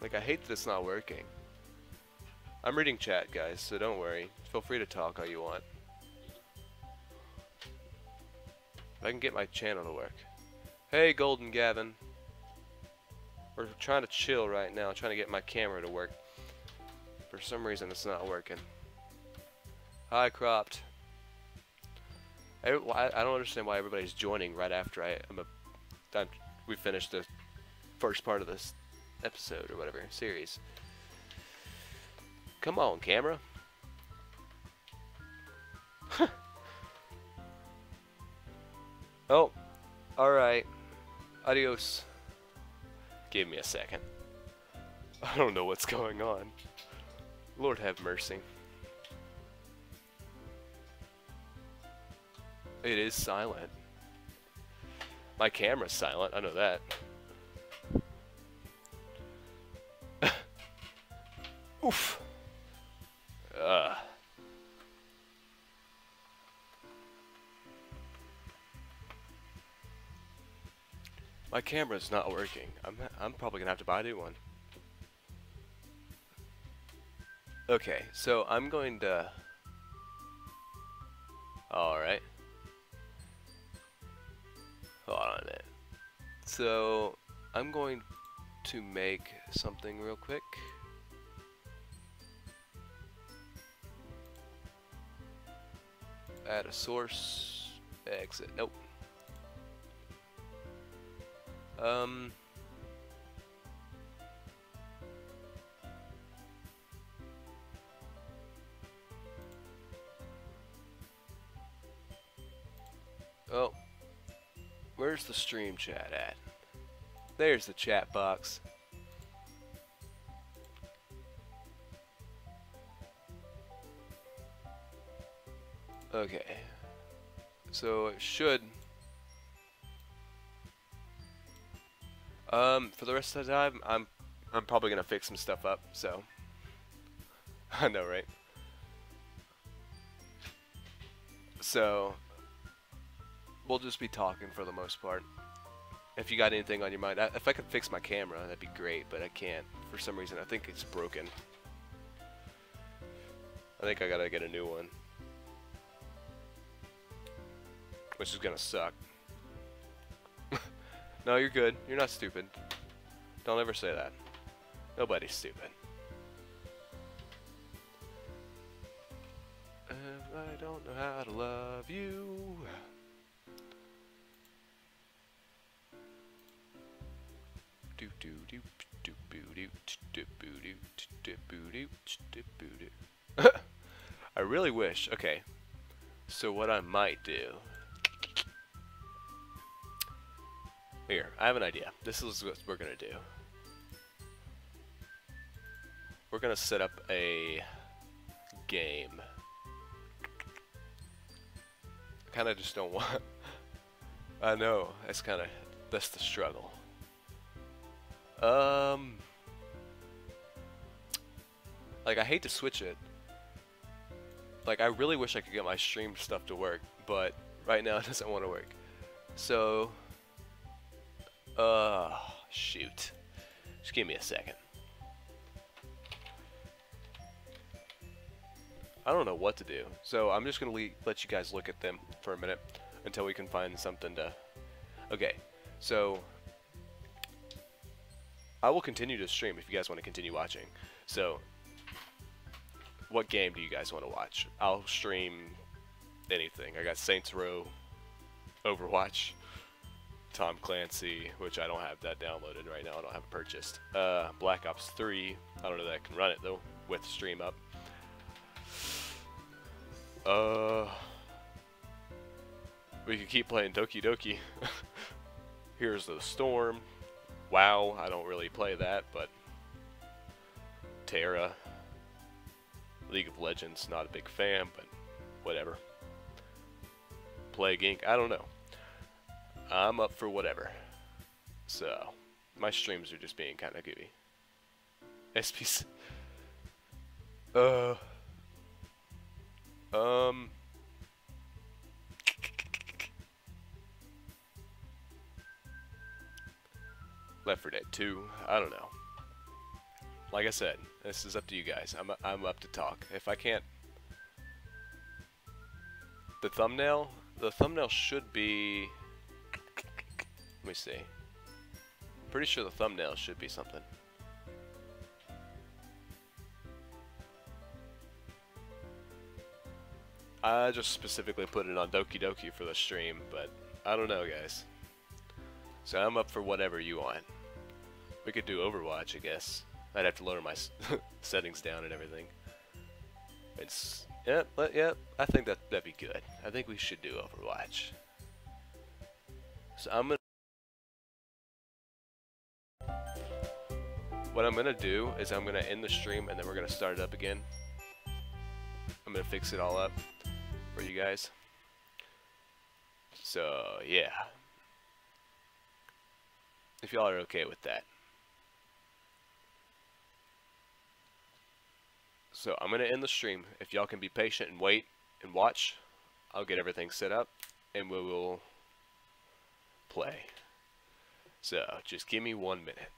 Like, I hate that it's not working. I'm reading chat, guys, so don't worry. Feel free to talk all you want. If I can get my channel to work. Hey, Golden Gavin. We're trying to chill right now, trying to get my camera to work. For some reason, it's not working. Hi, Cropped. I don't understand why everybody's joining right after we finished the first part of this episode or whatever series. Come on, camera. Oh, alright. Adios. Give me a second. I don't know what's going on. Lord have mercy. It is silent. My camera's silent, I know that. Oof. My camera's not working. I'm probably gonna have to buy a new one. Okay, so I'm going to... Alright. Hold on a minute. So, I'm going to make something real quick. Add a source. Exit. Nope. Oh, where's the stream chat at? There's the chat box. Okay, so it should. For the rest of the time, I'm I'm probably gonna fix some stuff up, so I know, right? So we'll just be talking for the most part. If you got anything on your mind, if I could fix my camera, that'd be great, but I can't. For some reason, I think it's broken. I think I gotta get a new one, which is gonna suck. No, you're good. You're not stupid. Don't ever say that. Nobody's stupid. If I don't know how to love you. I really wish. Okay. So what I might do. Here, I have an idea. This is what we're gonna do. We're gonna set up a game. I kinda just don't want. I know, that's the struggle. Like, I hate to switch it. Like, I really wish I could get my stream stuff to work, but right now it doesn't want to work. So, shoot. Just give me a second. I don't know what to do. So, I'm just going to let you guys look at them for a minute until we can find something to... Okay, so... I will continue to stream if you guys want to continue watching. So, what game do you guys want to watch? I'll stream anything. I got Saints Row, Overwatch, Tom Clancy, which I don't have that downloaded right now. I don't have it purchased. Black Ops 3. I don't know that I can run it though with stream up. We could keep playing Doki Doki. Here's the Storm. WoW, I don't really play that, but Terra, League of Legends, not a big fan, but whatever. Plague Inc., I don't know. I'm up for whatever. So, my streams are just being kind of goofy. SPC. Left 4 Dead 2, I don't know. Like I said, this is up to you guys. I'm up to talk. If I can't... The thumbnail should be... Let me see. Pretty sure the thumbnail should be something. I just specifically put it on Doki Doki for the stream, but I don't know, guys. So I'm up for whatever you want. We could do Overwatch, I guess. I'd have to lower my settings down and everything. It's yeah, I think that'd be good. I think we should do Overwatch. So what I'm gonna do is I'm gonna end the stream and then we're gonna start it up again. I'm gonna fix it all up for you guys. So yeah. If y'all are okay with that. So I'm gonna end the stream. If y'all can be patient and wait and watch, I'll get everything set up and we will play. So just give me 1 minute.